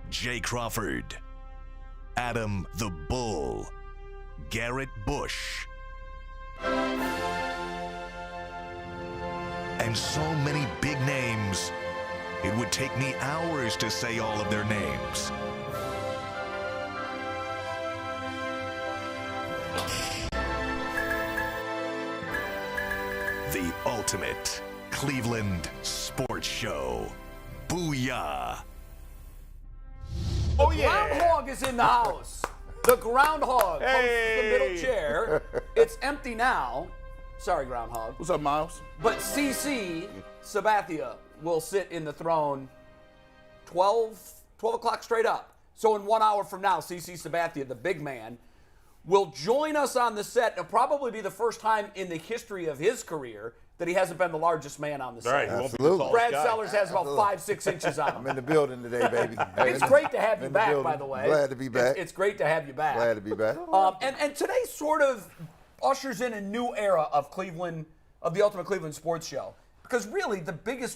Jay Crawford, Adam the Bull, Garrett Bush, and so many big names, it would take me hours to say all of their names. The ultimate Cleveland sports show. Booyah! The groundhog is in the house. The groundhog comes to the middle chair. It's empty now. Sorry, groundhog. What's up, Miles? But CC Sabathia will sit in the throne 12 o'clock straight up. So in 1 hour from now, CC Sabathia, the big man, will join us on the set. It'll probably be the first time in the history of his career that he hasn't been the largest man on the set. Right, Absolutely. Brad Sellers has about 5-6 inches on him. I'm in the building today, baby. It's great to have you In the back, building. by the way. Glad to be back. It's great to have you back. Glad to be back. And today sort of ushers in a new era of Cleveland, of the Ultimate Cleveland Sports Show. Because really,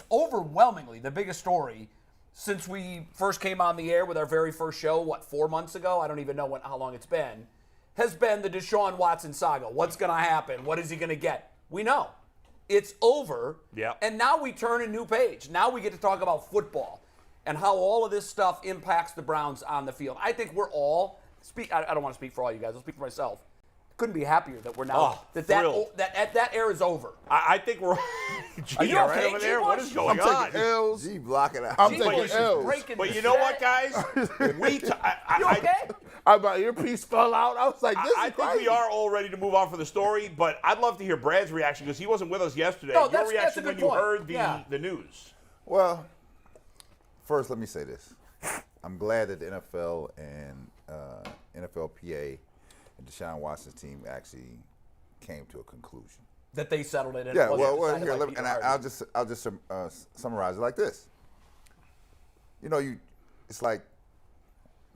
overwhelmingly, the biggest story since we first came on the air with our very first show, 4 months ago? I don't even know how long it's been. Has been the Deshaun Watson saga. What's going to happen? What is he going to get? We know. It's over. Yeah. And now we turn a new page. Now we get to talk about football and how all of this stuff impacts the Browns on the field. I think we're all I don't want to speak for all you guys. I'll speak for myself. Couldn't be happier that we're now that era is over. I think we're. Gee, Are you all okay, right over there? G-Bush? What is going I'm on? taking L's. G, block it out. I'm Gee, taking Bush is L's. breaking But the you know what, set. guys? You okay? My earpiece fell out. I was like, this I is think crazy. we are all ready to move on for the story, but I'd love to hear Brad's reaction because he wasn't with us yesterday. No, Your that's a reaction good when you point. heard the Yeah. news. Well, first, let me say this. I'm glad that the NFL and NFLPA and Deshaun Watson's team actually came to a conclusion. That they settled it. And Yeah, it wasn't well, decided here, by let me, Peter and Harvey. I'll just summarize it like this. You know, it's like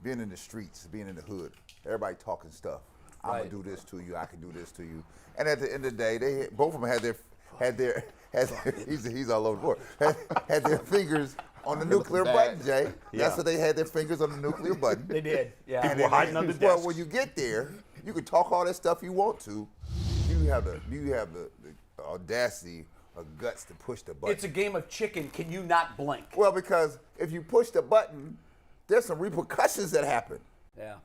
being in the streets, being in the hood. Everybody talking stuff. I'm Right. gonna do this to you. I can do this to you. And at the end of the day, both of them had their he's all over the board. Had their fingers on the nuclear button, Jay. Yeah. That's what they had their fingers on the nuclear button. They did. Yeah. And We're hiding under well, desks. when you get there, you can talk all that stuff you want to. You have the audacity or guts to push the button. It's a game of chicken. Can you not blink? Well, because if you push the button, there's some repercussions that happen. Yeah.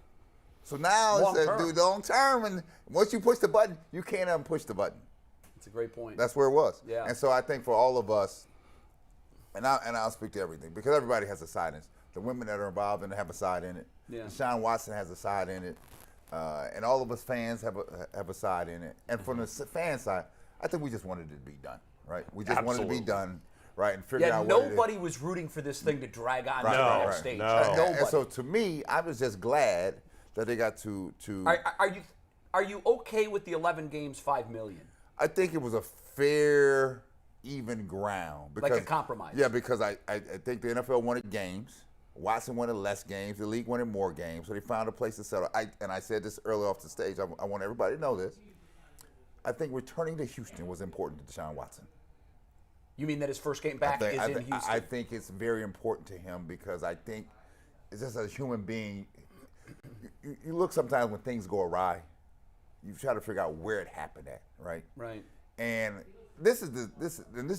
So now Long it's term. long term, and once you push the button, you can't unpush the button. It's a great point. That's where it was. Yeah. And so I think for all of us, and I'll speak to everything because everybody has a side in it. The women that are involved in it have a side in it. Yeah. Deshaun Watson has a side in it, and all of us fans have a side in it. And from the fan side, I think we just wanted it to be done, right? We just wanted it to be Absolutely. done, right, and figure Yeah, out what it is. nobody was rooting for this thing to drag on to Right, the right, next right. stage. No. Nobody. And so to me, I was just glad that they got to. Are you okay with the 11 games, $5 million? I think it was a fair, even ground. Like a compromise. Yeah, because I think the NFL wanted games. Watson wanted less games. The league wanted more games. So they found a place to settle. I said this early off the stage. I want everybody to know this. I think returning to Houston was important to Deshaun Watson. You mean that his first game back is in Houston? I think it's very important to him because I think it's just as a human being, you look sometimes when things go awry, you try to figure out where it happened at, right? Right. And this is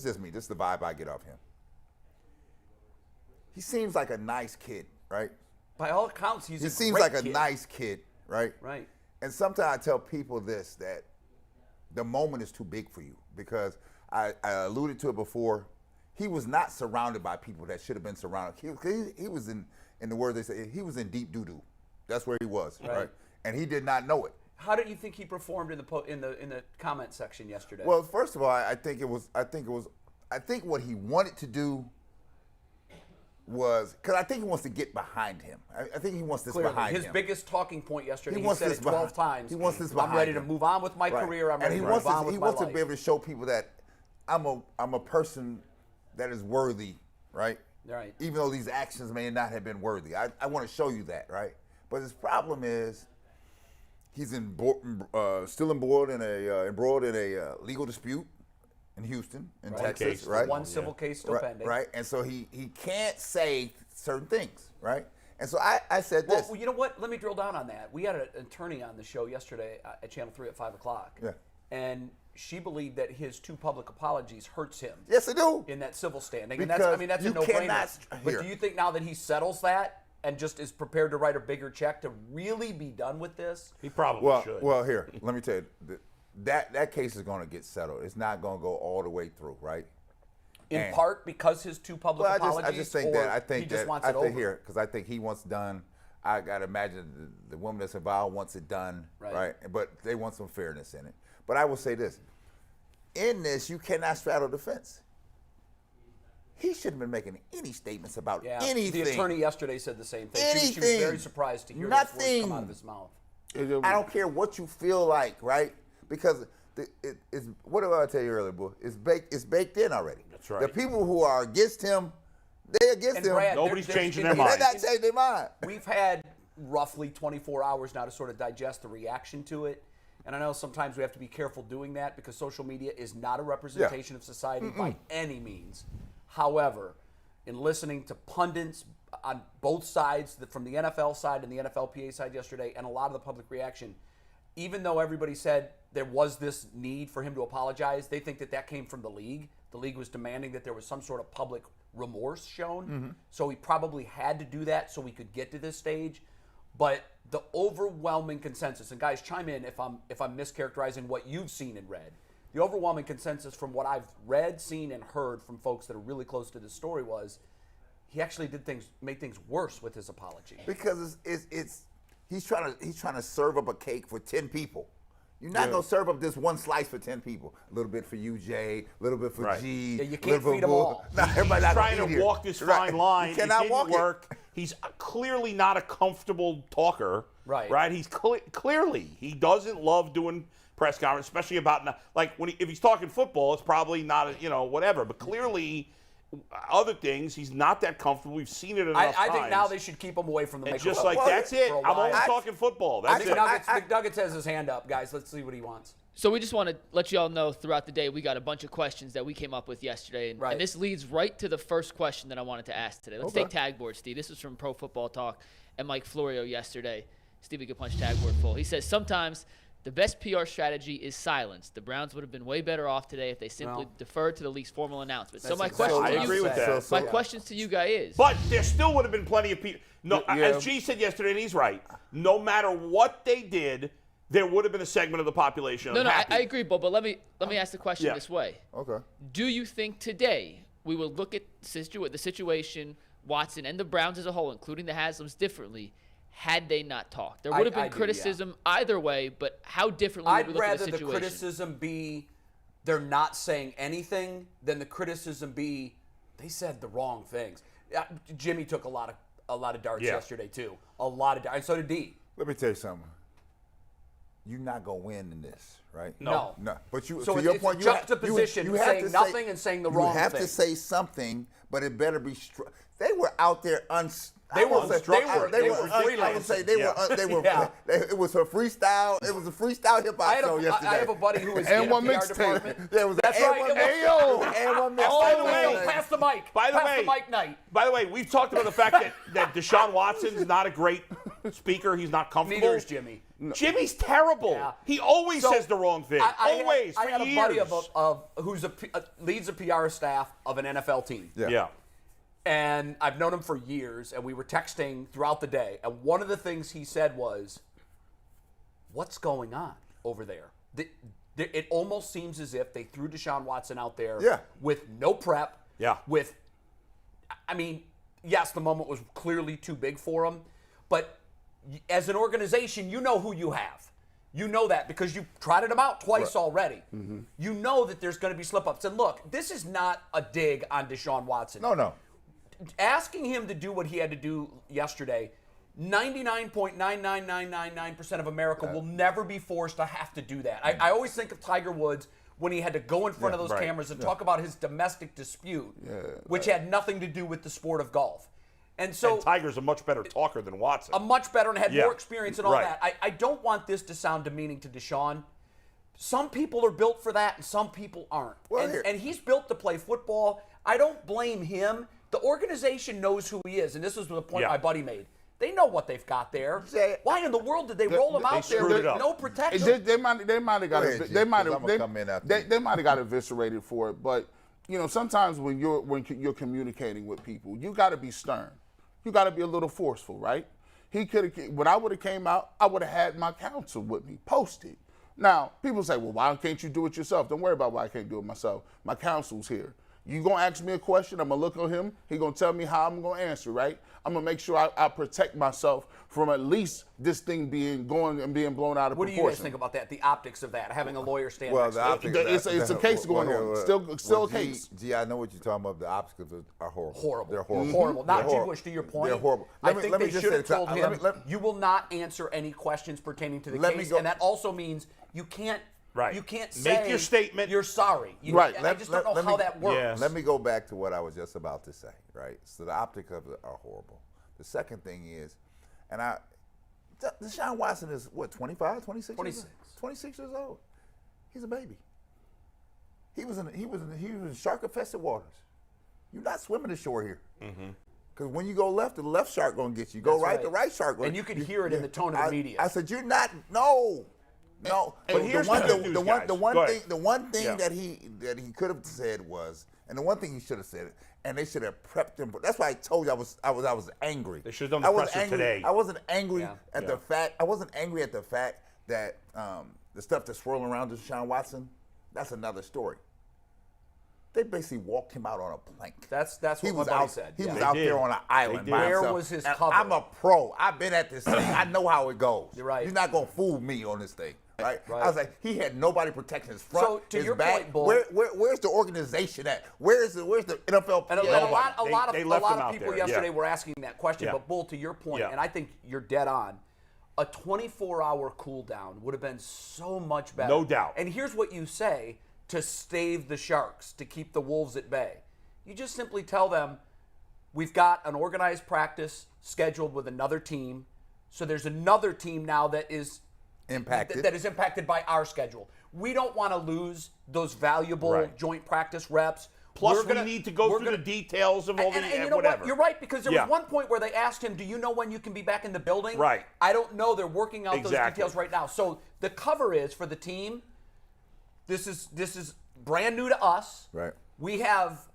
just me. This is the vibe I get off him. He seems like a nice kid, right? By all accounts, he seems great like a kid. nice kid, right? Right. And sometimes I tell people this, that the moment is too big for you because I alluded to it before. He was not surrounded by people that should have been surrounded. He was in the words they say, he was in deep doo-doo. That's where he was, right? And he did not know it. How did you think he performed in the comment section yesterday? Well, first of all, I think what he wanted to do was, because I think he wants to get behind him. I think he wants this Clearly, behind his him. biggest talking point yesterday, He he wants said this it 12 behind- times. he wants this I'm behind ready to him. move on with my Right. career. I'm And ready he to wants move on to, with he my wants life. to be able to show people that I'm a person that is worthy, right? Right. Even though these actions may not have been worthy. I want to show you that, right? But his problem is he's still embroiled in a legal dispute in Houston, in Texas, case. right? One civil case still pending. Right, and so he can't say certain things, right? And so I said this. Well, you know what? Let me drill down on that. We had an attorney on the show yesterday at Channel 3 at 5 o'clock. Yeah. And she believed that his 2 public apologies hurts him. Yes, they do. In that civil standing. Because and that's a you no-brainer. cannot- But here. do you think now that he settles that and just is prepared to write a bigger check to really be done with this? He probably should. Well, here, let me tell you, that case is going to get settled. It's not going to go all the way through, right? In part because his 2 public apologies? I just think or that. I think he just that. wants I it think over? here because I think he wants done. I gotta imagine the woman that's involved wants it done, right? But they want some fairness in it. But I will say this: in this, you cannot straddle the fence. He shouldn't have been making any statements about anything. The attorney yesterday said the same thing. Anything. She was very surprised to hear those words come out of his mouth. I don't care what you feel like, right? Because it's what did I tell you earlier, boy? It's baked in already. That's right. The people who are against him, they're against And him. Brad, Nobody's there's- changing in their the- mind. They're not changing their mind. We've had roughly 24 hours now to sort of digest the reaction to it. And I know sometimes we have to be careful doing that because social media is not a representation of society by any means. However, in listening to pundits on both sides, from the NFL side and the NFLPA side yesterday, and a lot of the public reaction, even though everybody said there was this need for him to apologize, they think that came from the league. The league was demanding that there was some sort of public remorse shown. So he probably had to do that so we could get to this stage. But the overwhelming consensus, and guys, chime in if I'm mischaracterizing what you've seen and read. The overwhelming consensus from what I've read, seen, and heard from folks that are really close to this story was he actually made things worse with his apology. Because he's trying to serve up a cake for 10 people. You're not gonna serve up this one slice for 10 people. A little bit for you, Jay. A little bit for G. Yeah, you can't feed them all. Nah, everybody not trying gonna to eat here. walk this fine line. He cannot it didn't walk work. He's clearly not a comfortable talker. Right. He's clearly he doesn't love doing press conference, especially about like if he's talking football, it's probably not whatever. But clearly, other things he's not that comfortable. We've seen it enough times. I think now they should keep him away from the and microphone. just like that's it. For a I'm while. only talking football. That's it. McNuggets has his hand up, guys. Let's see what he wants. So we just want to let you all know throughout the day we got a bunch of questions that we came up with yesterday. And, Right. and this leads right to the first question that I wanted to ask today. Let's take tag board, Steve. This was from Pro Football Talk and Mike Florio yesterday. Stevie could punch tag board full. He says, sometimes the best PR strategy is silence. The Browns would have been way better off today if they simply deferred to the league's formal announcement. So That's my exactly question what to I you, agree with that. my questions to you guys is, But there still would have been plenty of people. No, as G said yesterday, and he's right. No matter what they did, there would have been a segment of the population. no, unhappy. I agree, Bo, but let me ask the question this way. Okay. Do you think today we will look at the situation, Watson and the Browns as a whole, including the Haslams, differently had they not talked? There would have I been do, criticism either way, but how differently would I'd we look at rather the the situation? criticism be they're not saying anything than the criticism be they said the wrong things. Jimmy took a lot of darts yesterday too. A lot of darts. And so did D. Let me tell you something. You're not gonna win in this, right? No. But you, So to it's your a point, juxtaposition, you have saying to nothing and saying the wrong You have thing. to say something, but it better be. They were out there They were unstructured. they were I would freelancing. say they were. Yeah. It was a freestyle. It was a freestyle hip hop show yesterday. I have a buddy who is And in the one PR mixtape. department. There was That's an right. and one By the way, Pass the mic. By the Pass way, the mic night. By the way, we've talked about the fact that Deshaun Watson's not a great speaker. He's not comfortable. Neither is Jimmy. Jimmy's terrible. Yeah. He always So, says the wrong thing. Always. I for had a years. buddy of who's leads a PR staff of an NFL team. Yeah. And I've known him for years, and we were texting throughout the day. And one of the things he said was, "What's going on over there?" It almost seems as if they threw Deshaun Watson out there with no prep. Yeah. I mean, yes, the moment was clearly too big for him, but as an organization, you know who you have. You know that because you've trotted him out twice already. You know that there's going to be slip-ups. And look, this is not a dig on Deshaun Watson. No. Asking him to do what he had to do yesterday, 99.99999% of America will never be forced to have to do that. I always think of Tiger Woods when he had to go in front of those cameras and talk about his domestic dispute, which had nothing to do with the sport of golf. And so Tiger's a much better talker than Watson. a much better and had more experience and all Right. that. I don't want this to sound demeaning to Deshaun. Some people are built for that and some people aren't. And he's built to play football. I don't blame him. The organization knows who he is. And this was the point my buddy made. They know what they've got there. Why in the world did they roll him out there screwed with it up. no protection? They might have got Go ahead, G, 'cause I'ma come in after they might have got eviscerated for it, but sometimes when you're communicating with people, you got to be stern. You got to be a little forceful, right? When I would have came out, I would have had my counsel with me posted. Now, people say, well, why can't you do it yourself? Don't worry about why I can't do it myself. My counsel's here. You going to ask me a question, I'm going to look at him, he going to tell me how I'm going to answer, right? I'm going to make sure I protect myself from at least this thing being blown out of proportion. What do you guys think about that, the optics of that, having a lawyer stand Well, next the to optics, It's a case going on. Still a case. Gee, I know what you're talking about. The optics are horrible. Horrible. They're horrible. Horrible. Now, They're horrible. Bush, to your point, They're horrible. I think they should have told him, let- you will not answer any questions pertaining to the Let me case, go- and that also means you can't Right. You can't Make say your statement. You're sorry. Right. I just don't know how that works. Yeah. Let me go back to what I was just about to say, right? So the optics of it are horrible. The second thing is, Deshaun Watson is what, 25, 26? 26 years old. He's a baby. He was in shark-infested waters. You're not swimming ashore here. Because when you go left, the left shark gonna get you. Go That's right, right. the right shark gonna. And you could hear it in the tone of the media. I said, you're not. No. But here's the good news, guys. Go ahead. The one thing Yeah. that he could have said was, and the one thing he should have said, and they should have prepped him. That's why I told you I was angry. They should have done the presser today. I wasn't angry at Yeah. the fact. I wasn't angry at the fact that the stuff that's swirling around Deshaun Watson. That's another story. They basically walked him out on a plank. That's what He was my buddy out. said. He Yeah. was They out did. there on an island They by did. himself. Where was his And cover? I'm a pro. I've been at this thing. I know how it goes. You're right. You're not gonna fool me on this thing, right? Right. I was like, he had nobody protecting his front, So, to his your back. point, Bull- Where's the organization at? Where's the NFLPA? And a lot They of left him out people there, yesterday yeah. were asking that question. Yeah. But Bull, to your point, Yeah. and I think you're dead on. A 24-hour cool down would have been so much better. No doubt. And here's what you say to stave the Sharks, to keep the Wolves at bay. You just simply tell them, we've got an organized practice scheduled with another team. So there's another team now that is Impacted. that is impacted by our schedule. We don't want to lose those valuable Right. joint practice reps. Plus, We're gonna- we need to go we're through gonna- the details of all and the you know whatever. what? You're right, because there Yeah. was one point where they asked him, do you know when you can be back in the building? Right. I don't know. They're working out those Exactly. details right now. So the cover is for the team, this is brand new to us. Right. We have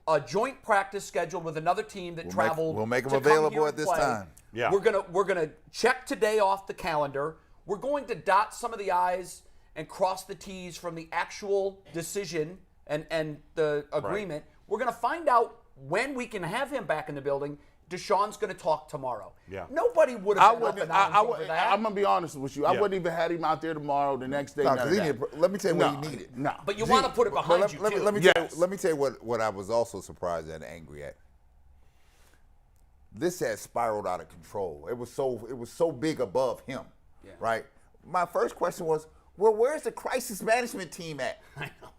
a joint practice scheduled with another team that traveled. we'll make them to come available here at and this play. time. Yeah. We're gonna check today off the calendar. We're going to dot some of the I's and cross the T's from the actual decision and the agreement. We're going to find out when we can have him back in the building. Deshaun's going to talk tomorrow. Yeah. Nobody would have been up in arms over that. I'm gonna be honest with you. I Yeah. wouldn't even had him out there tomorrow, the next day. No, none 'cause of he that. needed- let me tell you what he needed. No. But you want to put it behind But you, let, too. let me Yes. tell you what I was also surprised and angry at. This had spiraled out of control. It was so big above him, right? My first question was, well, where's the crisis management team at? I know.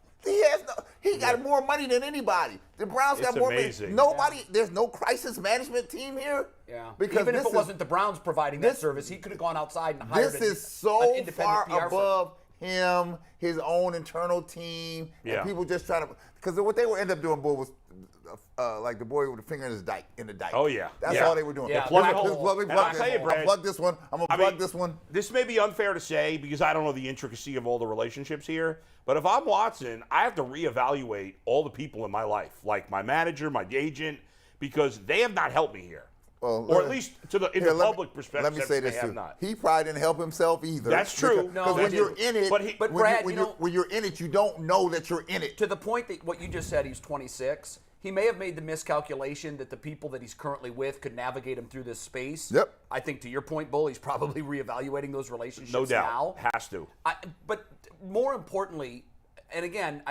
He got more money than anybody. The Browns got It's more amazing. money. Nobody, there's no crisis management team here. Yeah. Because even if this it wasn't the Browns providing that this- service, he could have gone outside and hired This an is so independent far PR firm. above him, his own internal team, Yeah. and people just trying to. Because what they would end up doing, Bull, was like the boy with the finger in his dike. Oh, yeah. That's Yeah. all they were doing. Yeah. Plug Plug this, hole. plug this, And plug I'll this. tell you, I'll Brad, plug this one. I'm gonna I plug mean, this one. This may be unfair to say because I don't know the intricacy of all the relationships here. But if I'm Watson, I have to reevaluate all the people in my life, like my manager, my agent, because they have not helped me here. Well, Or at least in the public perspective, Let me say they this have too. not. He probably didn't help himself either. That's true. No, Because when that's you're true. in it, But when Brad, when you're in it, you don't know that you're in it. To the point that what you just said, he's 26. He may have made the miscalculation that the people that he's currently with could navigate him through this space. Yep. I think to your point, Bull, he's probably reevaluating those relationships No doubt. now. Has to. But more importantly, and again,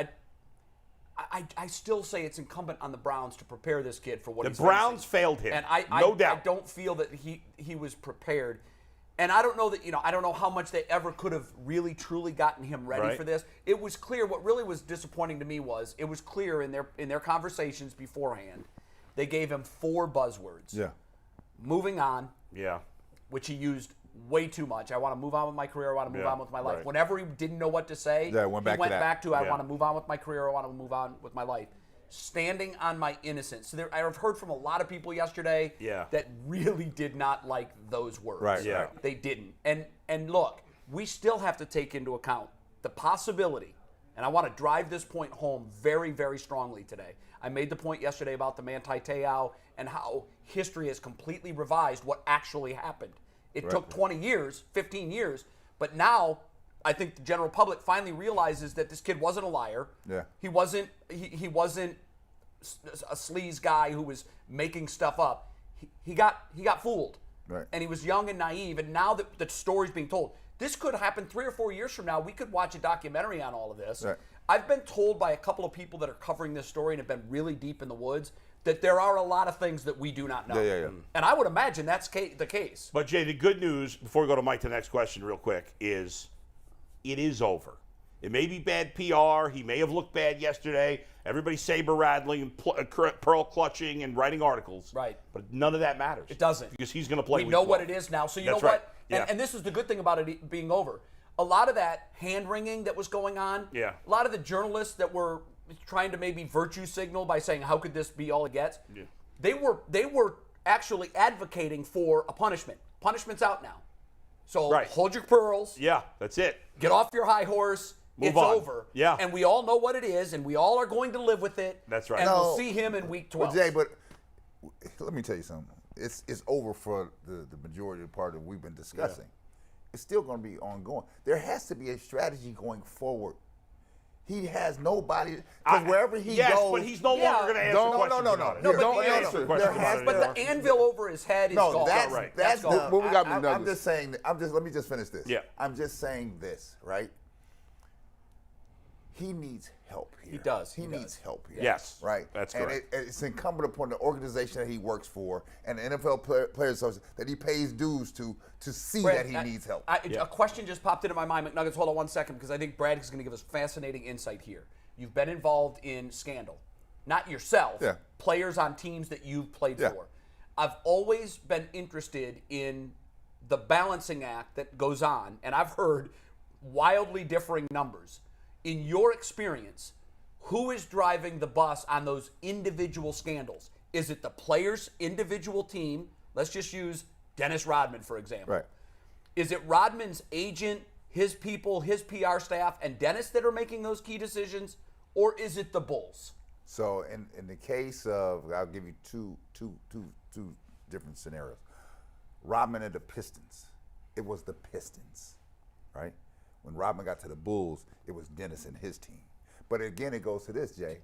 I still say it's incumbent on the Browns to prepare this kid for what The he's Browns facing. failed him. And No doubt. I don't feel that he was prepared. And I don't know that, I don't know how much they ever could have really, truly gotten him ready Right. for this. It was clear. What really was disappointing to me was it was clear in their conversations beforehand, they gave him 4 buzzwords. Yeah. Moving on, Yeah. which he used way too much. I want to move on with my career. I want to move Yeah, on with my life. right. Whenever he didn't know what to say, Yeah, went back he went to that. back to I Yeah. want to move on with my career. I want to move on with my life. standing on my innocence. So I've heard from a lot of people yesterday that really did not like those words. Right. Yeah. They didn't. And look, we still have to take into account the possibility, and I want to drive this point home very, very strongly today. I made the point yesterday about the Manti Te'o and how history has completely revised what actually happened. It took 20 years, 15 years, but now I think the general public finally realizes that this kid wasn't a liar. Yeah. He wasn't a sleaze guy who was making stuff up. He got fooled. Right. And he was young and naive, and now that the story's being told, this could happen 3 or 4 years from now. We could watch a documentary on all of this. Right. I've been told by a couple of people that are covering this story and have been really deep in the woods that there are a lot of things that we do not know. Yeah. And I would imagine that's the case. But, Jay, the good news, before we go to Mike to the next question real quick, is it is over. It may be bad PR. He may have looked bad yesterday. Everybody saber-rattling and pearl-clutching and writing articles. Right. But none of that matters. It doesn't. Because he's going to play We week know what 12. it is now. So you That's know right. what? Yeah. And this is the good thing about it being over. A lot of that hand-wringing that was going on, Yeah. a lot of the journalists that were trying to maybe virtue signal by saying, how could this be all it gets? Yeah. They were actually advocating for a punishment. Punishment's out now. So Right. hold your pearls. Yeah, that's it. Get off your high horse. Move It's on. over. Yeah. And we all know what it is, and we all are going to live with it. That's right. And No. we'll see him in week 12. Well, Jay, but let me tell you something. It's over for the majority of the part that we've been discussing. It's still going to be ongoing. There has to be a strategy going forward. He has nobody, because wherever he yes, goes. but he's no Yeah. longer going to answer No, questions no. about it. No, but Don't the- answer There questions has- about it But anymore. the anvil over his head is No, gone. that's right. that's gone. the. But we got I'm McNuggets. just saying. Let me just finish this. Yeah. I'm just saying this, right? He needs help here. He does. He needs help here. Yes. Right. That's and correct. it's incumbent upon the organization that he works for and the NFL Players Association that he pays dues to see Brad, that he needs help. A question just popped into my mind. McNuggets, hold on 1 second, because I think Brad is going to give us fascinating insight here. You've been involved in scandal. Not yourself, Yeah. players on teams that you've played Yeah. for. I've always been interested in the balancing act that goes on, and I've heard wildly differing numbers. In your experience, who is driving the bus on those individual scandals? Is it the player's individual team? Let's just use Dennis Rodman, for example. Right. Is it Rodman's agent, his people, his PR staff, and Dennis that are making those key decisions? Or is it the Bulls? So in the case of, I'll give you two different scenarios. Rodman and the Pistons. It was the Pistons, right? When Rodman got to the Bulls, it was Dennis and his team. But again, it goes to this, Jay.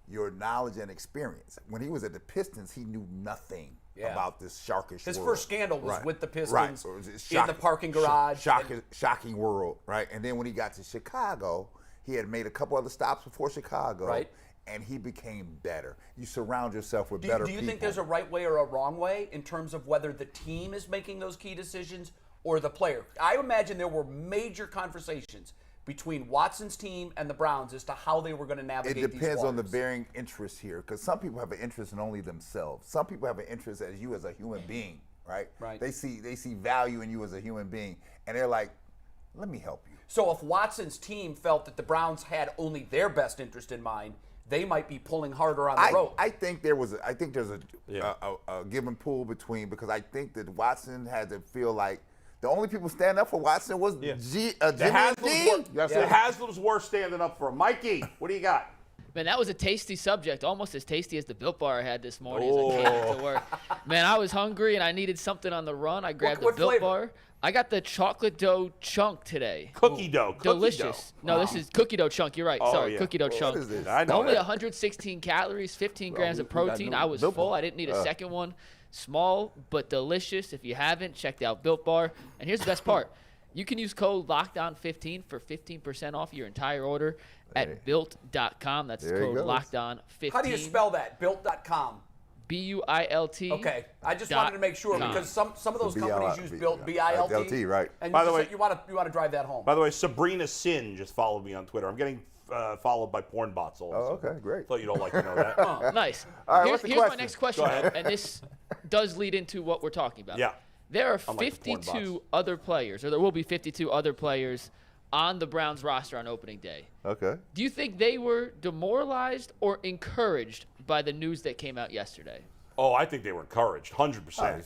Your knowledge and experience. When he was at the Pistons, he knew nothing about this sharkish His world. first scandal was Right. with the Pistons Right. So it was in shocking- the parking garage. Shocking world, right? And then when he got to Chicago, he had made a couple other stops before Chicago. Right. And he became better. You surround yourself with Do better you people. think there's a right way or a wrong way in terms of whether the team is making those key decisions or the player? I imagine there were major conversations between Watson's team and the Browns as to how they were going to navigate It depends these on the waters. varying interests here, because some people have an interest in only themselves. Some people have an interest as you as a human being, right? Right. They see value in you as a human being, and they're like, "Let me help you." So if Watson's team felt that the Browns had only their best interest in mind, they might be pulling harder on the rope. I think there's a give and pull between, because I think that Watson had to feel like the only people standing up for Watson was Jimmy and Dean. The Haslams were standing up for him. Mikey, what do you got? Man, that was a tasty subject, almost as tasty as the Built Bar I had this morning as I came to work. Man, I was hungry and I needed something on the run. I grabbed what the Built flavor? Bar. I got the chocolate dough chunk today. Cookie dough. Cookie Delicious. dough. No, this is cookie dough chunk. You're right. Oh, Sorry, yeah. cookie dough chunk. What is this? I know Only that. 116 calories, 15 grams of we got protein. new I was Built full. Bar. I didn't need a second one. Small but delicious. If you haven't, check out Built Bar. And here's the best part. You can use code LOCKDOWN15 for 15% off your entire order at Built.com. That's There he code goes. LOCKDOWN15. How do you spell that? Built.com. BUILT. Okay, I just wanted to make sure, because some of those companies use Built, B-I-L-T. LT, right. And By the way- you want to drive that home. By the way, Sabrina Sin just followed me on Twitter. I'm getting followed by porn bots all the Oh, time. okay, great. Thought you'd all like to know that. Nice. All right, what's the Here's my question? next question, Go ahead. and this does lead into what we're talking about. Yeah. There are Unlike the porn 52 bots. other players, or there will be 52 other players on the Browns roster on opening day. Okay. Do you think they were demoralized or encouraged by the news that came out yesterday? Oh, I think they were encouraged, 100%.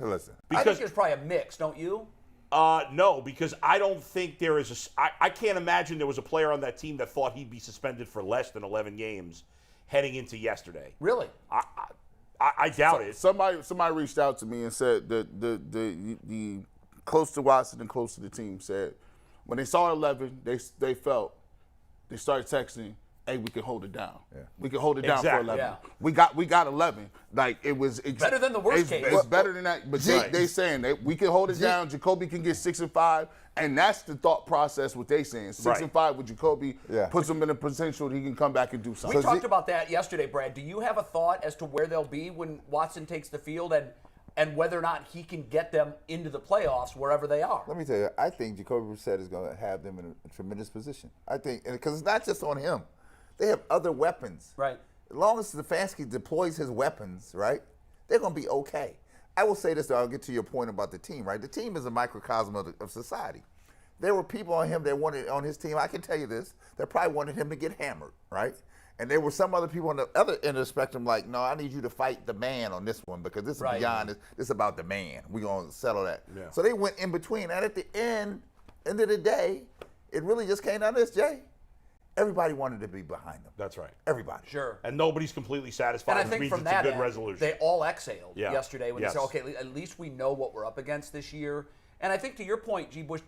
Listen. I think there's probably a mix, don't you? No, because I don't think there is I can't imagine there was a player on that team that thought he'd be suspended for less than 11 games heading into yesterday. Really? I doubt it. Somebody reached out to me and said that the close to Watson and close to the team said when they saw 11, they started texting, "Hey, we can hold it down. Yeah. We can hold it down for 11. Yeah. We got 11. Like it was better than the worst case. It's better than that. But they saying that we can hold it down. Jacoby can get 6-5, and that's the thought process. What they saying 6-5 with Jacoby puts him in a potential that he can come back and do something. We talked about that yesterday, Brad. Do you have a thought as to where they'll be when Watson takes the field and whether or not he can get them into the playoffs wherever they are? Let me tell you, I think Jacoby Brissett is going to have them in a tremendous position. I think, because it's not just on him. They have other weapons. Right. As long as Stefanski deploys his weapons, right, they're going to be okay. I will say this, though. I'll get to your point about the team, right? The team is a microcosm of society. There were people on him that wanted on his team, I can tell you this, that probably wanted him to get hammered, right? And there were some other people on the other end of the spectrum like, no, I need you to fight the man on this one because this is beyond this. This is about the man. We're going to settle that. Yeah. So they went in between. And at the end of the day, it really just came down to this, Jay. Everybody wanted to be behind them. That's right. Everybody. Sure. And nobody's completely satisfied. And I think from that good end, resolution. they all exhaled yesterday when they said, Yes. okay, at least we know what we're up against this year. And I think to your point, G. Bush,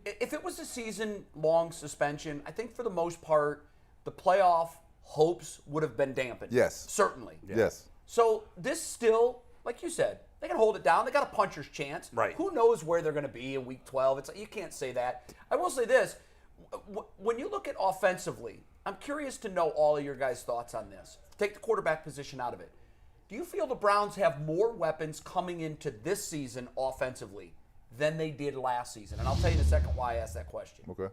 if it was a season-long suspension, I think for the most part, the playoff hopes would have been dampened. Yes. Certainly. Yes. So this still, like you said, they can hold it down. They got a puncher's chance. Right. Who knows where they're going to be in Week 12? You can't say that. I will say this. When you look at offensively, I'm curious to know all of your guys' thoughts on this. Take the quarterback position out of it. Do you feel the Browns have more weapons coming into this season offensively than they did last season? And I'll tell you in a second why I asked that question. Okay.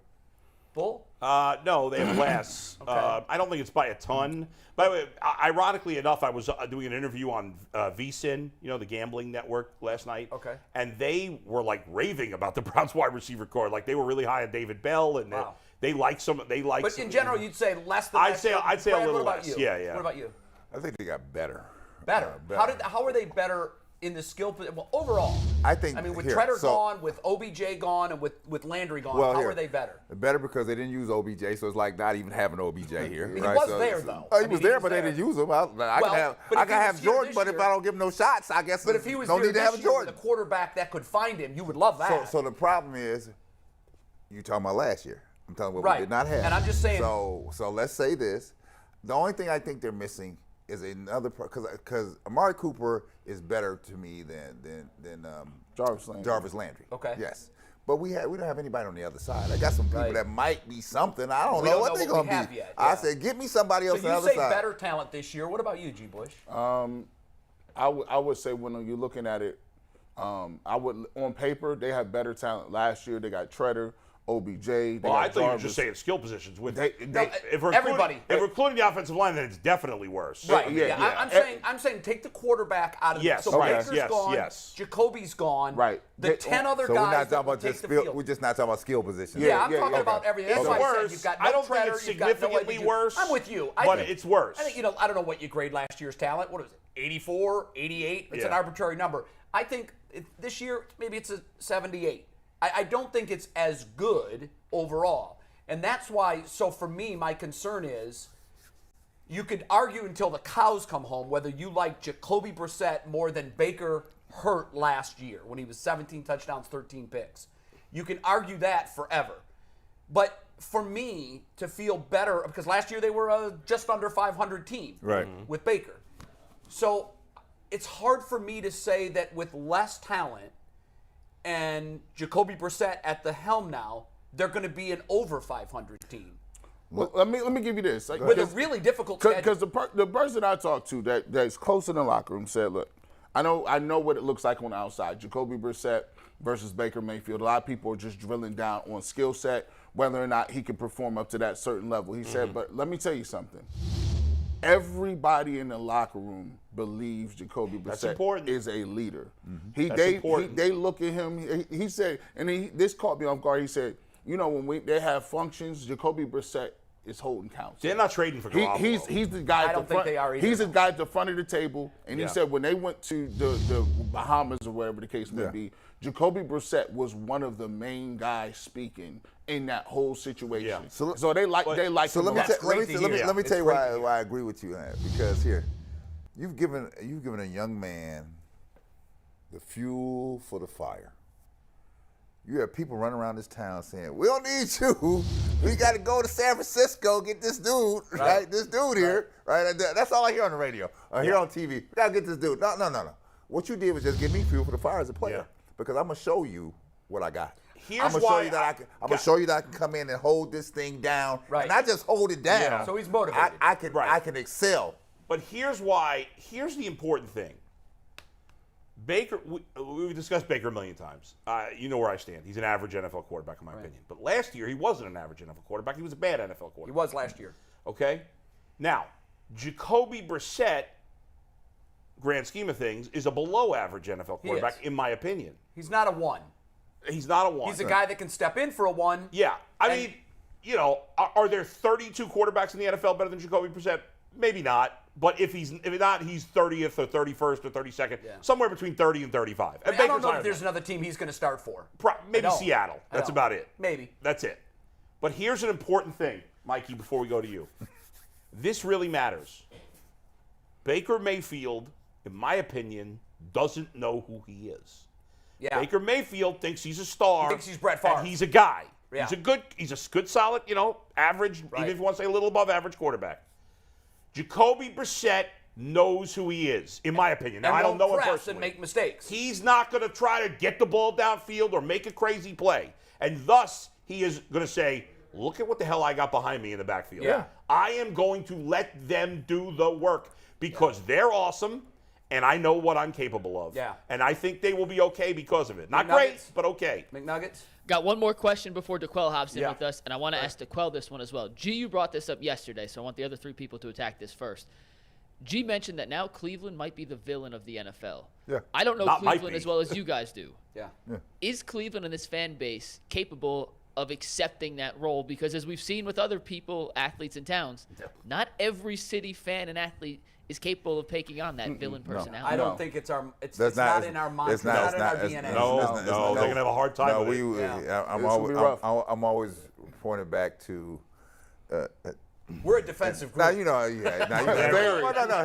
Bull? No, they have less. Okay. I don't think it's by a ton. By the way, ironically enough, I was doing an interview on VSiN, the gambling network, last night. Okay. And they were like raving about the Browns wide receiver core. Like they were really high on David Bell, and they like some. They like. But in general, you'd say less than. I'd say a Brad, little what about less. You? Yeah. What about you? I think they got better. Better. How are they better in the skill? Well, overall, I think. With Treader gone, with OBJ gone, and with Landry gone, how are they better? Better because they didn't use OBJ, so it's like not even having OBJ here. He right? was there though. He was there, but they didn't use him. I can have Jordan, but if I don't give him no shots, I guess. But if he was no need to have a Jordan, the quarterback that could find him, you would love that. So the problem is, you talking about last year. I'm talking about what we did not have. And I'm just saying. So let's say this. The only thing I think they're missing is another because Amari Cooper is better to me than Jarvis Landry. Okay. Yes. But we don't have anybody on the other side. I got some people that might be something. I don't know what they're going to be. Yet, I said, get me somebody else on the other side. So you say better talent this year. What about you, G. Bush? I would say when you're looking at it, I would on paper they have better talent. Last year they got Treader, OBJ. I thought you were just saying skill positions. If we're everybody. If we're including the offensive line, then it's definitely worse. Right. I'm saying take the quarterback out of it. Yes. So Okay. Baker's gone. Jacoby's gone. Right. The 10 other so guys. We're not talking about just skill. We're just not talking about skill positions. Yeah, I'm talking about everything. That's why I said you've got no I don't Treader, think it's you've got no significantly OBJ. worse. I'm with you. But it's worse. I think I don't know what you grade last year's talent. What was it? 84, 88? It's an arbitrary number. I think this year maybe it's a 78. I don't think it's as good overall. And that's why, so for me, my concern is you could argue until the cows come home whether you like Jacoby Brissett more than Baker hurt last year when he was 17 touchdowns, 13 picks. You can argue that forever. But for me to feel better, because last year they were a just under 500 team with Baker. So it's hard for me to say that with less talent and Jacoby Brissett at the helm now, they're going to be an over 500 team. Well, let me give you this. With a really difficult schedule. Because the person I talked to that's close in the locker room said, look, I know what it looks like on the outside. Jacoby Brissett versus Baker Mayfield. A lot of people are just drilling down on skill set, whether or not he can perform up to that certain level. He said, but let me tell you something. Everybody in the locker room believes Jacoby Brissett is a leader. They look at him. He said, and this caught me off guard. He said, you know, when they have functions, Jacoby Brissett is holding council. They're not trading for Garoppolo. He's the guy. I don't think they are either. He's the guy at the front of the table, and Yeah. he said when they went to the Bahamas or whatever the case may be, Jacoby Brissett was one of the main guys speaking in that whole situation. Yeah. So they like So him. let me That's tell great to hear. let me It's tell you great why to hear. I agree with you on that. Because here, you've given a young man the fuel for the fire. You have people running around this town saying, "We don't need you. We got to go to San Francisco, get this dude, right? This dude here, right?" That's all I hear on the radio. I hear on TV. We got to get this dude. No. What you did was just give me fuel for the fire as a player, because I'm gonna show you what I got. I'm gonna show you that I can. I'm gonna show you that I can come in and hold this thing down, Right. and not just hold it down. Yeah. So he's motivated. I can excel. But here's the important thing. Baker, we've discussed Baker a million times. You know where I stand. He's an average NFL quarterback, in my opinion. But last year, he wasn't an average NFL quarterback. He was a bad NFL quarterback. He was last year. Okay? Now, Jacoby Brissett, grand scheme of things, is a below average NFL quarterback, in my opinion. He's not a 1. He's not a 1. He's a guy that can step in for a 1. Yeah. I mean, you know, are there 32 quarterbacks in the NFL better than Jacoby Brissett? Maybe not. But if not, he's 30th or 31st or 32nd, somewhere between 30 and 35. I don't know if there's another team he's going to start for. Maybe Seattle. That's about it. Maybe. That's it. But here's an important thing, Mikey, before we go to you. This really matters. Baker Mayfield, in my opinion, doesn't know who he is. Yeah. Baker Mayfield thinks he's a star. He thinks he's Brett Favre. And he's a guy. Yeah. He's a good, solid, average, even if you want to say a little above average quarterback. Jacoby Brissett knows who he is, in my opinion. Now, I don't know him personally. And make mistakes. He's not going to try to get the ball downfield or make a crazy play. And thus, he is going to say, look at what the hell I got behind me in the backfield. Yeah. I am going to let them do the work because they're awesome and I know what I'm capable of. Yeah. And I think they will be okay because of it. Not McNuggets? great, but okay. McNuggets? Got one more question before DeQuell hops in Yeah. with us, and I want to ask DeQuell this one as well. G, you brought this up yesterday, so I want the other 3 people to attack this first. G mentioned that now Cleveland might be the villain of the NFL. Yeah. I don't know Not might Cleveland be. as well as you guys do. Yeah. Is Cleveland and this fan base capable of accepting that role? Because as we've seen with other people, athletes in towns, not every city fan and athlete is capable of taking on that villain personality. I don't think it's not in our mind. It's not in our DNA. No, they're going to have a hard time with it. I'm always pointing back to. We're a defensive group. Now you know, no.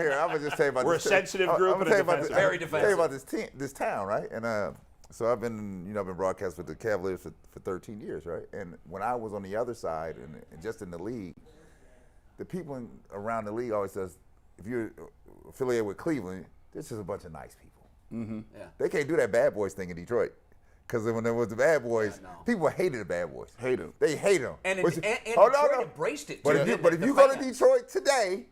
Here, I'm gonna just tell you about. We're this a sensitive group I'm and gonna a tell you about defensive Very I'm gonna tell you defensive. about this town, right? And so I've been broadcast with the Cavaliers for 13 years, right? And when I was on the other side and just in the league, the people around the league always says, if you're affiliated with Cleveland, this is a bunch of nice people. Yeah. They can't do that bad boys thing in Detroit. Because when there was the bad boys, people hated the bad boys. Hate them. They hate them. And Detroit embraced it. But too, if didn't you it? go to Detroit today,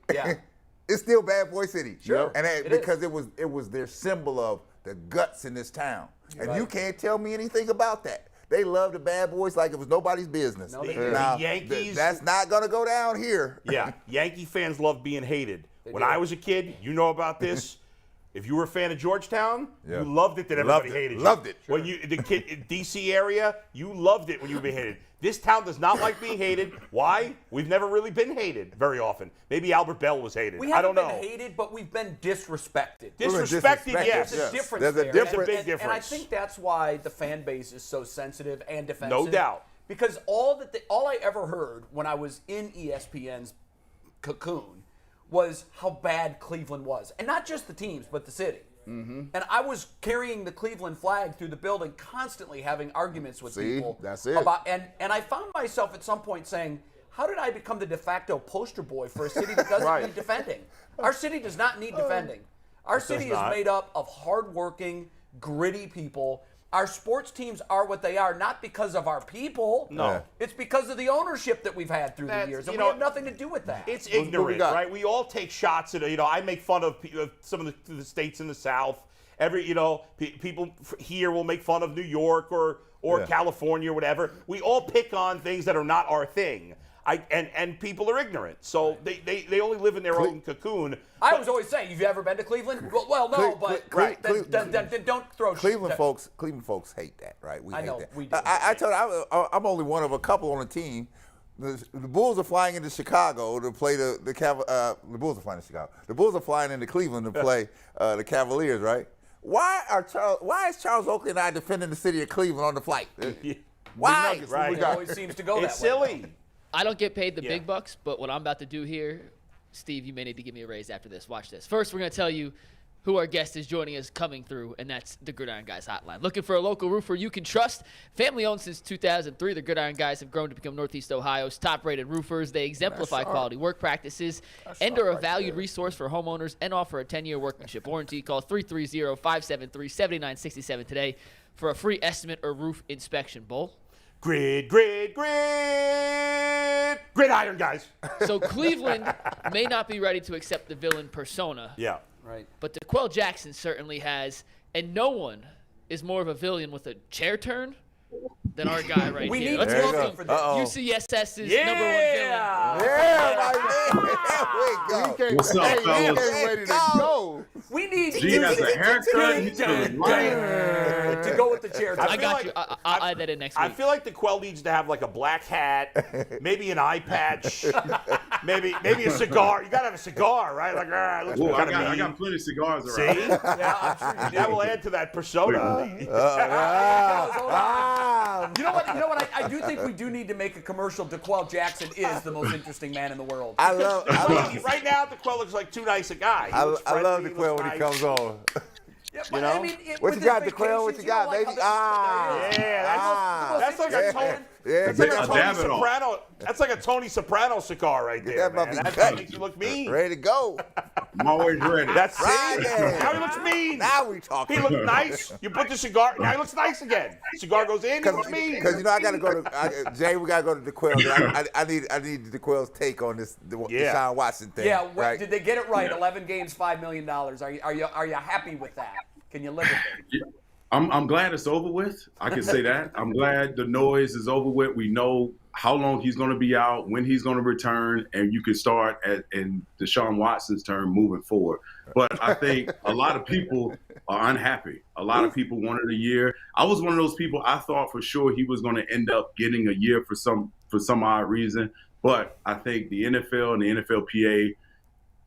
it's still Bad Boy City. Sure. And It because is. it was their symbol of the guts in this town. And you can't tell me anything about that. They love the Bad Boys like it was nobody's business. No, they do. Now, The Yankees- that's not going to go down here. Yeah, Yankee fans love being hated. When I was a kid, you know about this. If you were a fan of Georgetown, you loved it that everybody hated you. Loved it. When the kid in D.C. area, you loved it when you were being hated. This town does not like being hated. Why? We've never really been hated very often. Maybe Albert Bell was hated. We I haven't don't know. been hated, but we've been disrespected. Disrespected, yes. There's a difference There's a there. difference. Big difference. And I think that's why the fan base is so sensitive and defensive. No doubt. Because all I ever heard when I was in ESPN's cocoon was how bad Cleveland was. And not just the teams, but the city. Mm-hmm. And I was carrying the Cleveland flag through the building, constantly having arguments with people. That's it. And I found myself at some point saying, how did I become the de facto poster boy for a city that doesn't need defending? Our city does not need defending. Our city is made up of hardworking, gritty people. Our sports teams are what they are, not because of our people. No. It's because of the ownership that we've had through the years. And we have nothing to do with that. It's What we ignorant, got? right? We all take shots at it. I make fun of some of the states in the South. People here will make fun of New York or California or whatever. We all pick on things that are not our thing. And people are ignorant, so they only live in their own cocoon. I was always saying, have you ever been to Cleveland? Well, no, but then don't throw Cleveland shit. Folks hate that, right? We hate know, that. we do. I told you, I'm only one of a couple on the team. The Bulls are flying into Chicago to play the Bulls are flying to Chicago. The Bulls are flying into Cleveland to play the Cavaliers, right? Why is Charles Oakley and I defending the city of Cleveland on the flight? Why? Right. It always seems to go It's that way. silly. I don't get paid the big bucks, but what I'm about to do here, Steve, you may need to give me a raise after this. Watch this. First, we're going to tell you who our guest is joining us coming through, and that's the Gridiron Guys Hotline. Looking for a local roofer you can trust? Family-owned since 2003, the Gridiron Guys have grown to become Northeast Ohio's top-rated roofers. They exemplify quality work practices and are a valued resource for homeowners and offer a 10-year workmanship warranty. Call 330-573-7967 today for a free estimate or roof inspection. Bull? Gridiron Guys. So Cleveland may not be ready to accept the villain persona. Yeah. Right. But DeQuell Jackson certainly has, and no one is more of a villain with a chair turn than our guy right We here. need Let's to welcome for this. UCSS's number one villain. Yeah, my man. There we go. What's up, Hey, fellas? he came ready to go. We need G has a haircut. He's to go with the chair. I feel got like- you. I'll add that in next week. I feel like the Quell needs to have like a black hat, maybe an eye patch, maybe a cigar. You gotta have a cigar, right? Like, it looks Whoa, kind of I got plenty of cigars See? around. Yeah, I'm sure you do. That will add to that persona. You know what? I do think we do need to make a commercial. DeQuell Jackson is the most interesting man in the world. I love Right now, the Quell looks like too nice a guy. He looks I love friendly, DeQuell looks when he nice. comes on. Yeah, You but know? I mean, What with you got, his DeQuell? What you vacations, got, like baby? how the- Yeah, that's like a Tony. Yeah, That's like a I Tony dab it off. Soprano. That's like a Tony Soprano cigar right there, that man. must be That cut. makes you look mean. ready to go. I'm always ready. That's Right see? there. Now he looks mean. Now we talking. He looked nice. You put the cigar. Now he looks nice again. Cigar goes in. He looks mean. Because I gotta go to Jay. We gotta go to DeQuell. I need DeQuell's take on this Deshaun Watson thing. Yeah, right? did they get it right? 11 games, $5 million. Are you happy with that? Can you live with it? I'm glad it's over with. I can say that. I'm glad the noise is over with. We know how long he's going to be out, when he's going to return, and you can start in Deshaun Watson's turn moving forward. But I think a lot of people are unhappy. A lot of people wanted a year. I was one of those people. I thought for sure he was going to end up getting a year for some odd reason. But I think the NFL and the NFLPA,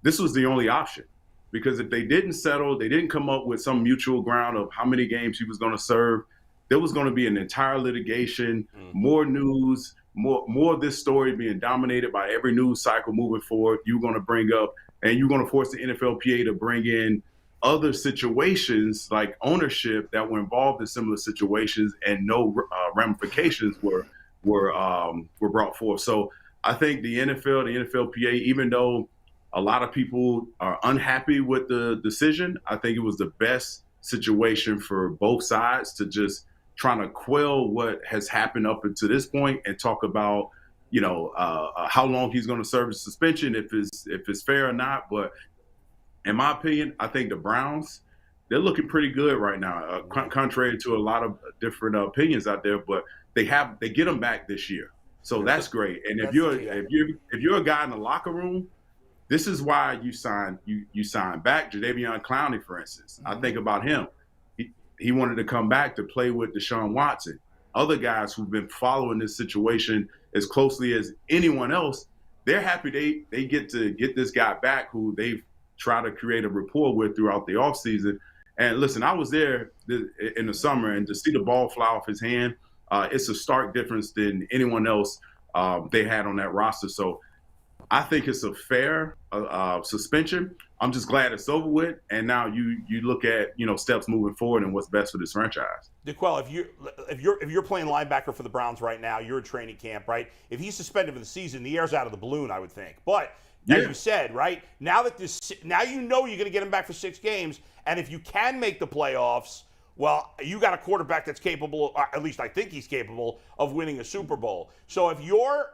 this was the only option. Because if they didn't settle, they didn't come up with some mutual ground of how many games he was going to serve, there was going to be an entire litigation, more news, more of this story being dominated by every news cycle moving forward. You're going to bring up, and you're going to force the NFLPA to bring in other situations like ownership that were involved in similar situations, and no ramifications were brought forth. So I think the NFL, the NFLPA, even though a lot of people are unhappy with the decision, I think it was the best situation for both sides to just trying to quell what has happened up until this point and talk about, how long he's going to serve his suspension, if it's fair or not. But in my opinion, I think the Browns, they're looking pretty good right now, contrary to a lot of different opinions out there. But they get them back this year, so that's great. And if you're a guy in the locker room, this is why you sign back Jadeveon Clowney, for instance. I think about him. He wanted to come back to play with Deshaun Watson. Other guys who've been following this situation as closely as anyone else, they're happy they get to get this guy back who they've tried to create a rapport with throughout the offseason. And listen, I was there in the summer, and to see the ball fly off his hand, it's a stark difference than anyone else they had on that roster. So I think it's a fair suspension. I'm just glad it's over with, and now you look at steps moving forward and what's best for this franchise. DeQuell, if you're playing linebacker for the Browns right now, you're in training camp, right? If he's suspended for the season, the air's out of the balloon, I would think. But as you said, right now you're going to get him back for 6 games, and if you can make the playoffs, well, you got a quarterback that's capable, or at least I think he's capable of winning a Super Bowl. So if you're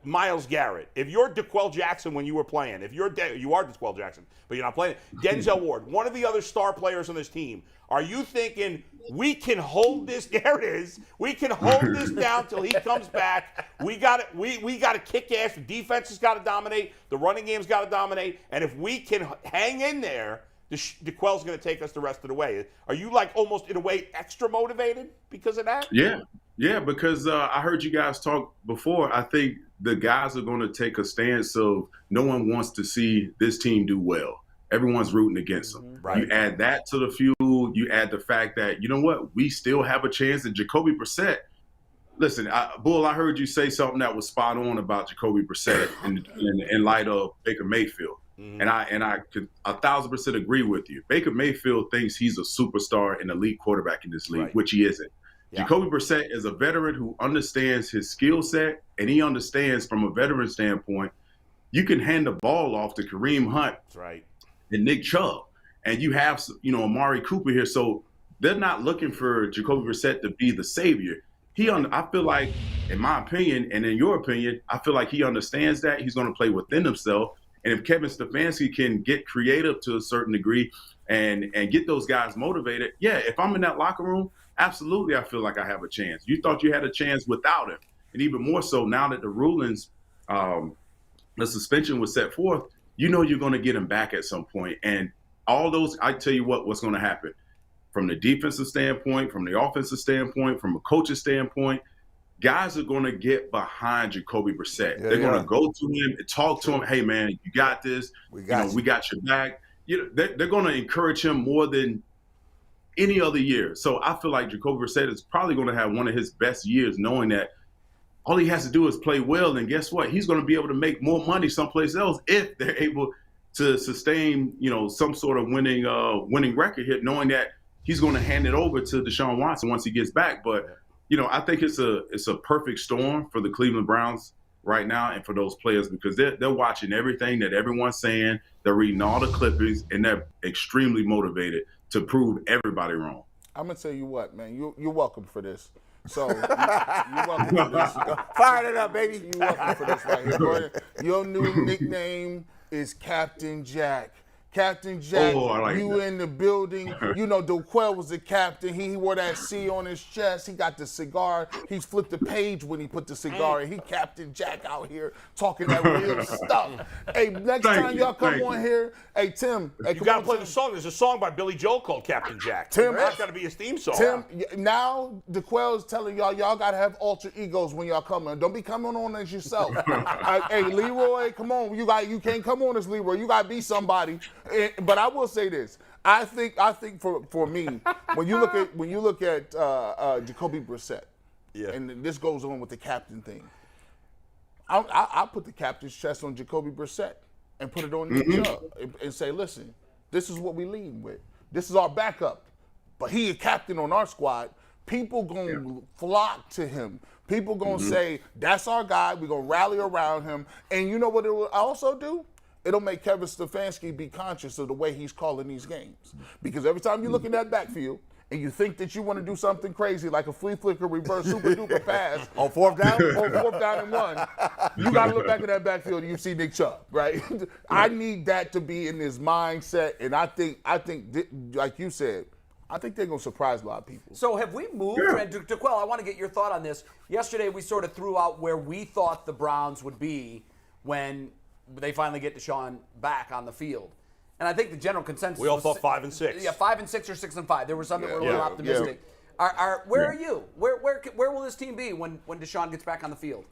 Myles Garrett, if you're DeQuell Jackson when you were playing, if you're you are DeQuell Jackson, but you're not playing, Denzel Ward, one of the other star players on this team, are you thinking we can hold this? There it is. We can hold this down till he comes back. We got it. We got to kick ass. The defense has got to dominate. The running game's got to dominate. And if we can hang in there, DeQuell's going to take us the rest of the way. Are you like almost in a way extra motivated because of that? Yeah, because I heard you guys talk before. I think the guys are going to take a stance of no one wants to see this team do well. Everyone's rooting against them. Right. You add that to the fuel. You add the fact that, you know what, we still have a chance. And Jacoby Brissett, listen, Bull, I heard you say something that was spot on about Jacoby Brissett in light of Baker Mayfield. Mm-hmm. And I could 1,000% agree with you. Baker Mayfield thinks he's a superstar and elite quarterback in this league, right, which he isn't. Yeah. Jacoby Brissett is a veteran who understands his skill set, and he understands from a veteran standpoint, you can hand the ball off to Kareem Hunt. That's right. And Nick Chubb, and you have, Amari Cooper here. So they're not looking for Jacoby Brissett to be the savior. I feel like, in my opinion, and in your opinion, I feel like he understands that. He's going to play within himself. And if Kevin Stefanski can get creative to a certain degree and get those guys motivated, yeah, if I'm in that locker room, absolutely I feel like I have a chance. You thought you had a chance without him. And even more so now that the rulings, the suspension was set forth, you're going to get him back at some point. And all those, I tell you what's going to happen. From the defensive standpoint, from the offensive standpoint, from a coach's standpoint, guys are going to get behind Jacoby Brissett. They're going to go to him and talk to him. Hey, man, you got this. We got your back. They're going to encourage him more than any other year. So I feel like Jacoby Brissett is probably going to have one of his best years, knowing that all he has to do is play well, and guess what? He's going to be able to make more money someplace else if they're able to sustain, some sort of winning record here, knowing that he's going to hand it over to Deshaun Watson once he gets back. But I think it's a perfect storm for the Cleveland Browns right now and for those players, because they're watching everything that everyone's saying. They're reading all the clippings, and they're extremely motivated to prove everybody wrong. I'm gonna tell you what, man. You're welcome for this. So you're welcome for this. Fire it up, baby. You're welcome for this right here. Your new nickname is Captain Jack. Captain Jack, you in the building. DeQuell was the captain. He wore that C on his chest. He got the cigar. He's flipped the page when he put the cigar in. He Captain Jack out here talking that real stuff. Hey, next time y'all come on here, hey, Tim. Hey, you got to play the song. There's a song by Billy Joel called Captain Jack. Tim, that's got to be his theme song. Tim, now DeQuell's telling y'all got to have alter egos when y'all come in. Don't be coming on as yourself. Hey, Leroy, come on. You can't come on as Leroy. You got to be somebody. But I will say this: I think for me, when you look at Jacoby Brissett, and this goes on with the captain thing, I put the captain's chest on Jacoby Brissett and put it on Nick Chubb and say, listen, this is what we lead with. This is our backup, but he a captain on our squad. People gonna flock to him. People gonna say that's our guy. We gonna rally around him. And you know what it will also do? It'll make Kevin Stefanski be conscious of the way he's calling these games. Because every time you look in that backfield and you think that you want to do something crazy like a flea flicker reverse super duper pass on fourth down and 1, you got to look back in that backfield and you see Nick Chubb, right? I need that to be in his mindset, and I think like you said, I think they're going to surprise a lot of people. So have we moved? And DeQuell, I want to get your thought on this. Yesterday we sort of threw out where we thought the Browns would be when they finally get Deshaun back on the field. And I think the general consensus we all thought 5 and 6. Yeah, 5 and 6 or 6 and 5. There were some that were a little optimistic. Where are you? Where will this team be when Deshaun gets back on the field?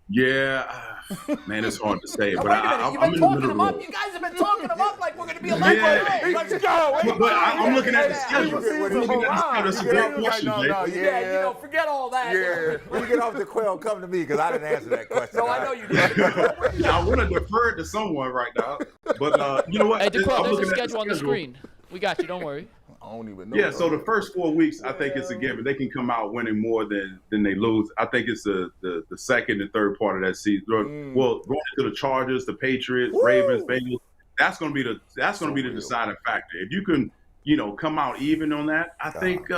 Yeah, man, it's hard to say. But You've been talking them up. You guys have been talking them up like we're going to be a leg away. Let's go. But I'm looking at the schedule. That's a great question, forget all that. Yeah. When you get off the quail, come to me, because I didn't answer that question. No, I know you did. I want to defer it to someone right now. But you know what? Hey, DeQuell, there's a schedule on the screen. We got you. Don't worry. I don't even know. Yeah, so the first 4 weeks, I think it's a given. They can come out winning more than they lose. I think it's the second and third part of that season. Well, going to the Chargers, the Patriots, Ravens, Bengals, that's going to be the deciding factor. If you can, come out even on that, I think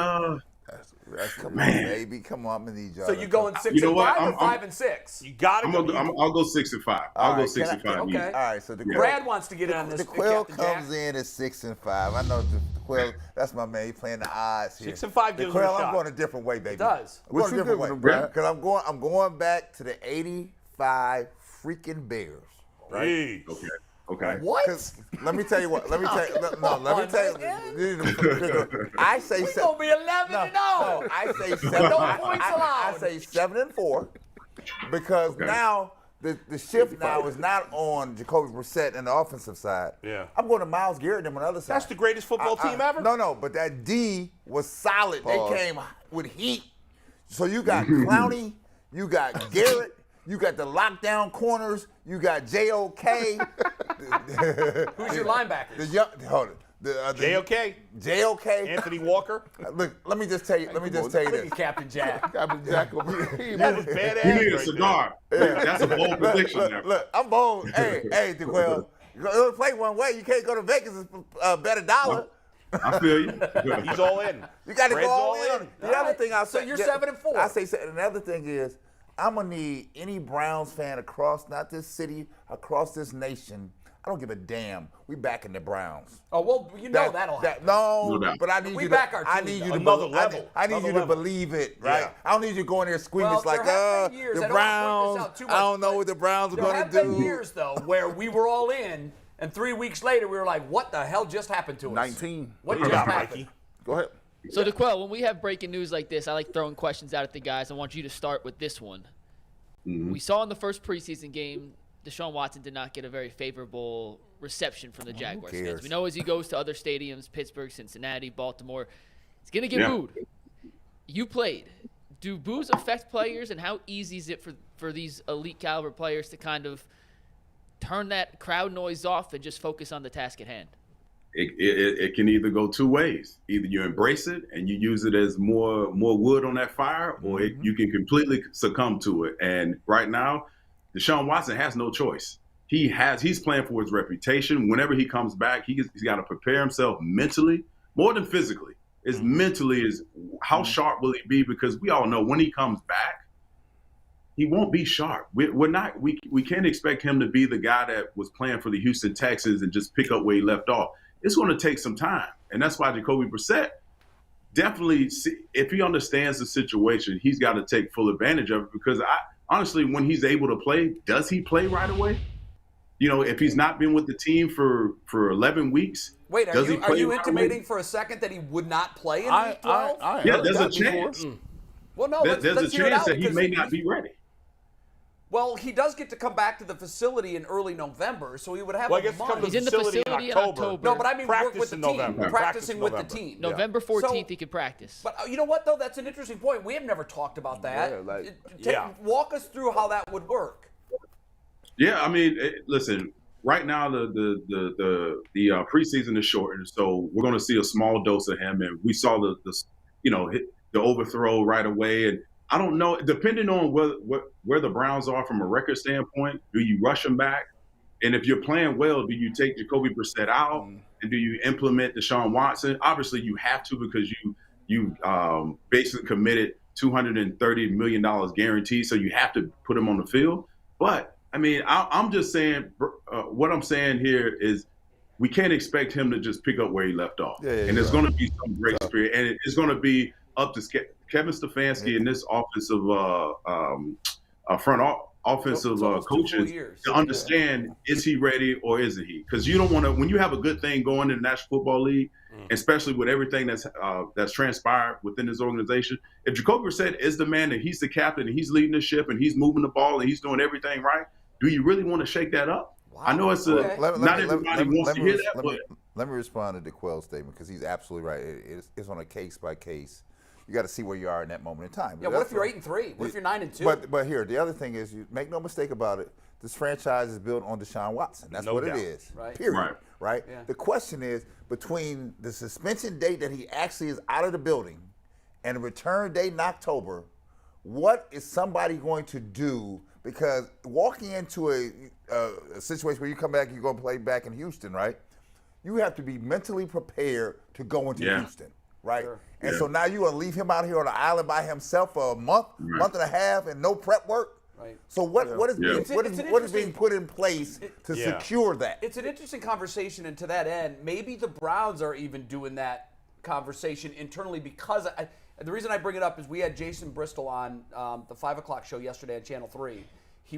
Come on, baby. Come on, I'm gonna need y'all. So you going 6 You know and what? 5 or 5 and 6? You got to go. I'll go 6 and 5. I'll go 6 and 5. Okay. All right, so Brad wants to get in on this. the Quill Captain Jack. comes in at 6 and 5. I know the Quill. That's my man. He playing the odds here. 6 and 5 gives the him a Quill, shot. I'm going a different way, baby. It does. I'm going What a you different doing, way, Brad? because I'm going back to the '85 freaking Bears. Right. Okay. What? 'Cause let me tell you what. Let me tell you. No, let me tell you. I say We're going to be 11 and 0. No, I say 7. No points allowed. I say 7 and 4 because now the shift now is not on Jacoby Brissett and the offensive side. Yeah. I'm going to Myles Garrett and them on the other side. That's the greatest football team ever. No, but that D was solid. Pause. They came with heat. So you got Clowney, you got Garrett, you got the lockdown corners, you got JOK. Who's your linebackers? The young, hold it. JOK. JOK. Anthony Walker. Look, let me just tell you. This. Captain Jack. Captain Jack will be. That was You badass. need a cigar. That's a bold prediction there. Look, I'm bold. Hey, DeQuell, you only play one way. You can't go to Vegas and bet $1. I feel you. He's all in. You got to Brad's go all all in. in. On it. The other thing I'll say. So you're 7 and 4. I say another thing is I'm gonna need any Browns fan across not this city, across this nation. I don't give a damn. We backing the Browns. Oh, well, you know that'll happen. No, No doubt. but I need We you back to. our I team, need though. you to Another be- level. I need you Another to believe it, right? Yeah. I don't need you to go in there squeamish Well, like, there have been years, the I don't wanna point Browns. this out too I much, don't know but what the Browns are There gonna have do. been years, though, where we were all in, and 3 weeks later, we were like, what the hell just happened to us? 19. What You just got happened? Mikey. Go ahead. So, DeQuell, when we have breaking news like this, I like throwing questions out at the guys. I want you to start with this one. We saw in the first preseason game, Deshaun Watson did not get a very favorable reception from the Jaguars fans. cares? We know as he goes to other stadiums, Pittsburgh, Cincinnati, Baltimore, he's going to get booed. You played. Do boos affect players, and how easy is it for these elite caliber players to kind of turn that crowd noise off and just focus on the task at hand? It can either go two ways. Either you embrace it and you use it as more wood on that fire, or you can completely succumb to it. And right now, Deshaun Watson has no choice. He's playing for his reputation. Whenever he comes back, he's got to prepare himself mentally, more than physically. It's mentally is how sharp will he be? Because we all know when he comes back, he won't be sharp. We can't expect him to be the guy that was playing for the Houston Texans and just pick up where he left off. It's going to take some time. And that's why Jacoby Brissett definitely, if he understands the situation, he's got to take full advantage of it. Because honestly, when he's able to play, does he play right away? You know, if he's not been with the team for 11 weeks, Wait, does he are play you right intimating away? for a second that he would not play in Week 12? Yeah, there's a chance. Well, no, let's There's a hear it chance out, that he because may not be ready. Well, he does get to come back to the facility in early November, so he would have Well, I a guess month. come to He's in the facility facility in in October. October. No, but I mean work Practice with the in team. November. Practicing with the November. team. November 14th, So- he could practice. But you know what, though? That's an interesting point. We have never talked about that. Yeah, Walk us through how that would work. Yeah, I mean, listen. Right now, the preseason is shortened, so we're going to see a small dose of him. And we saw the overthrow right away. And I don't know, depending on where the Browns are from a record standpoint, do you rush him back? And if you're playing well, do you take Jacoby Brissett out and do you implement Deshaun Watson? Obviously, you have to, because you basically committed $230 million guaranteed, so you have to put him on the field. But I mean, I'm just saying, what I'm saying here is we can't expect him to just pick up where he left off. And there's going to be some grace period, and it's going to be up to Kevin Stefanski and this offensive offensive coaches to understand, is he ready or isn't he? Because you don't want to, when you have a good thing going in the National Football League, especially with everything that's transpired within this organization, if Jacoby Brissett is the man and he's the captain and he's leading the ship and he's moving the ball and he's doing everything right, do you really want to shake that up? Wow. I know it's not everybody wants to hear that, but let me respond to DeQuell's statement, because he's absolutely right. It's on a case by case. You got to see where you are in that moment in time. Yeah, what if you're 8-3? What if you're 9-2? But here, the other thing is, you make no mistake about it, this franchise is built on Deshaun Watson. That's what it is. Right. Period. Right? Yeah. The question is, between the suspension date that he actually is out of the building and the return date in October, what is somebody going to do? Because walking into a situation where you come back, you're going to play back in Houston, right? You have to be mentally prepared to go into Houston. right? Sure. And so now you want to leave him out here on the island by himself for a month and a half, and no prep work. Right. So what is being put in place to secure that? It's an interesting conversation, and to that end, maybe the Browns are even doing that conversation internally because the reason I bring it up is we had Jason Bristol on the 5 o'clock show yesterday on Channel 3.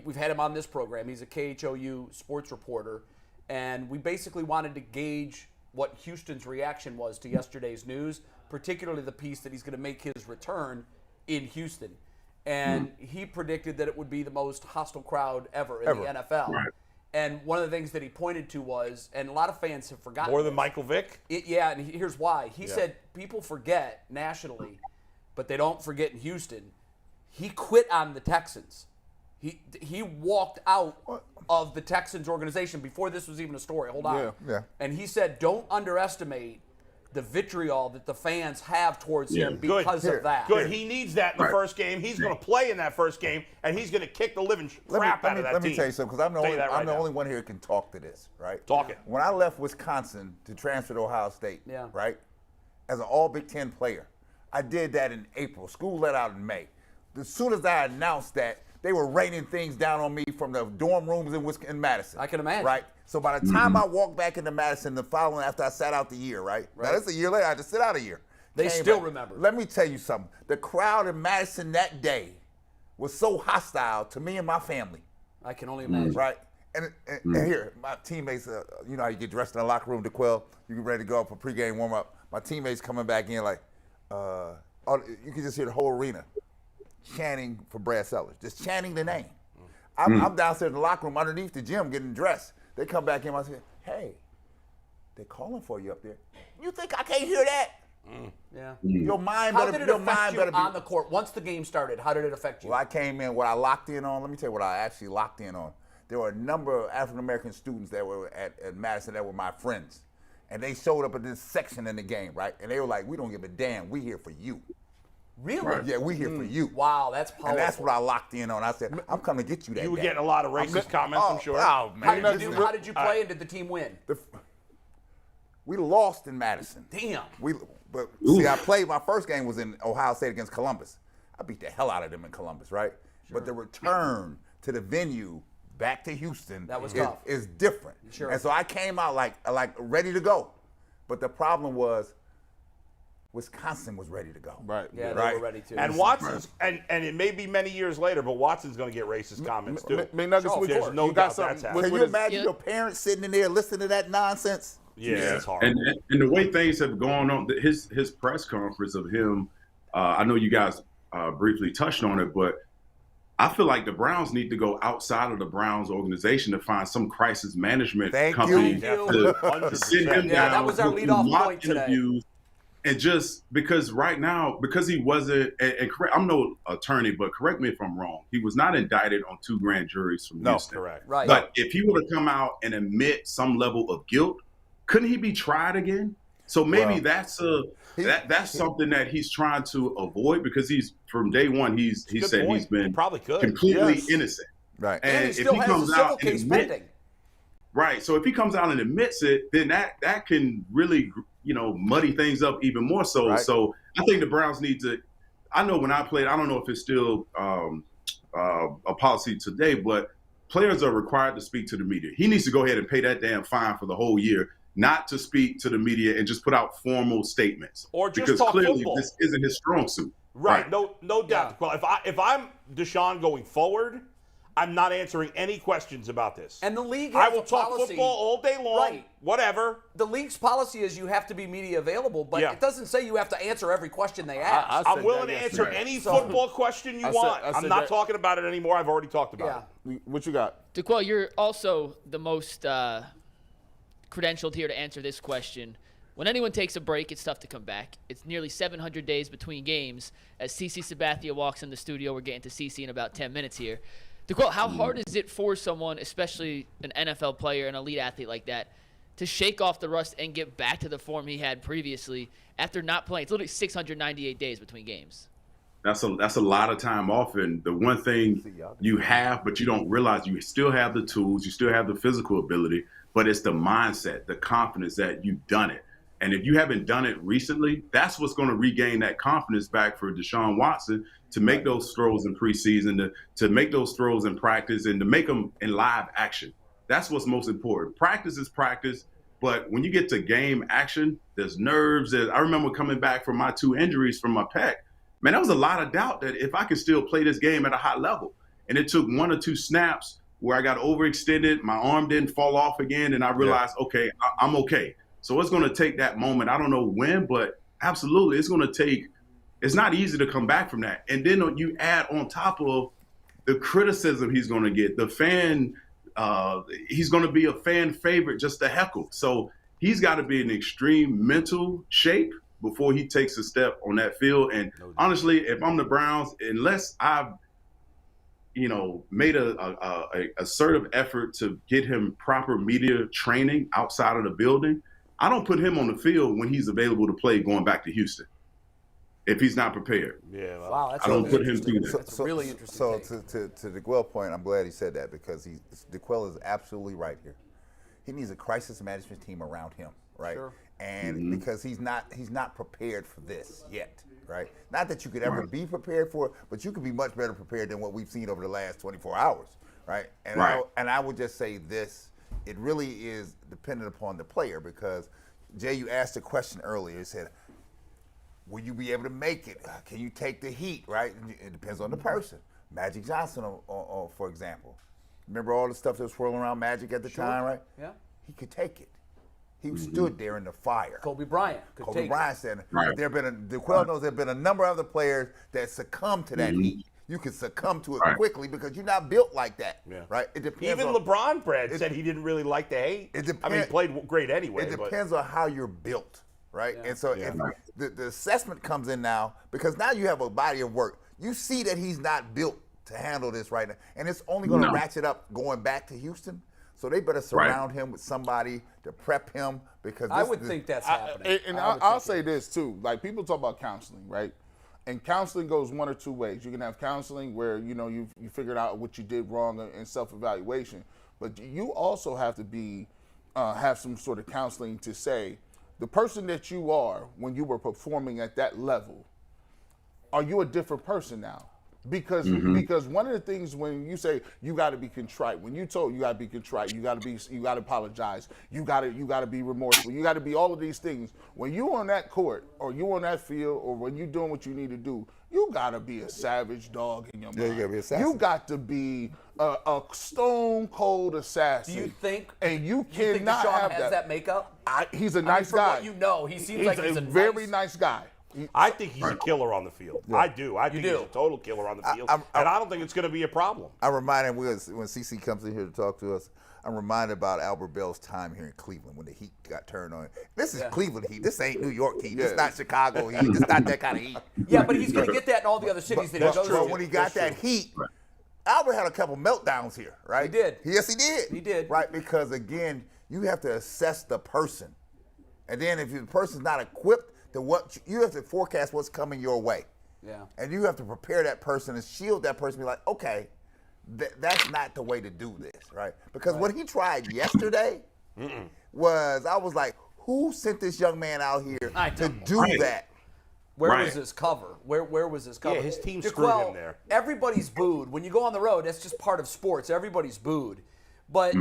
We've had him on this program. He's a KHOU sports reporter, and we basically wanted to gauge what Houston's reaction was to yesterday's news, particularly the piece that he's going to make his return in Houston. And he predicted that it would be the most hostile crowd ever in the NFL. Right. And one of the things that he pointed to was, and a lot of fans have forgotten more than Michael Vick? And here's why. He said people forget nationally, but they don't forget in Houston. He quit on the Texans. He walked out of the Texans organization before this was even a story. Hold on. Yeah. And he said, don't underestimate the vitriol that the fans have towards him because of that. Good. He needs that in the first game. He's going to play in that first game, and he's going to kick the living crap out of that team. Let me tell you something, because I'm the only one here who can talk to this, right? Talk it. When I left Wisconsin to transfer to Ohio State, right, as an all Big Ten player, I did that in April. School let out in May. As soon as I announced that, they were raining things down on me from the dorm rooms in Madison. I can imagine. Right? So by the time I walked back into Madison the following after I sat out the year, right? Now, that's a year later. I had to sit out a year. They still remember. Let me tell you something. The crowd in Madison that day was so hostile to me and my family. I can only imagine. Right? And here, my teammates, you know how you get dressed in the locker room, DeQuell, you get ready to go up for pregame warm-up. My teammates coming back in like, you can just hear the whole arena chanting for Brad Sellers, just chanting the name. I'm downstairs in the locker room underneath the gym getting dressed. They come back in and I say, hey, they're calling for you up there. You think I can't hear that? Yeah. Your mind how better, did it your affect mind you better be on the court? Once the game started, how did it affect you? Well, I came in, what I locked in on, let me tell you what I actually locked in on. There were a number of African-American students that were at Madison that were my friends. And they showed up at this section in the game, right? And they were like, we don't give a damn. We here for you. Really? Right. Yeah, we here for you. Wow, that's powerful. And that's what I locked in on. I said, I'm coming to get you that You were day. getting a lot of racist comments, I'm sure. Oh, man. How did you play and did the team win? We lost in Madison. Damn. See, I played, my first game was in Ohio State against Columbus. I beat the hell out of them in Columbus, right? Sure. But the return to the venue back to Houston is different. Sure. And so I came out like ready to go. But the problem was Wisconsin was ready to go. Right. Yeah, they were ready to. And Watson's, and it may be many years later, but Watson's going to get racist comments too. There's no doubt that's happening. Can you imagine your parents sitting in there listening to that nonsense? Yeah, it's hard. And the way things have gone on, his press conference of him, I know you guys briefly touched on it, but I feel like the Browns need to go outside of the Browns organization to find some crisis management company to sit him down. Yeah, that was our leadoff point today. And just because right now, because he wasn't, and correct, I'm no attorney, but correct me if I'm wrong, he was not indicted on 2 grand juries from Houston. Correct. Right. But if he would have come out and admit some level of guilt, couldn't he be tried again? So maybe that's something that he's trying to avoid, because he's from day one he said he's been probably completely innocent. Right. And he still has a civil case pending. Right. So if he comes out and admits it, then that can really, muddy things up even more so. Right. So I think the Browns need to. I know when I played, I don't know if it's still a policy today, but players are required to speak to the media. He needs to go ahead and pay that damn fine for the whole year, not to speak to the media and just put out formal statements. Or just because talk clearly football. This isn't his strong suit. Right. No doubt. Well, if I'm Deshaun going forward, I'm not answering any questions about this. And the league has I will talk football all day long. Right. Whatever. The league's policy is you have to be media available, but it doesn't say you have to answer every question they ask. I'm willing to answer any football question you want. I'm not talking about it anymore. I've already talked about it. What you got? DeQuell, you're also the most credentialed here to answer this question. When anyone takes a break, it's tough to come back. It's nearly 700 days between games. As CC Sabathia walks in the studio, we're getting to CC in about 10 minutes here. DeQuell, how hard is it for someone, especially an NFL player, an elite athlete like that, to shake off the rust and get back to the form he had previously after not playing? It's literally 698 days between games. That's a lot of time off, and the one thing you have, but you don't realize, you still have the tools, you still have the physical ability, but it's the mindset, the confidence that you've done it. And if you haven't done it recently, that's what's going to regain that confidence back for Deshaun Watson to make those throws in preseason, to make those throws in practice, and to make them in live action. That's what's most important. Practice is practice, but when you get to game action, there's nerves. I remember coming back from my 2 injuries from my pec. Man, there was a lot of doubt that if I could still play this game at a high level. And it took 1 or 2 snaps where I got overextended, my arm didn't fall off again, and I realized, okay, I'm okay. So it's going to take that moment. I don't know when, but absolutely, it's going to take – it's not easy to come back from that. And then you add on top of the criticism he's going to get, the fan he's going to be a fan favorite just to heckle. So he's got to be in extreme mental shape before he takes a step on that field. And honestly, if I'm the Browns, unless I've made a assertive effort to get him proper media training outside of the building, I don't put him on the field when he's available to play going back to Houston if he's not prepared. Yeah, wow, that's I don't put him through that. That's really interesting. So to the Goodell point, I'm glad he said that because Goodell is absolutely right here. He needs a crisis management team around him, right? Sure. And because he's not prepared for this yet, right? Not that you could ever be prepared for it, but you could be much better prepared than what we've seen over the last 24 hours, right? And I would just say this. It really is dependent upon the player because, Jay, you asked a question earlier. You said, will you be able to make it? Can you take the heat, right? It depends on the person. Magic Johnson, for example. Remember all the stuff that was swirling around Magic at the time, right? Yeah. He could take it. He stood there in the fire. Kobe Bryant could Kobe take Bryant it. said, Goodell knows there have been a number of other players that succumbed to that heat. You can succumb to it quickly because you're not built like that, right? It depends. Even LeBron, Brad, said he didn't really like the hate. I mean, he played great anyway. It depends on how you're built, right? Yeah. And so if the assessment comes in now, because now you have a body of work. You see that he's not built to handle this right now. And it's only going to ratchet up going back to Houston. So they better surround him with somebody to prep him because I would think that's happening. And I'll say this, too. Like, people talk about counseling, right? And counseling goes one or two ways. You can have counseling where, you figured out what you did wrong and self-evaluation. But you also have to have some sort of counseling to say, the person that you are when you were performing at that level, are you a different person now? Because one of the things when you say you got to be contrite, when you told you got to be contrite, you got to apologize, you got to be remorseful, you got to be all of these things. When you on that court or you on that field or when you doing what you need to do, you got to be a savage dog in your mind. You got to be assassin. You got to be a stone cold assassin. Do you think? And you think cannot Deshaun have has that makeup? He's a nice from guy. what he seems like he's a very nice guy. I think he's a killer on the field. I do. I think he's a total killer on the field. And I don't think it's going to be a problem. I'm reminded when CC comes in here to talk to us, I'm reminded about Albert Bell's time here in Cleveland when the heat got turned on. This is Cleveland heat. This ain't New York heat. This is not Chicago heat. This is not that kind of heat. Yeah, but he's going to get that in all the other cities that he goes to. But when he got that heat, Albert had a couple meltdowns here, right? He did. Yes, he did. He did. Right, because, again, you have to assess the person. And then if the person's not equipped, you have to forecast what's coming your way. Yeah. And you have to prepare that person and shield that person. Be like, okay, that's not the way to do this, right? Because what he tried yesterday I was like, who sent this young man out here to do that? Where was his cover? Where was his cover? Yeah, his team screwed him there. Everybody's booed. When you go on the road, that's just part of sports. Everybody's booed. But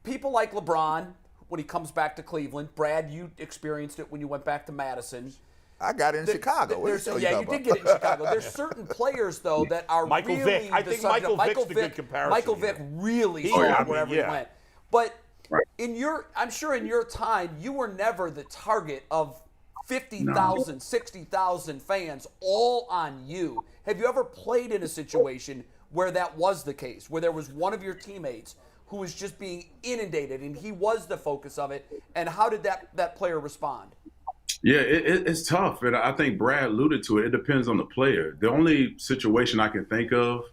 people like LeBron, when he comes back to Cleveland, Brad, you experienced it when you went back to Madison. I got it in Chicago. You did get it in Chicago. There's certain players, though, that are Michael really Vick. I think Michael Vick's the good comparison. Michael Vick really saw wherever he went. But I'm sure in your time, you were never the target of 50,000, 60,000 fans all on you. Have you ever played in a situation where that was the case, where there was one of your teammates who was just being inundated and he was the focus of it? And how did that player respond? Yeah, it's tough. And I think Brad alluded to it. It depends on the player. The only situation I can think of,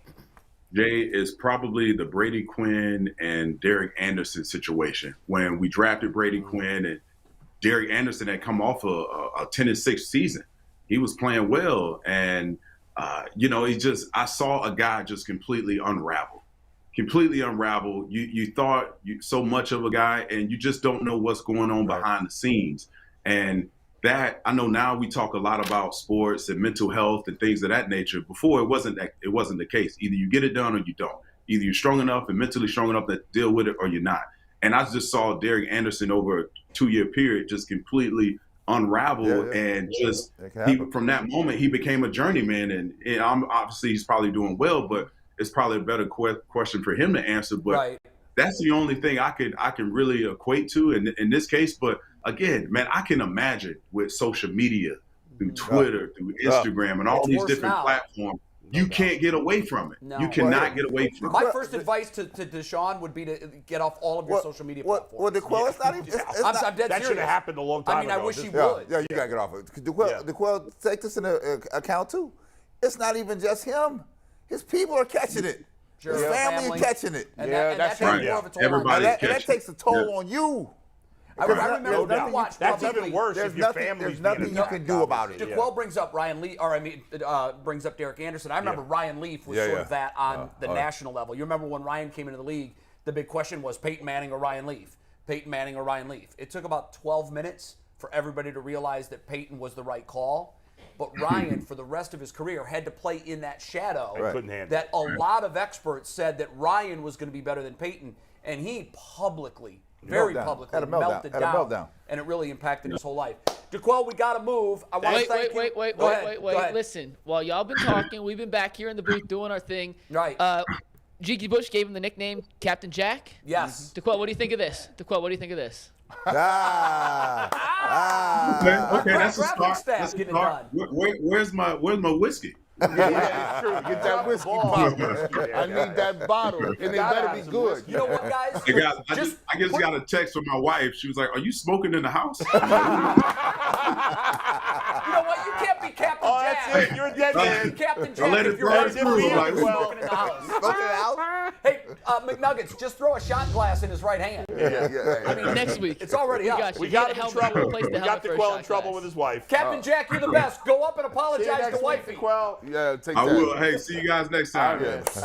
Jay, is probably the Brady Quinn and Derek Anderson situation when we drafted Brady Quinn and Derek Anderson had come off a 10-6 season. He was playing well. And, I saw a guy just completely unravel. You thought so much of a guy and you just don't know what's going on behind the scenes. And that, I know now we talk a lot about sports and mental health and things of that nature. Before, it wasn't the case. Either you get it done or you don't. Either you're strong enough and mentally strong enough to deal with it or you're not. And I just saw Derek Anderson over a 2-year period just completely unravel, and just from that moment he became a journeyman. And obviously he's probably doing well, but it's probably a better question for him to answer. But that's the only thing I can really equate to in this case. But again, man, I can imagine with social media, through Twitter, through Instagram, and all these different platforms, you can't get away from it. No. You cannot get away from it. My first advice to Deshaun would be to get off all of your social media platforms. Well, DeQuell, it's not even. I'm dead serious. That should have happened a long time ago. I mean, I wish he would. Yeah, you got to get off it. DeQuell, take this into account, too. It's not even just him. His people are catching it. Sure. His family is catching it. And that's right. Everybody and that takes a toll on you. I remember that's even worse if your family's There's nothing you can do about it. DeQuell brings up brings up Derek Anderson. I remember Ryan Leaf was sort of that on the national level. You remember when Ryan came into the league, the big question was Peyton Manning or Ryan Leaf? Peyton Manning or Ryan Leaf? It took about 12 minutes for everybody to realize that Peyton was the right call. But Ryan, for the rest of his career, had to play in that shadow that a lot of experts said that Ryan was going to be better than Peyton. And he publicly, very publicly, melted down. And it really impacted his whole life. DeQuell, we got to move. I want to thank you. Wait. Listen, while y'all been talking, we've been back here in the booth doing our thing. Right. Jiggy Bush gave him the nickname Captain Jack. Yes. DeQuell, what do you think of this? Okay, that's a start. That's a start. Where's my whiskey? Yeah, true. Get that whiskey bottle. I need that bottle, and it better be good. You know what, guys? I just got a text from my wife. She was like, "Are you smoking in the house?" You know what? You can't be Captain Jack. That's it. You're a dead man. Captain Jack if you're smoking in the house. Hey, McNuggets, just throw a shot glass in his right hand. I mean, next week. It's already up. We got him in trouble. We got DeQuell in trouble with his wife. Captain Jack, you're the best. Go up and apologize to wifey. Yeah, take that. I will. Hey, see you guys next time.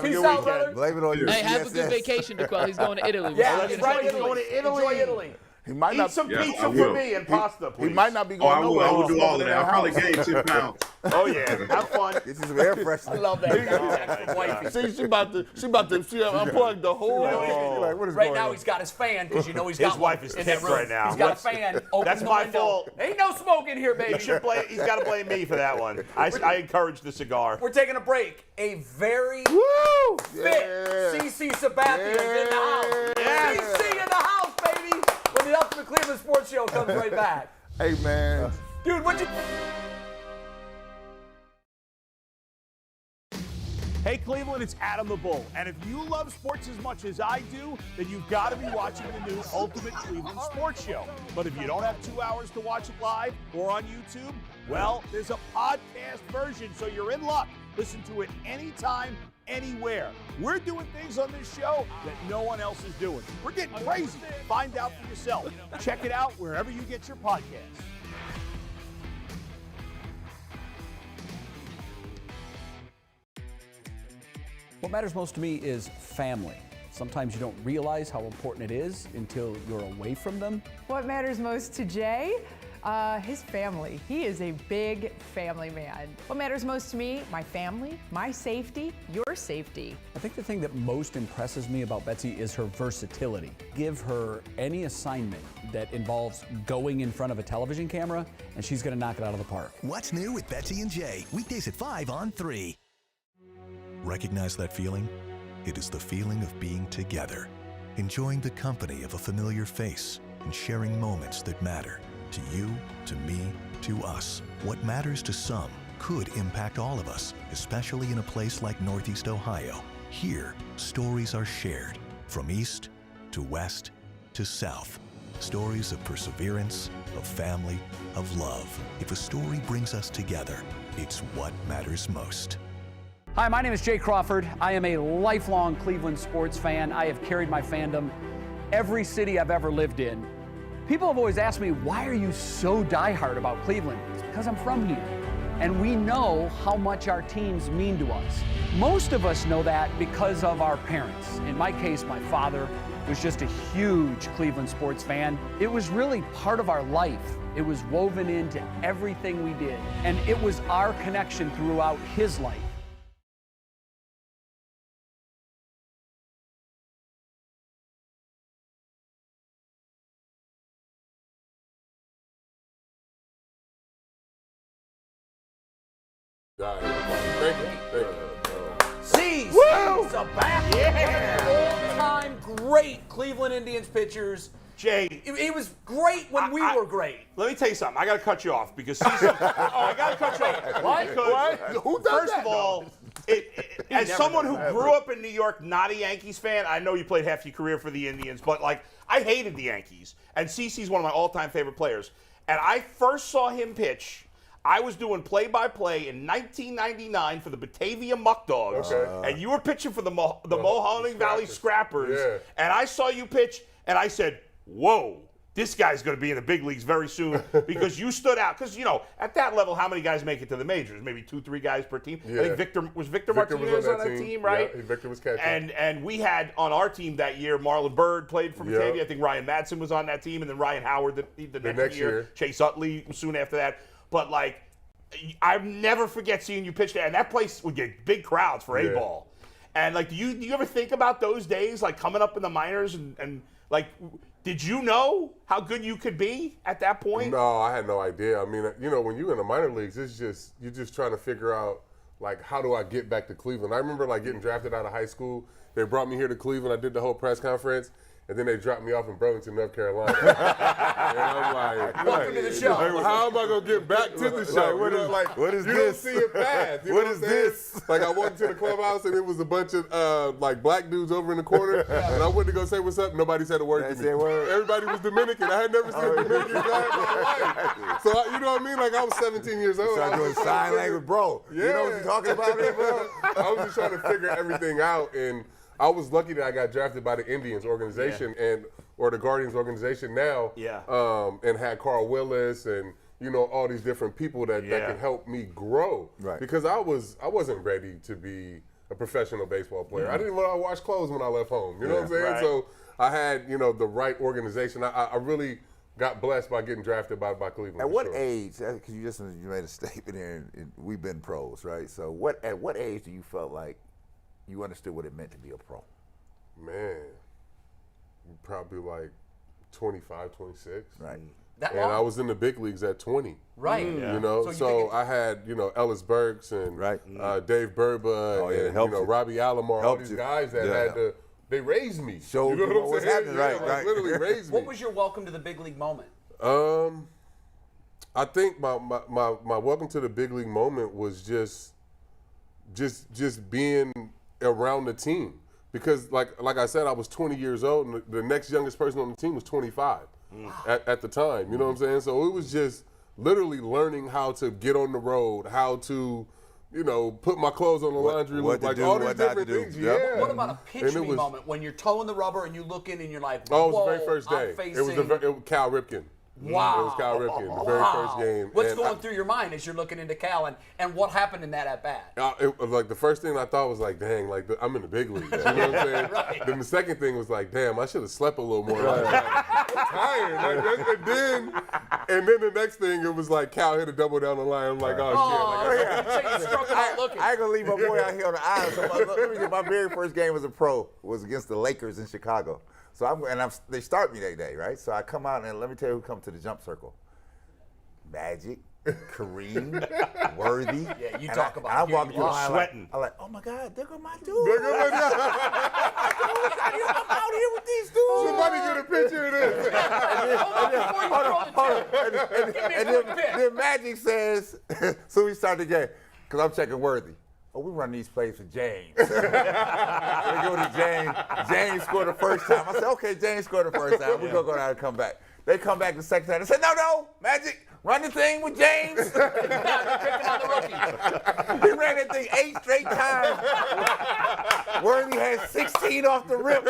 Peace out, brother. Blame it on you. Hey, have a good vacation, DeQuell. He's going to Italy. Yeah, that's right. He's going to Italy. Enjoy Italy. He might Eat some pizza for me and pasta, please. He might not be going nowhere. I will do all of that. I'll probably gain 10 pounds. Oh, yeah. Have fun. Get you some air freshener. I love that. See, she about to unplug the whole. Like, what is right going now on? he's got his fan because you know he's got his wife is tipped right now. He's got a fan. That's my fault. Ain't no smoke in here, baby. He's got to blame me for that one. I encouraged the cigar. We're taking a break. A very fit CC Sabathia is in the house. Yeah. CC in the house, baby. When the Ultimate Cleveland Sports Show comes right back. Hey, man. Dude, what'd you... Hey Cleveland, it's Adam the Bull. And if you love sports as much as I do, then you've got to be watching the new Ultimate Cleveland Sports Show. But if you don't have 2 hours to watch it live or on YouTube, well, there's a podcast version, so you're in luck. Listen to it anytime, anywhere. We're doing things on this show that no one else is doing. We're getting crazy. Find out for yourself. Check it out wherever you get your podcasts. What matters most to me is family. Sometimes you don't realize how important it is until you're away from them. What matters most to Jay? His family. He is a big family man. What matters most to me? My family, my safety, your safety. I think the thing that most impresses me about Betsy is her versatility. Give her any assignment that involves going in front of a television camera, and she's gonna knock it out of the park. What's new with Betsy and Jay? Weekdays at 5 on 3. Recognize that feeling? It is the feeling of being together, enjoying the company of a familiar face, and sharing moments that matter to you, to me, to us. What matters to some could impact all of us, especially in a place like Northeast Ohio. Here, stories are shared from east to west to south. Stories of perseverance, of family, of love. If a story brings us together, it's what matters most. Hi, my name is Jay Crawford. I am a lifelong Cleveland sports fan. I have carried my fandom every city I've ever lived in. People have always asked me, why are you so diehard about Cleveland? It's because I'm from here. And we know how much our teams mean to us. Most of us know that because of our parents. In my case, my father was just a huge Cleveland sports fan. It was really part of our life. It was woven into everything we did, and it was our connection throughout his life. CC Sabathia, all-time great Cleveland Indians pitchers. Jay, He was great when we were great. Let me tell you something. I got to cut you off because I got to cut you off. Why? Because, Why? Who does first that? of all, as someone who grew up in New York, not a Yankees fan, I know you played half your career for the Indians, but like I hated the Yankees, and CC's one of my all-time favorite players. And I first saw him pitch. I was doing play-by-play in 1999 for the Batavia Muck Dogs, and you were pitching for the Mahoning Valley Scrappers. Yeah. And I saw you pitch, and I said, "Whoa, this guy's going to be in the big leagues very soon," because you stood out. Because at that level, how many guys make it to the majors? Maybe 2-3 guys per team. Yeah. I think Victor Martinez on that team, right? Yeah, Victor was catching. And we had on our team that year, Marlon Byrd played for Batavia. I think Ryan Madsen was on that team, and then Ryan Howard the next year. Chase Utley soon after that. But like, I never forget seeing you pitch there, and that place would get big crowds for A-ball. And like, do you ever think about those days, like coming up in the minors and like, did you know how good you could be at that point? No, I had no idea. I mean, when you're in the minor leagues, you're just trying to figure out, like, how do I get back to Cleveland? I remember, like, getting drafted out of high school. They brought me here to Cleveland. I did the whole press conference, and then they dropped me off in Burlington, North Carolina. And I'm like, Welcome to the show. Like, how am I going to get back to the show? What is you this? don't see a path. What is this? Like, I walked into the clubhouse, and it was a bunch of, like, black dudes over in the corner, and I went to go say what's up. Nobody said a word to me. Everybody was Dominican. I had never seen a Dominican guy in my life. So, you know what I mean? Like, I was 17 years old. Started doing sign language, bro. Yeah. You know what you're talking about there, bro? I was just trying to figure everything out, and I was lucky that I got drafted by the Indians organization or the Guardians organization now. And had Carl Willis and all these different people that can help me grow. Right. Because I wasn't ready to be a professional baseball player. I didn't want to wash clothes when I left home. You know what I'm saying? Right. So I had the right organization. I really got blessed by getting drafted by Cleveland. At what age? Because you made a statement here, and we've been pros, right? So at what age do you felt like you understood what it meant to be a pro? Man, probably like 25, 26. Right. That And long? I was in the big leagues at 20. Right. So I had, Ellis Burks and Dave Burba and, Robbie Alomar, all these guys that had to, they raised me. Showed you know what's happening, right. Literally raised me. What was your welcome to the big league moment? I think my welcome to the big league moment was just being around the team. Because like I said, I was 20 years old, and the next youngest person on the team was 25 at the time. You know what I'm saying? So it was just literally learning how to get on the road, how to, put my clothes on the laundry loop, like all these different things. Yeah. What about a pitch me moment when you're toeing the rubber and you look in and you're like, oh, it whoa, was the very first day. I'm It was Cal Ripken. Wow. It was Cal Ripken, the very first game. What's And going through your mind as you're looking into Cal, and what happened in that at-bat? It was like the first thing I thought was like, dang, like I'm in the big leagues. You know what I'm saying? Right. Then the second thing was like, damn, I should have slept a little more. I'm tired. And then the next thing, it was like Cal hit a double down the line. I'm like, oh shit. So you struck him out looking. I ain't gonna leave my boy out here on the island. So let me get my very first game as a pro was against the Lakers in Chicago. So they start me that day, right? So I come out and let me tell you who come to the jump circle. Magic, Kareem, Worthy. Yeah, you talk about I walk through the line sweating. I'm like, oh my God, there go my dude. I'm out here with these dudes. Somebody get a picture of this. And then Magic says, so we start the game, because I'm checking Worthy. Oh, we run these plays for James. We go to James. James scored the first time. I said, okay, James scored the first time. We're going to go down and come back. They come back the second time. They said, no, Magic, run the thing with James. He ran that thing 8 straight times. Worthy had 16 off the rip.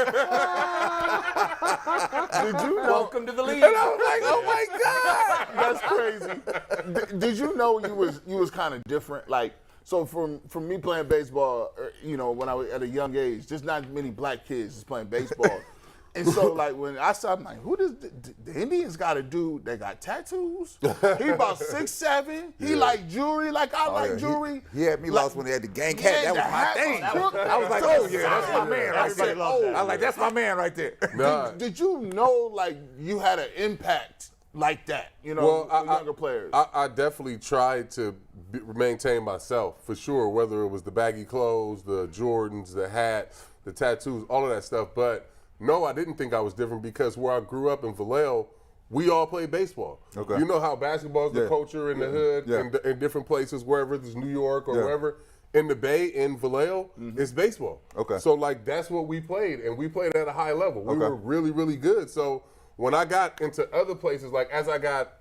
Did you know? Welcome to the league. And I was like, oh my God. That's crazy. Did you know you was kind of different? Like, so from me playing baseball, when I was at a young age, just not many black kids just playing baseball. And so, like, when I saw, I'm like, who does the Indians got a dude that got tattoos? He about 6'7". He like jewelry, like I like jewelry. He had me lost when they had the gang hat. That was my thing. I was like, oh yeah, that's my man right there. I was like, that's my man right there. Nah. Did you know, like, you had an impact like that, you know, with younger players? I definitely tried to maintain myself, for sure, whether it was the baggy clothes, the Jordans, the hat, the tattoos, all of that stuff. But no, I didn't think I was different because where I grew up in Vallejo, we all played baseball. Okay. You know how basketball is the culture in the hood, in different places, wherever it's New York or wherever. In the Bay, in Vallejo, it's baseball. Okay. So, like, that's what we played, and we played at a high level. We were really, really good. So when I got into other places, like as I got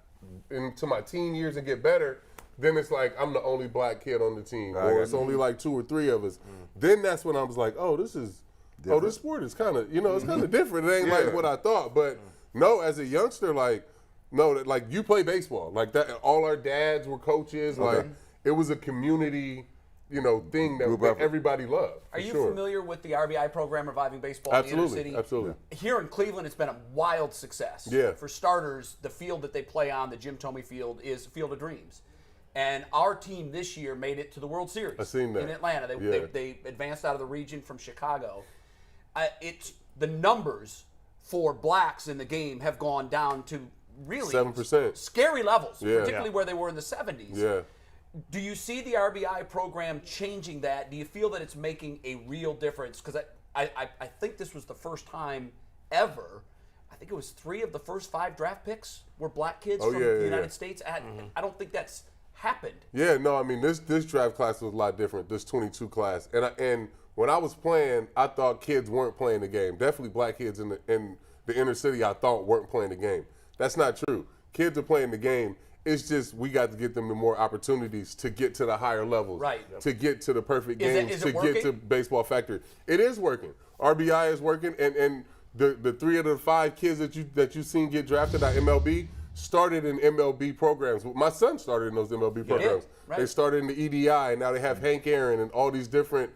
into my teen years and get better, then it's like I'm the only black kid on the team, or it's only like 2 or 3 of us. Then that's when I was like, oh, this is different. Oh, this sport is kind of, it's kind of different. It ain't like what I thought. But no, as a youngster, like, no, like you play baseball. Like that, all our dads were coaches. Like it was a community, thing that everybody loved. Are you familiar with the RBI program, Reviving Baseball in the inner city? Absolutely. Here in Cleveland, it's been a wild success. Yeah. For starters, the field that they play on, the Jim Thome Field, is Field of Dreams. And our team this year made it to the World Series. I seen that. In Atlanta. They advanced out of the region from Chicago. The numbers for blacks in the game have gone down to really 7%. Scary levels, particularly where they were in the 70s. Yeah. Do you see the RBI program changing that? Do you feel that it's making a real difference? Because I think this was the first time ever. I think it was 3 of the first 5 draft picks were black kids from the United States. I don't think that's happened. Yeah, no, I mean this draft class was a lot different. This 22 class, and when I was playing, I thought kids weren't playing the game. Definitely black kids in the inner city, I thought weren't playing the game. That's not true. Kids are playing the game. It's just we got to get them the more opportunities to get to the higher levels, to get to the perfect games, to get to baseball factory. It is working. RBI is working, and the 3 of the 5 kids that you seen get drafted at MLB started in MLB programs. My son started in those MLB programs. They started in the EDI, and now they have Hank Aaron and all these different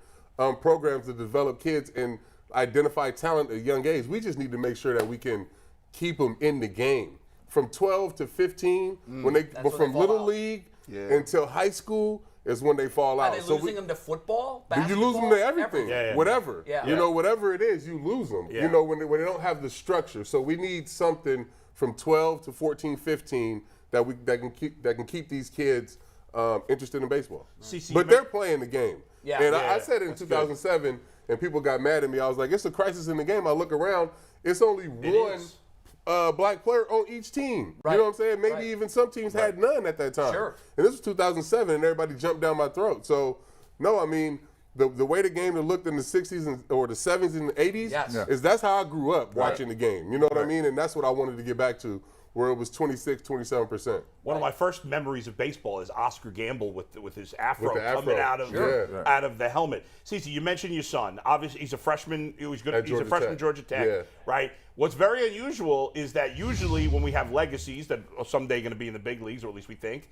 programs to develop kids and identify talent at a young age. We just need to make sure that we can keep them in the game. From 12 to 15, from little league until high school is when they fall out. Are they losing them to football, basketball? You lose them to everything, whatever. Whatever it is, you lose them. Yeah. When they don't have the structure. So we need something from 12 to 14, 15 that can keep these kids interested in baseball. But they're playing the game. Yeah. And I said it in 2007, and people got mad at me. I was like, it's a crisis in the game. I look around, it's only one black player on each team. Right. You know what I'm saying? Maybe even some teams had none at that time. Sure. And this was 2007, and everybody jumped down my throat. So, no, I mean, the way the game looked in the 60s or the 70s and the 80s is that's how I grew up watching the game. You know what I mean? And that's what I wanted to get back to, where it was 26, 27%. One of my first memories of baseball is Oscar Gamble with his afro coming out of the helmet. CC, you mentioned your son. Obviously, he's a freshman. He's a freshman at Georgia Tech, right? What's very unusual is that usually when we have legacies that are someday going to be in the big leagues, or at least we think,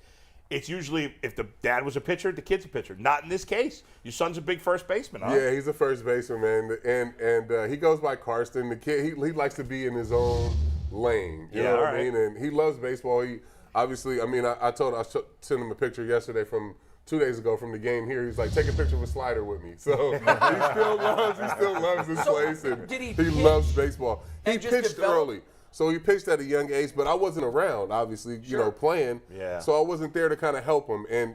it's usually if the dad was a pitcher, the kid's a pitcher. Not in this case. Your son's a big first baseman, huh? Yeah, he's a first baseman, man, and he goes by Karsten. The kid, he likes to be in his own lane. You know what I mean? And he loves baseball. He obviously, I mean, I sent him a picture yesterday from 2 days ago from the game here. He's like, take a picture of a slider with me. So he still loves this place, and he loves baseball. He pitched early. So he pitched at a young age, but I wasn't around, obviously, playing. Yeah. So I wasn't there to kind of help him. And,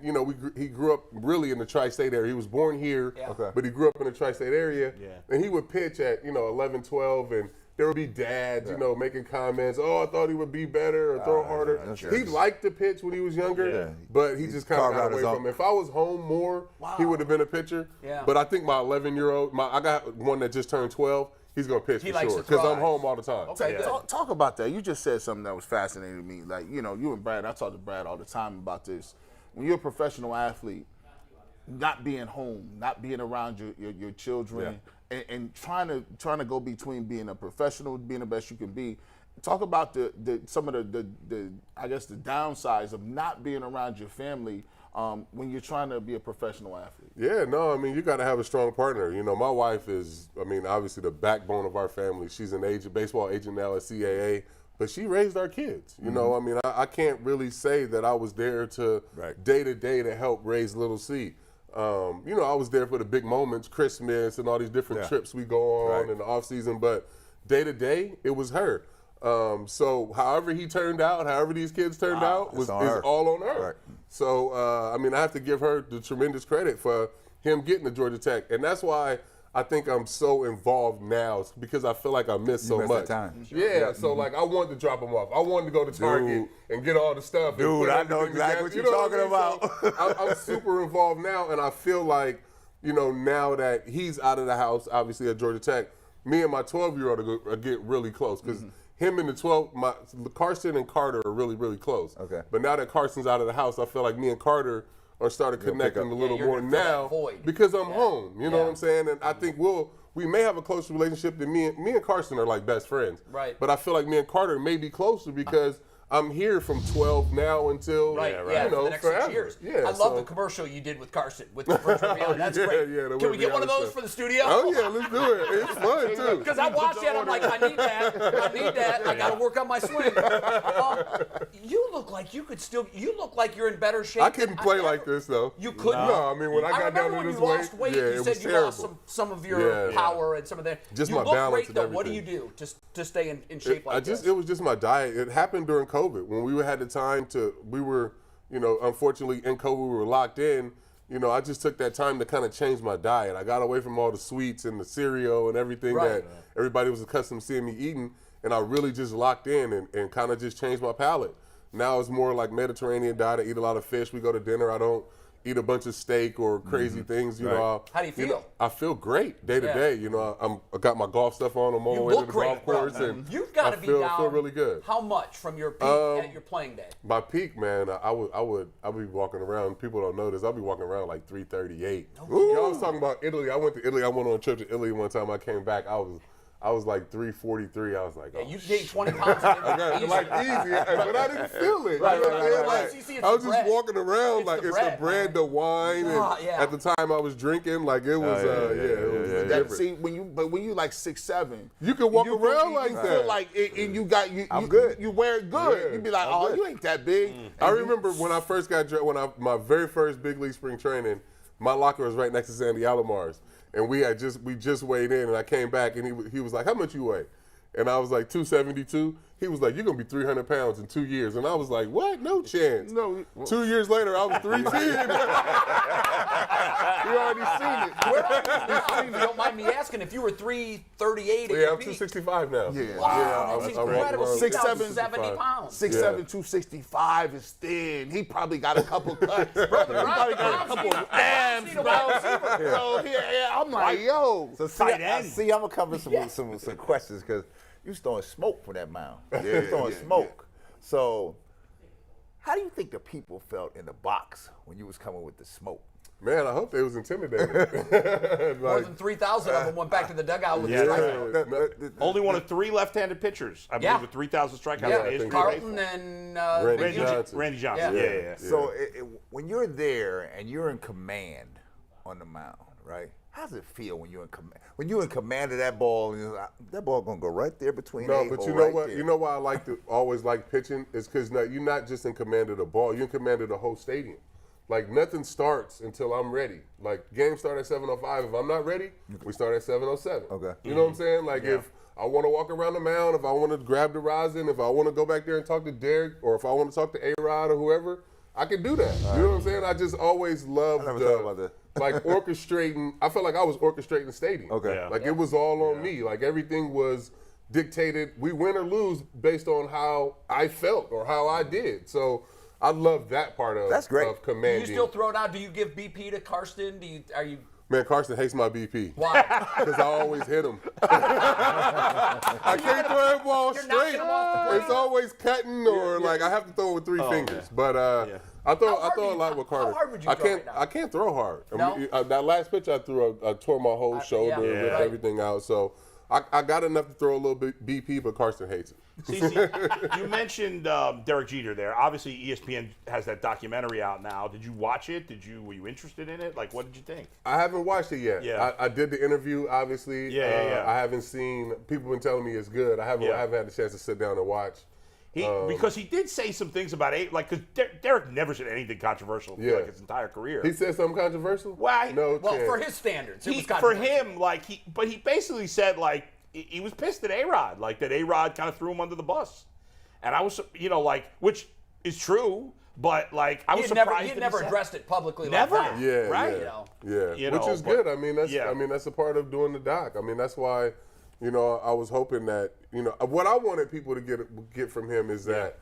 he grew up really in the tri-state area. He was born here, but he grew up in the tri-state area. Yeah. And he would pitch at, 11, 12, and there would be dads, making comments. Oh, I thought he would be better or throw harder. He liked to pitch when he was younger, but he just kind of got away from it. If I was home more, he would have been a pitcher. Yeah. But I think my 11-year-old, I got one that just turned 12. He's going to pitch for sure because I'm home all the time. Okay, talk about that. You just said something that was fascinating to me. Like, you and Brad, I talk to Brad all the time about this. When you're a professional athlete, not being home, not being around your children, and trying to go between being a professional, being the best you can be. Talk about some of the I guess the downsides of not being around your family when you're trying to be a professional athlete? Yeah, no, I mean, you got to have a strong partner. You know, my wife is, I mean, obviously the backbone of our family. She's an baseball agent now at CAA, but she raised our kids. You know, I mean, I can't really say that I was there to day to day to help raise little C. You know, I was there for the big moments, Christmas and all these different trips we go on in the off season, but day to day, it was her. So however he turned out, however these kids turned out, is all on her. Right. So, I mean, I have to give her the tremendous credit for him getting to Georgia Tech. And that's why I think I'm so involved now, because I feel like I missed so much. Time. Yeah, so like I wanted to drop him off. I wanted to go to Target and get all the stuff. Dude, I know exactly what you're talking about. So I'm super involved now, and I feel like, you know, now that he's out of the house, obviously at Georgia Tech, me and my 12-year-old are get really close, because him and Carson and Carter are really, really close. Okay. But now that Carson's out of the house, I feel like me and Carter are starting connecting a little more now because I'm home. You know what I'm saying? And I think we may have a closer relationship than me and Carson are like best friends. Right. But I feel like me and Carter may be closer because I'm here from 12 now until you know, for the next forever. 6 years. Yeah, I love the commercial you did with Carson with the virtual reality. That's great. Can we get one of those for the studio? Oh yeah, let's do it. It's fun too. Because I watched it, I'm like, I need that. I got to work on my swing. You look like you could still. You look like you're in better shape. I couldn't play like this though. You couldn't. No, I mean when I got down to this weight, you said you lost some of your power and some of that. Just you my look balance great though. and What do you do to stay in shape like this? It was just my diet. It happened during COVID when we had the time we were, you know, unfortunately in COVID we were locked in. You know, I just took that time to kind of change my diet. I got away from all the sweets and the cereal and everything that everybody was accustomed to seeing me eating, and I really just locked in and kind of just changed my palate. Now it's more like Mediterranean diet. I eat a lot of fish. We go to dinner. I don't eat a bunch of steak or crazy things. You know. How do you feel? You know, I feel great day to day. You know, I got my golf stuff on. I'm on my way to the golf course, and you've got to be down. Feel really good. How much from your peak at your playing day? My peak, man, I'll be walking around. People don't know this. I'll be walking around like 338. You know, I was talking about Italy. I went to Italy. I went on a trip to Italy one time. I came back. I was like 343. I was like, oh, you gained 20 pounds. Like easy, but I didn't feel it. Right. I was just walking around like it's the bread, the wine, and at the time I was drinking, like it was, it was different. See, when you like 6'7", you can walk around like that. Feel like and you good. You wear it good. Yeah, you be like, oh, you ain't that big. I remember when I first got dressed, my very first big league spring training, my locker was right next to Sandy Alomar's. And we just weighed in, and I came back, and he was like, how much you weigh? And I was like, 272. He was like, you're going to be 300 pounds in 2 years. And I was like, what? No chance. No. 2 years later, I was 310. You already seen it. Where are you now? You don't mind me asking if you were 338 Yeah, I'm 265 now. Yeah. Wow, that's incredible. 6'7", 70 pounds. 6'7", 265 is thin. He probably got a couple cuts. He probably got a couple of abs, bro. So, I'm like, yo. So see, I'm going to cover some questions because you was throwing smoke for that mound. You was throwing smoke. So how do you think the people felt in the box when you was coming with the smoke? Man, I hope they was intimidated. More than 3,000 of them went back to the dugout with the strikeout. Only one of 3 left-handed pitchers, I believe, with 3,000 strikeouts. Yeah, Carlton and Randy Johnson. Yeah. So when you're there and you're in command on the mound, right? How does it feel when you're in command? When you're in command of that ball, and that ball gonna go right there between. No, but you know what? There. You know why I always like pitching is because you're not just in command of the ball. You're in command of the whole stadium. Like nothing starts until I'm ready. Like games start at 7:05. If I'm not ready, we start at 7:07. Okay. You know what I'm saying? Like if I want to walk around the mound, if I want to grab the rosin, if I want to go back there and talk to Derek, or if I want to talk to A-Rod or whoever, I can do that. You know what I'm saying? I just always loved like orchestrating. I felt like I was orchestrating the stadium. Okay. Yeah. Like it was all on me. Like everything was dictated. We win or lose based on how I felt or how I did. So I love that part of of commanding. Do you still throw it out? Do you give BP to Karsten? Are you? Man, Carson hates my BP. Why? Because I always hit him. I can't throw that ball straight. It's always cutting or like I have to throw it with 3 fingers. But I throw a lot with Carter. How hard would you throw right now? I can't throw hard. No? That last pitch I threw, I tore my whole shoulder, ripped everything out. So I got enough to throw a little bit BP, but Carson hates it. CC, you mentioned Derek Jeter there. Obviously, ESPN has that documentary out now. Did you watch it? Were you interested in it? Like, what did you think? I haven't watched it yet. Yeah. I did the interview, obviously. Yeah. I haven't seen. People been telling me it's good. I haven't had the chance to sit down and watch. Because he did say some things about because Derek never said anything controversial like his entire career. He said something controversial? Why? No Well, chance. for his standards, it was For controversial. him, but he basically said he was pissed at A-Rod, that A-Rod kind of threw him under the bus, and I was, which is true, but I was surprised. He had never addressed it publicly. Never. Like that. Yeah, right? Which is good. I mean, that's a part of doing the doc. I mean, that's why, I was hoping that, what I wanted people to get from him is that,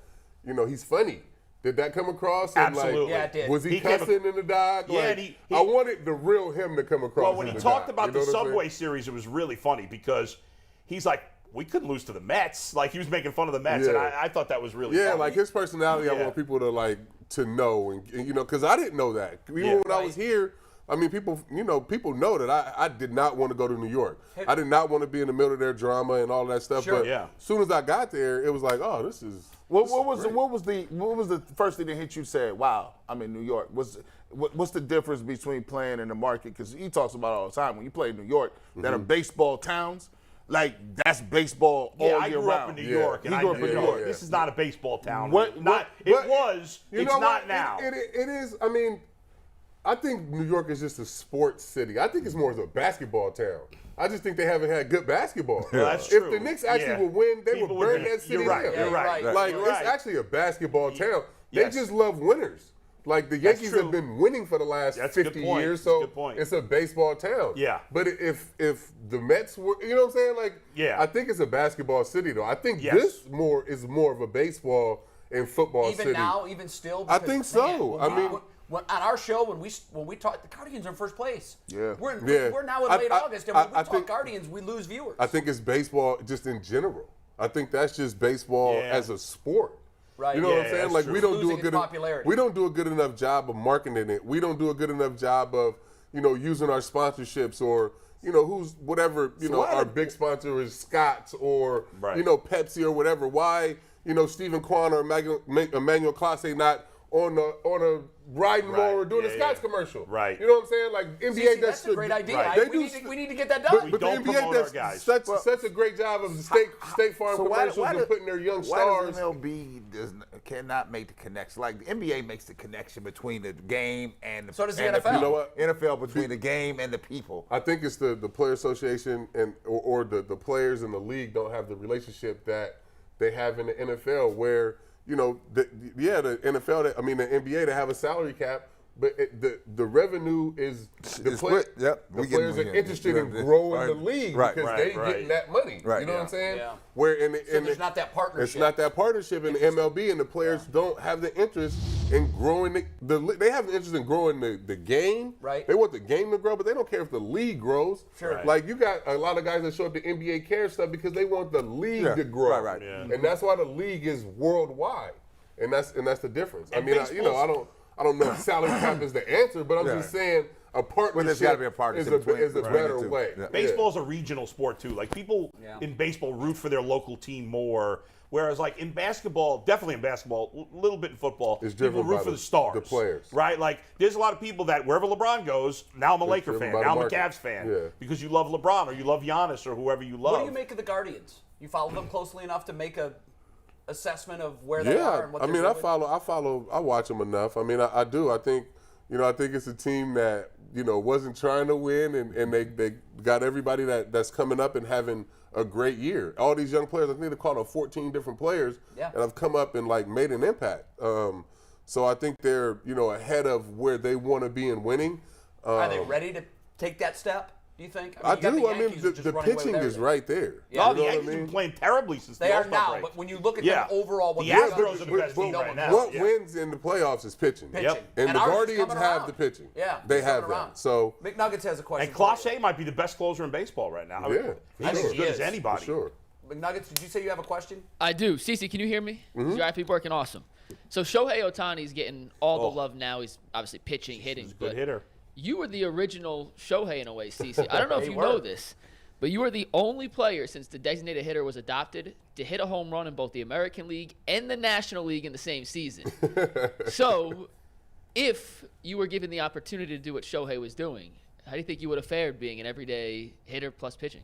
he's funny. Did that come across? And Absolutely. Yeah, it did. Was he cussing in the doc? Yeah, I wanted the real him to come across. Well, when he talked about the what I'm saying? Subway Series, it was really funny because he's like, we couldn't lose to the Mets. He was making fun of the Mets, and I thought that was really funny. His personality, I want people to know, and because I didn't know that. Even when I was here, I mean, people know that I did not want to go to New York. I did not want to be in the middle of their drama and all that stuff. Sure. But as soon as I got there, it was like, oh, this is. What was the first thing that hit you? Said, "Wow, I'm in New York." What's the difference between playing in the market? Because he talks about it all the time. When you play in New York, that are baseball towns. That's baseball all year round. I grew up in New York, and He grew up in New York. This is not a baseball town. What- Not. It was. It's not now. It is. I mean, I think New York is just a sports city. I think it's more of a basketball town. I just think they haven't had good basketball. Well, that's If true. the Knicks actually would win, they would burn that city You're right. down. You're right. It's actually a basketball town. They Yes. just love winners. The Yankees true. have been winning for the last That's a good 50 point. years, That's a so good point. it's a baseball town. Yeah. But if the Mets were, you know what I'm saying? Yeah. I think it's a basketball city, though. I think Yes. this is more of a baseball and football Even city. now, even still. I because, think so. man, I mean- on our show when we talk, the Guardians are in first place. Yeah. We're now in late August, and when we talk Guardians, we lose viewers. I think it's baseball just in general. I think that's just baseball as a sport. Right. You know what I'm Yeah, saying? that's We true. don't do Losing its popularity. we don't do a good enough job of marketing it. We don't do a good enough job of using our sponsorships or who's whatever our big sponsor is Scott's or Right. Pepsi or whatever. Why Stephen Kwan or Emmanuel Clase not on a riding mower doing a Scott's commercial? Right. You know what I'm saying? NBA CC, that's a great idea. Right. We need to get that done. But the don't NBA promote our does guys. such a great job of State Farm commercials and putting their young stars. Why does MLB cannot make the connection? The NBA makes the connection between the game and the So does the and NFL. You know what? NFL between the game and the people. I think it's the Player Association or the players in the league don't have the relationship that they have in the NFL where, the NFL, the NBA, they have a salary cap, but the revenue is the split. Yep. The We get players are money. interested in Right. growing the league Right. because Right. they getting that money. Right. You know what I'm saying? Yeah. Where So there's not that partnership. It's not that partnership in the MLB, and the players don't have the interest in growing they have the interest in growing the game. Right. They want the game to grow, but they don't care if the league grows. Sure. Like you got a lot of guys that show up to NBA Care stuff because they want the league to grow. Right. Yeah. And that's why the league is worldwide. And that's the difference. And I don't know if salary cap is the answer, but I'm just saying a partnership, there's gotta be a partnership is a between better the two. way. Yeah. Baseball's a regional sport too. People in baseball root for their local team more, whereas in basketball, definitely in basketball, a little bit in football, It's people driven root by for the stars, the players. right? There's a lot of people that wherever LeBron goes, now I'm a Laker driven fan, by the now I'm a market. Cavs fan, Yeah. because you love LeBron or you love Giannis or whoever you love. What do you make of the Guardians? You follow them closely enough to make a assessment of where they are and what they're doing? I watch them enough. I mean, I do. I think it's a team that, wasn't trying to win and they got everybody that's coming up and having a great year. All these young players, I think they called up 14 different players that have come up and made an impact. So I think they're, ahead of where they want to be in winning. Are they ready to take that step, do you think? I you got do. the I mean, Yankees the just running away with pitching is everything. right there. Yeah. Oh, You the know what Yankees I mean? have been playing terribly since They the are All-Star now, break. but when you look at Yeah. them overall, what The they're Astros are the best team right now. What Yeah. wins in the playoffs is pitching. pitching. Yep. And the ours is Guardians coming have around. the pitching. Yeah, They it's have coming that. around. So, McNuggets has a question. And for you. Clase might be the best closer in baseball right now. yeah. I think He's as he good is. as anybody. For sure. McNuggets, did you say you have a question? I do. Cece, can you hear me? Mm-hmm. Your IP working awesome. So Shohei Ohtani's getting all the love now. He's obviously pitching, hitting. He's a good but hitter. you were the original Shohei in a way, Cece. I don't know if They you were. know this, but you are the only player since the designated hitter was adopted to hit a home run in both the American League and the National League in the same season. So, if you were given the opportunity to do what Shohei was doing, how do you think you would have fared being an everyday hitter plus pitching?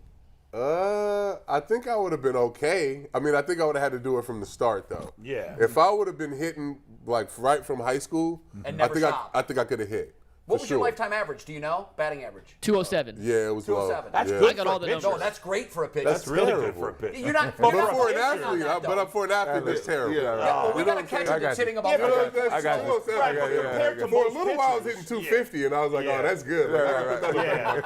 I think I would have been okay. I mean, I think I would have had to do it from the start, though. Yeah. If I would have been hitting like right from high school, And never stopped. I think I could have hit. What for was sure. your lifetime average? Do you know? Batting average? 207. Yeah, it was low. 207. That's yeah. good. I got for all a the pitcher. numbers. No, that's great for a pitcher. That's really terrible. good for a pitcher. You're not. But you're not for an pitching on athlete, that, though. but for an athlete, that's terrible. Yeah, well, we got a catcher that's hitting about. You know, that's I got you. 207. Right, but compared to For a most little while, I was hitting pitchers, 250, and I was like, Yeah. oh, that's good. Like, I can put that on my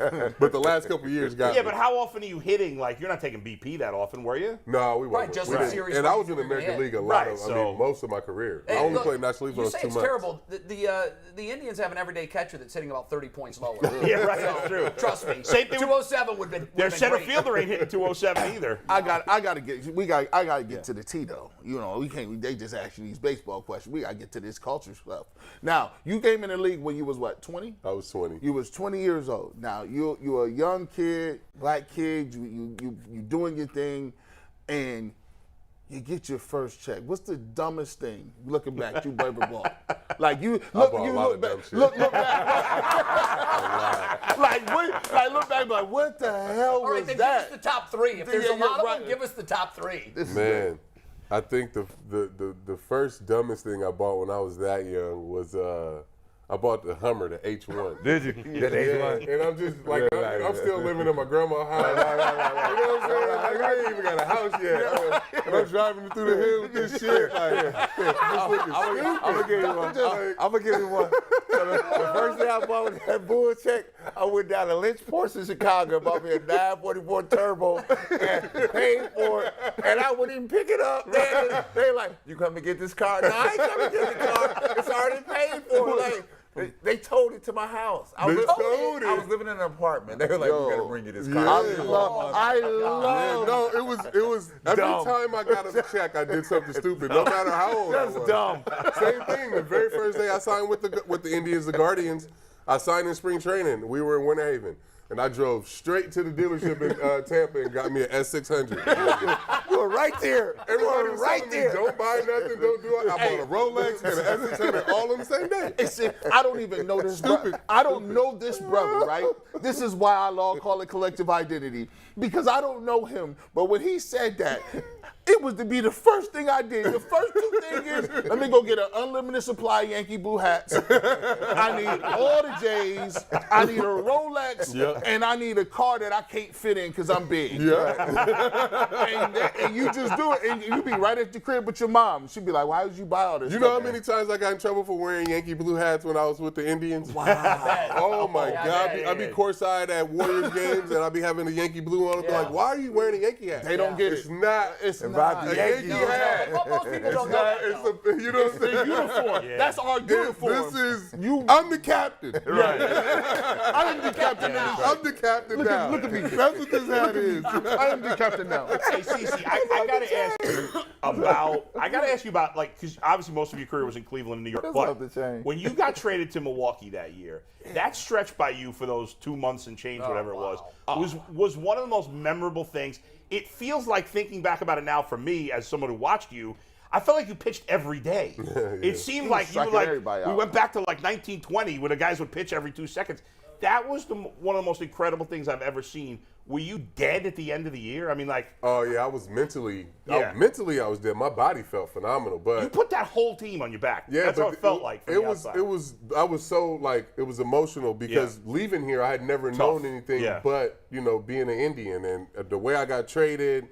card. But the last couple of years got Yeah, me. but how often are you hitting? Like, you're not taking BP that often, were you? No, we Right, weren't. just We in didn't. series And I where was in the you were American in. League a lot Right, of, I so- mean, most of my career. I Hey, only look, played National League for you those say 2 it's months. terrible. The Indians have an everyday catcher that's hitting about 30 points lower. Yeah, right, that's true. Trust me. Same thing with- 207 would have been. Their center great. fielder ain't hitting 207 either. I gotta get to the T though. You know, we can't. They just ask you these baseball questions. We gotta get to this culture stuff. Now, you came in the league when you was what, 20? I was 20. You was 20 years old. Now you're a young kid, black kid. You doing your thing, and you get your first check. What's the dumbest thing looking back you ever bought? Like you look, bought a you lot look of back, dumb shit. look back, look back, like what the hell All right, was then that? give us the top three. If there's a Yeah, lot of right. them, give us the top three. Man, I think the first dumbest thing I bought when I was that young was I bought the Hummer, the H1. Did you? Yeah, and I'm just like, I'm still living in my grandma's house. You know what I'm saying? Like, I ain't even got a house yet. And I'm driving through the hill with this shit. Like, this looking stupid. I'm gonna give you one. I'm gonna give you one. So the first thing I bought was that bull check. I went down to Lynchport in Chicago, bought me a 944 Turbo, and paid for it. And I wouldn't even pick it up. They like, you come to get this car? No, I ain't coming to get the car. It's already paid for. Like, they towed it to my house. I was living in an apartment. They were like, we gotta bring you this car. I love. No, it was every time I got a check, I did something stupid. No matter how old I was. That's dumb. Same thing. The very first day I signed with the Indians, the Guardians, I signed in spring training. We were in Winter Haven. And I drove straight to the dealership in Tampa and got me an S600. You were right there. Everybody You was were right telling me, there. don't buy nothing, don't do it. I bought a Rolex and an S600 all on the same day. I don't even know this. I don't know this brother, right? This is why I call it collective identity, because I don't know him. But when he said that, it was to be the first thing I did. The first two things is, let me go get an unlimited supply of Yankee Blue hats. I need all the J's. I need a Rolex, and I need a car that I can't fit in because I'm big. And you just do it, and you be right at the crib with your mom. She'd be like, "Why did you buy all this?" You know how many times I got in trouble for wearing Yankee Blue hats when I was with the Indians? Wow. Oh my God. I'd be courtside at Warriors games and I'd be having a Yankee Blue on. They're like, why are you wearing a Yankee hat? They don't get It's it. not. It's About not. the A Yankee Yankees. hat. Most people don't know that, though. You know what I'm saying? Uniform. That's our uniform. This is I'm the captain. I am the captain now. I'm the captain now. Look at me. That's what this hat is. I am the captain now. Hey, CC, I gotta ask you about like, because obviously most of your career was in Cleveland and New York. That's But off the chain. when you got traded to Milwaukee that year, that stretch by you for those 2 months and change, whatever it was one of the most memorable things. It feels like, thinking back about it now, for me as someone who watched you, I felt like you pitched every day. It seemed like you were like, we went back to like 1920 where the guys would pitch every 2 seconds. That was one of the most incredible things I've ever seen. Were you dead at the end of the year? I mean, like. Oh yeah, I was mentally. Yeah. Mentally, I was dead. My body felt phenomenal, but You put that whole team on your back. yeah, That's but how it felt like. From It the was. outside. It was. I was so like it was emotional because leaving here, I had never known anything but being an Indian, and the way I got traded.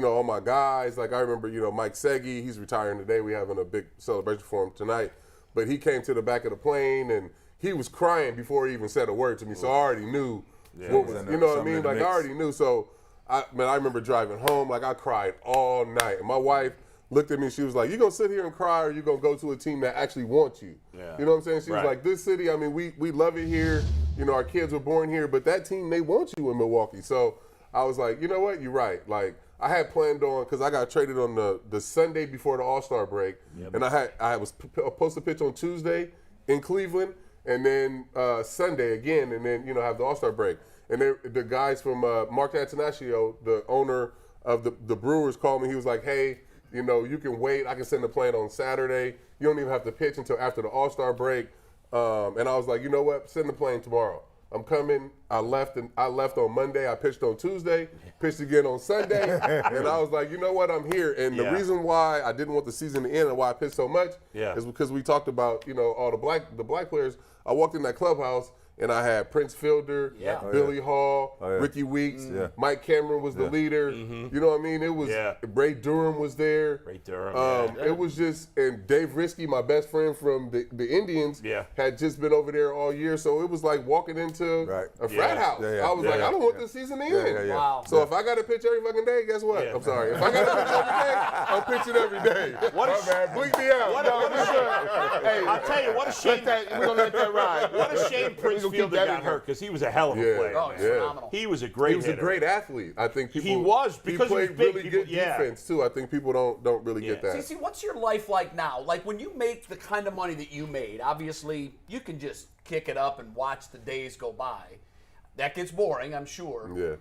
All my guys, like I remember, Mike Segui, he's retiring today. We're having a big celebration for him tonight. But he came to the back of the plane and he was crying before he even said a word to me. So I already knew what was, you know what I mean? Like I already knew. So, I remember driving home, like I cried all night. And my wife looked at me, she was like, you gonna sit here and cry or you gonna go to a team that actually wants you? Yeah. You know what I'm saying? She was like, this city, I mean, we love it here. Our kids were born here, but that team, they want you in Milwaukee. So I was like, you know what? You're right. Like, I had planned on, because I got traded on the Sunday before the All-Star break, and I was supposed to pitch on Tuesday in Cleveland, and then Sunday again, and then have the All-Star break. And then the guys from Mark Antonaccio, the owner of the Brewers, called me. He was like, "Hey, you can wait. I can send the plane on Saturday. You don't even have to pitch until after the All-Star break." And I was like, you know what? Send the plane tomorrow. I'm coming. I left on Monday. I pitched on Tuesday, pitched again on Sunday, and I was like, you know what? I'm here. And the reason why I didn't want the season to end and why I pitched so much is because we talked about all the black players. I walked in that clubhouse and I had Prince Fielder, Billy Hall, Ricky Weeks, Mike Cameron was the leader. You know what I mean? It was Ray Durham was there. Ray Durham. It was just, and Dave Risky, my best friend from the Indians, had just been over there all year. So it was like walking into a frat house. I was like, I don't want this season to end. Wow. So if I got to pitch every fucking day, guess what? I'm sorry. If I got to pitch every day, I'm pitching every day. What a bleep me out. Hey, I'll tell you, what a shame. We're going to let that ride. What a shame Prince Fielder got hurt, because he was a hell of a player. Oh, he's phenomenal. He was a great He was hitter. a great athlete. I think people. He was, because he he was played big. really good defense too. I think people don't really get that. CC, what's your life like now? Like when you make the kind of money that you made, obviously you can just kick it up and watch the days go by. That gets boring, I'm sure. Yeah.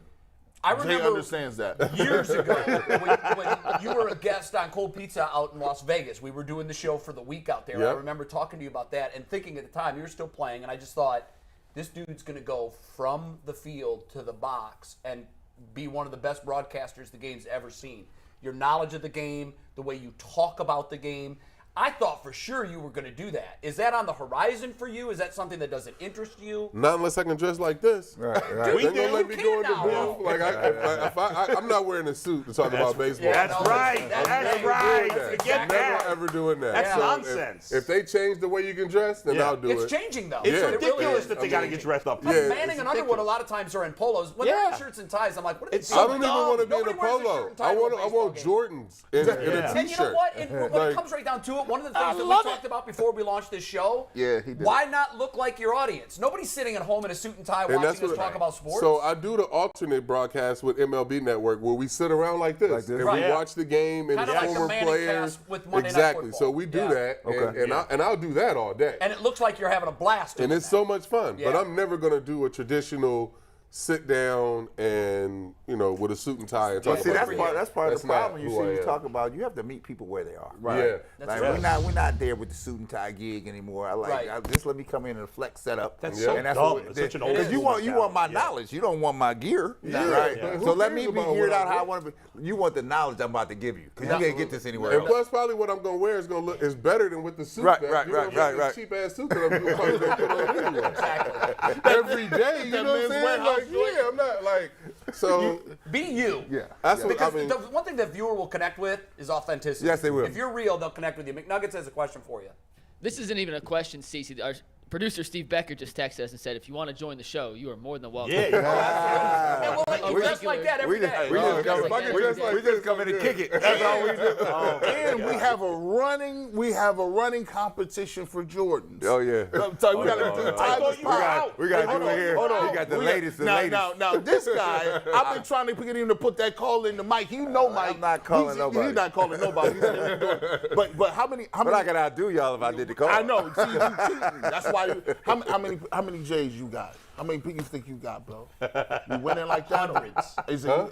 I remember Jay understands that. years ago when you were a guest on Cold Pizza out in Las Vegas. We were doing the show for the week out there. Yep. I remember talking to you about that and thinking at the time you were still playing, and I just thought, this dude's going to go from the field to the box and be one of the best broadcasters the game's ever seen. Your knowledge of the game, the way you talk about the game. I thought for sure you were going to do that. Is that on the horizon for you? Is that something that doesn't interest you? Not unless I can dress like this. Right. They gonna let me go in the now. booth. Like I'm not wearing a suit to talk about baseball. That's right. That's right. Forget Never that. ever doing that. That's So nonsense. If they change the way you can dress, then I'll do It's it. changing, though. It's It really ridiculous is. that they got to get dressed up. Yeah, Manning and Underwood a lot of times are in polos. When they're in shirts and ties, I'm like, what are they It's doing? I don't even want to be in a Nobody wears shirt polo. and tie to a I baseball want game. Jordans in a And you know t-shirt. what? When it comes right down to it, one of the things that we talked about before we launched this show, Yeah, he did. why not look like your audience? Nobody's sitting at home in a suit and tie And watching us talk about sports. So I do the alternate broadcast with MLB Network where we sit around like this, and we watch the game and Kinda the like the former Manning players. cast with Monday Night Exactly. Football. So we do that, and I'll do that all day. And it looks like you're having a blast doing And it's that. so much fun. Yeah. But I'm never gonna do a traditional sit down and with a suit and tie and talk See, about that's part of the not problem. You who see, I you am. talk about you have to meet people where they are. Yeah. Like right. we're not there with the suit and tie gig anymore. Just let me come in in a flex setup. That's so and dumb. It's such an old because you school want my mentality. knowledge. You don't want my gear. Yeah. Right. Yeah. So Who let me cares be about geared what out I how I get? want to be. You want the knowledge I'm about to give you because you can't get this anywhere And else. plus, probably what I'm gonna wear is gonna look is better than with the suit. Right, that, right, you know, right, the right. cheap ass suit that I'm probably gonna put on anyway. Every day, you know what I'm saying? Like, yeah, I'm not like so. Be you. Yeah. That's what Because I mean. the one thing the viewer will connect with is authenticity. Yes, they will. If you're real, they'll connect with you. McNuggets has a question for you. This isn't even a question, Cece. Our producer Steve Becker just texted us and said, if you want to join the show, you are more than welcome. Yeah. And we'll let you dress like that every day. We just come, if I could dress we just come in and kick it. That's all we do. And we have a running competition for Jordans. Oh yeah. So we got to do the I time thought is you were out. out. We got to Hold do it on, here. hold on. We got the We latest. Now, this guy, I've been trying to get him to put that call in the mic. You know, Mike. I'm not calling nobody. He's not calling nobody. But how many? But I could outdo y'all if I did the call. I know. See, you cheating. That's why. How many J's you got? How many people you think you got, bro? You winning like that? Hundreds. Is it? Huh?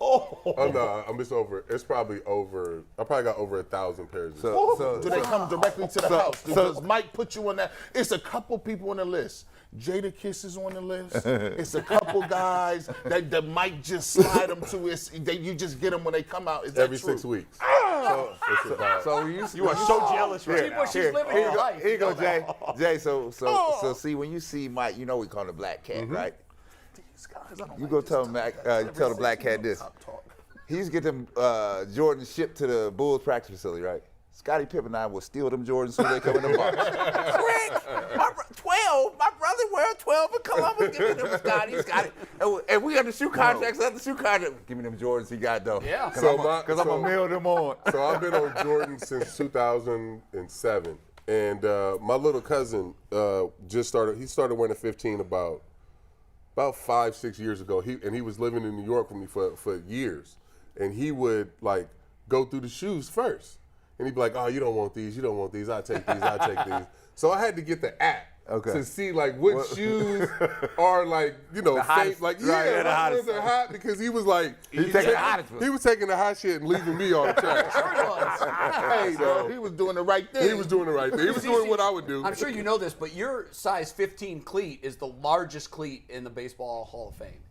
Oh no, I'm just over. It's probably over. I probably got over 1,000 pairs. Of shoes. Do they come directly to the house? Does Mike put you on that? It's a couple people on the list. Jada Kiss is on the list. It's a couple guys that Mike just slide them to. You just get them when they come out. Is that every true? 6 weeks. So You are so jealous right See now. what she's living her life. Here you go, Jay. Jay, so see when you see Mike, you know we call him the Black Cat, right? These guys, I don't You like go this tell talk. tell the Black Cat this. He used to get them Jordans shipped to the Bulls practice facility, right? Scottie Pippen and I will steal them Jordans so they come in the box. Correct. 12. My brother wear 12 in Columbus. Give me them Scotty. And we got the shoe contracts. After the shoe contract. Give me them Jordans he got though. Yeah. Because So I'm going to mail them on. So I've been on Jordan since 2007, and my little cousin just started. He started wearing a 15 about 5-6 years ago. He was living in New York with me for years, and he would go through the shoes first, and he'd be like, "Oh, you don't want these. I take these. So I had to get the app. Okay. To see like what shoes are like, you know, fake, like right, what ones are hot, because he was like He was taking the hottest one. He was taking the hot shit and leaving me on the trash. Hey, bro, he was doing the right thing. He was doing the right thing. He was doing what I would do. I'm sure you know this, but your size 15 cleat is the largest cleat in the Baseball Hall of Fame.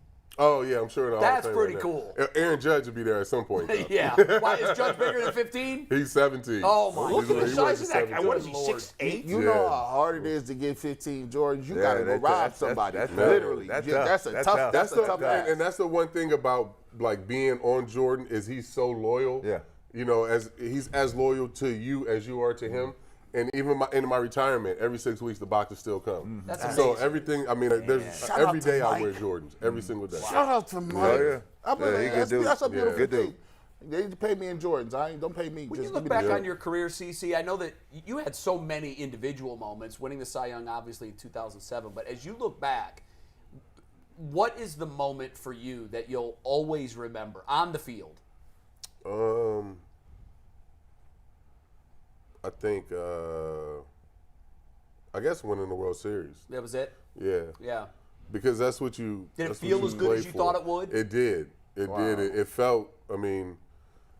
Oh yeah, I'm sure. That's pretty cool. Aaron Judge will be there at some point. Though. Yeah. Why is Judge bigger than 15? He's 17. Oh my! Look at the size of that guy. 17. What is he, 6'8"? You know how hard it is to get 15 Jordans. You gotta go rob somebody. Literally, that's a tough. That's a tough ass. And that's the one thing about like being on Jordan is he's so loyal. Yeah. You know, as he's as loyal to you as you are to him. And even in my retirement, every 6 weeks the boxes still come. That's so amazing. everything. I mean, there's Shout every out to day I Mike. wear Jordans, every single day. Shout out to Mike. That's a beautiful Good thing. dude. They need to pay me in Jordans. Don't pay me. When Just you look give me back the on your career, CC, I know that you had so many individual moments, winning the Cy Young obviously in 2007, but as you look back, what is the moment for you that you'll always remember on the field? I think, I guess winning the World Series. That was it? Yeah. Yeah. Because that's what you. Did it that's feel what as good as played you for. thought it would? It did. It did. It felt. I mean,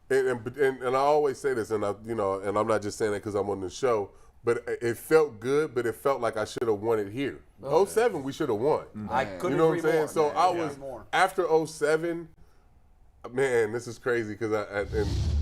and I always say this, and and I'm not just saying it because I'm on the show, but it felt good, but it felt like I should have won it here. 07, we should have won. I couldn't You know what I'm agree saying? more. So Man, I yeah. was More. after 07. Man, this is crazy because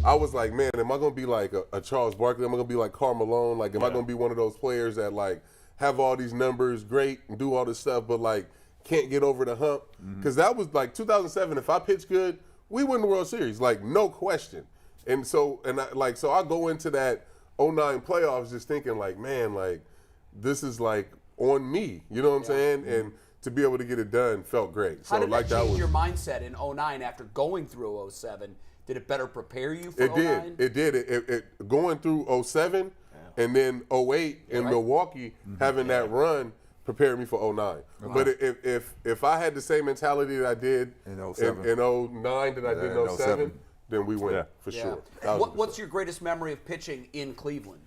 I was like, man, am I gonna be like a Charles Barkley? Am I gonna be like Karl Malone? Like, am I gonna be one of those players that like have all these numbers, great, and do all this stuff, but like can't get over the hump? Because that was like 2007. If I pitched good, we win the World Series, like no question. And so I go into that 09 playoffs just thinking like, man, like this is like on me. You know what I'm saying? And to be able to get it done felt great. How So did like that change was your mindset in 09 after going through 07? Did it better prepare you for It 09? did. It did. It going through 07 and then 08 in Milwaukee, having that run prepared me for 09. But if I had the same mentality that I did In 07. in 09 that I did in 07, then we win for Yeah. sure. What's your greatest memory of pitching in Cleveland?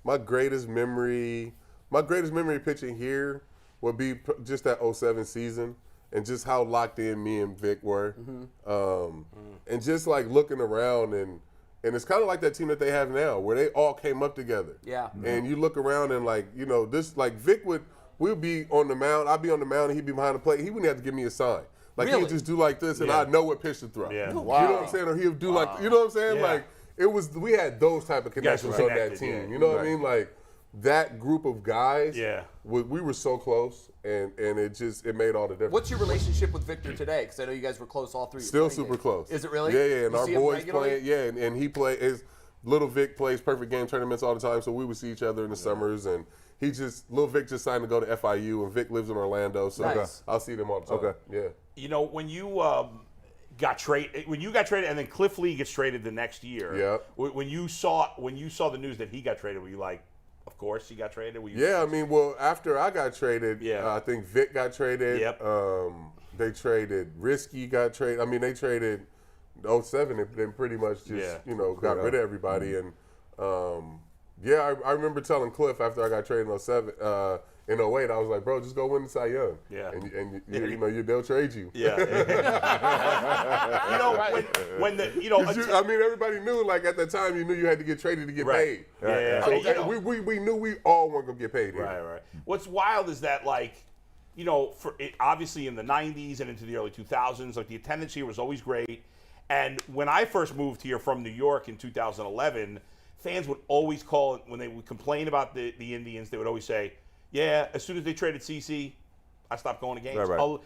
My greatest memory of pitching here would be just that 07 season and just how locked in me and Vic were. And just like looking around and it's kind of like that team that they have now where they all came up together. Yeah. And you look around and like, this, like Vic we'll be on the mound, I'd be on the mound and he'd be behind the plate. He wouldn't have to give me a sign. Like he would just do like this and I'd know what pitch to throw. Yeah. You know what I'm saying? Or he would do like, you know what I'm saying? Yeah. Like we had those type of connections on that team. yeah. You know what I mean? Like that group of guys, Yeah. we were so close, and it made all the difference. What's your relationship with Victor today? Because I know you guys were close all three. Still playing super days. close. Is it really? Yeah, and You our see him boys regularly? playing, and he his little Vic plays perfect game tournaments all the time, so we would see each other in the summers, and little Vic just signed to go to FIU, and Vic lives in Orlando, so Nice. I'll see them all the time. Yeah. You know, when you got traded, and then Cliff Lee gets traded the next year. Yeah. When you saw the news that he got traded, were you like, of course he got traded? Yeah, I mean, well, after I got traded, I think Vic got traded. Yep. They traded Risky got traded. I mean, they traded 07 and then pretty much just got rid of everybody. And I remember telling Cliff after I got traded in 07. In 08, I was like, bro, just go win the Cy Young. Yeah. And they'll trade you. Yeah. I mean, everybody knew, like, at the time, you knew you had to get traded to get paid. Yeah. So we knew we all weren't going to get paid here. Right. What's wild is that, like, obviously in the 90s and into the early 2000s, like, the attendance here was always great. And when I first moved here from New York in 2011, fans would always call, when they would complain about the Indians, they would always say, yeah, as soon as they traded CC, I stopped going to games. Right.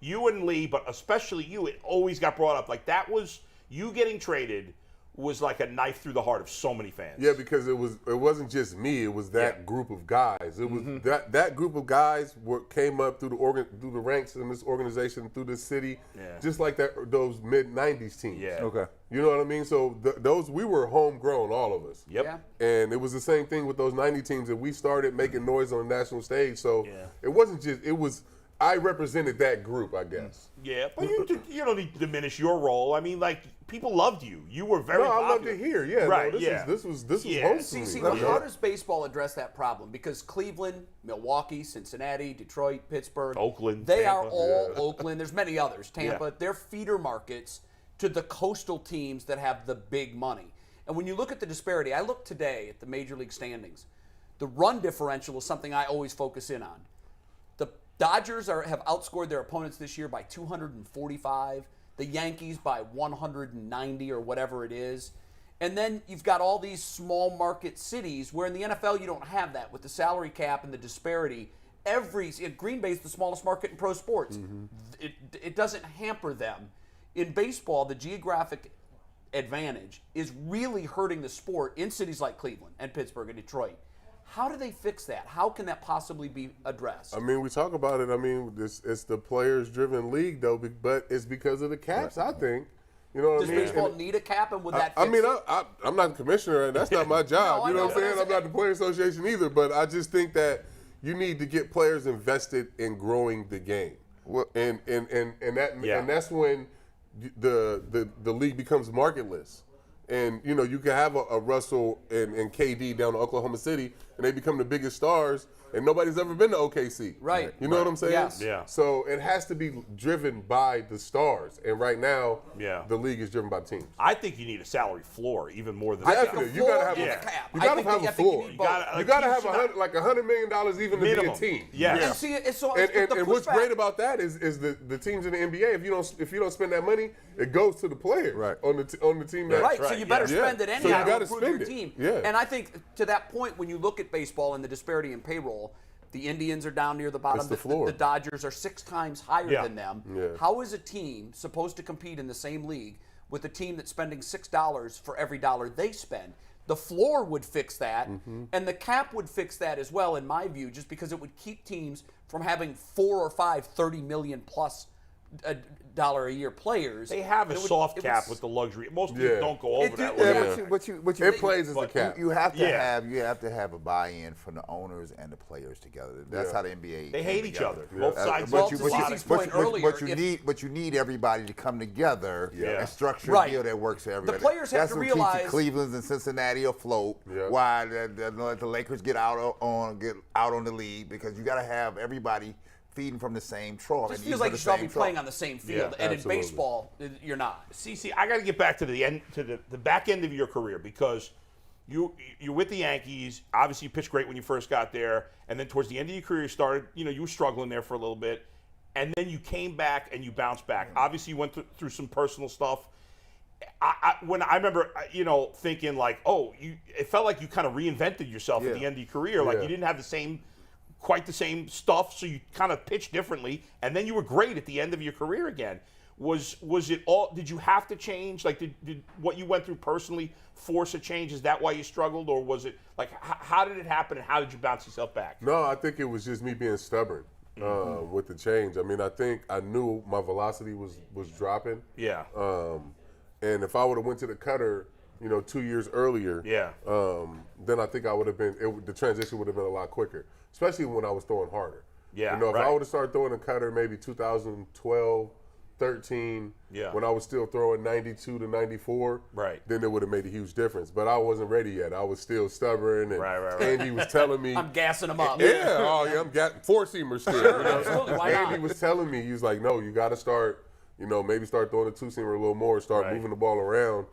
You and Lee, but especially you, it always got brought up. Like, that was, you getting traded was like a knife through the heart of so many fans. Yeah, because it wasn't just me. It was that group of guys. It was that group of guys came up through the ranks in this organization, through this city, just like those mid-'90s teams. Yeah. Okay. You know what I mean? So we were homegrown, all of us. Yep. Yeah. And it was the same thing with those 90 teams that we started making noise on the national stage. So it wasn't just, I represented that group, I guess. Yeah, but you don't need to diminish your role. I mean, like, people loved you. You were very popular. I loved it here. Yeah, right. No, this was home to me. CC, how does baseball address that problem? Because Cleveland, Milwaukee, Cincinnati, Detroit, Pittsburgh, Oakland, they Tampa. are all Oakland. There's many others. Tampa, Yeah. they're feeder markets to the coastal teams that have the big money. And when you look at the disparity, I looked today at the major league standings. The run differential is something I always focus in on. The Dodgers have outscored their opponents this year by 245. The Yankees by 190 or whatever it is. And then you've got all these small market cities where in the NFL you don't have that with the salary cap and the disparity. Green Bay is the smallest market in pro sports. It doesn't hamper them. In baseball, the geographic advantage is really hurting the sport in cities like Cleveland and Pittsburgh and Detroit. How do they fix that? How can that possibly be addressed? I mean, we talk about it. I mean, it's the players-driven league, though, but it's because of the caps, I think. You know what I mean? Does baseball need a cap, and would that fix I mean, it? I'm not the commissioner, and that's not my job. No, you know I what I'm saying? I'm not the Players Association either, but I just think that you need to get players invested in growing the game. And that's when the league becomes marketless. And, you know, you can have a Russell and KD down to Oklahoma City, and they become the biggest stars, and nobody's ever been to OKC. Right. You know what I'm saying? Yes. Yeah. So it has to be driven by the stars. And right now, Yeah. the league is driven by the teams. I think you need a salary floor even more than Definitely. You gotta have and a the cap. You I gotta think have that- a I think you floor. need You both. gotta have $100 million even to be Minimum. a team. Yes. And see, it's so And the what's pushback- great about that is the teams in the NBA. If you don't spend that money, it goes to the players on the team. That, Right, so you better Yeah. spend it So anyhow you to gotta improve spend your it. team. Yeah. And I think to that point, when you look at baseball and the disparity in payroll, the Indians are down near the bottom. It's the floor. The Dodgers are 6 times higher Yeah. than them. Yeah. How is a team supposed to compete in the same league with a team that's spending $6 for every dollar they spend? The floor would fix that, and the cap would fix that as well, in my view, just because it would keep teams from having 4 or 5 $30 million plus dollar a year players. They have a soft cap with the luxury. Most teams don't go over that level. What you It plays as a cap. You have to have a buy-in from the owners and the players together. That's how the NBA. They hate each together. other. Both sides. Well, to CC's point earlier, But you need everybody to come together and structure Right. a deal that works for everybody. players have That's to what realize- keeps the Cleveland's and Cincinnati afloat. Why the Lakers get out on the lead, because you got to have everybody feeding from the same trough. It just and feels eating like from you the should all same be trough. playing on the same field, Yeah, and absolutely. in baseball, you're not. CC, I got to get back to the back end of your career, because you're with the Yankees. Obviously, you pitched great when you first got there, and then towards the end of your career, you started. You were struggling there for a little bit, and then you came back and you bounced back. Obviously, you went through some personal stuff. When I remember, thinking like, it felt like you kind of reinvented yourself at the end of your career. Like you didn't have quite the same stuff, so you kind of pitched differently, and then you were great at the end of your career again. Was it all? Did you have to change? Like, did what you went through personally force a change? Is that why you struggled, or was it like how did it happen, and how did you bounce yourself back? No, I think it was just me being stubborn with the change. I mean, I think I knew my velocity was dropping. Yeah. And if I would have went to the cutter, 2 years earlier, then I think I would have been. The transition would have been a lot quicker, especially when I was throwing harder. Yeah. If I would have started throwing a cutter maybe 2012, 13, when I was still throwing 92 to 94, then it would have made a huge difference. But I wasn't ready yet. I was still stubborn, and Andy was telling me, I'm gassing him up. I'm got four-seamer still. Absolutely, why not? Andy was telling me, he was like, no, you got to start, maybe start throwing the two-seamer a little more, start moving the ball around,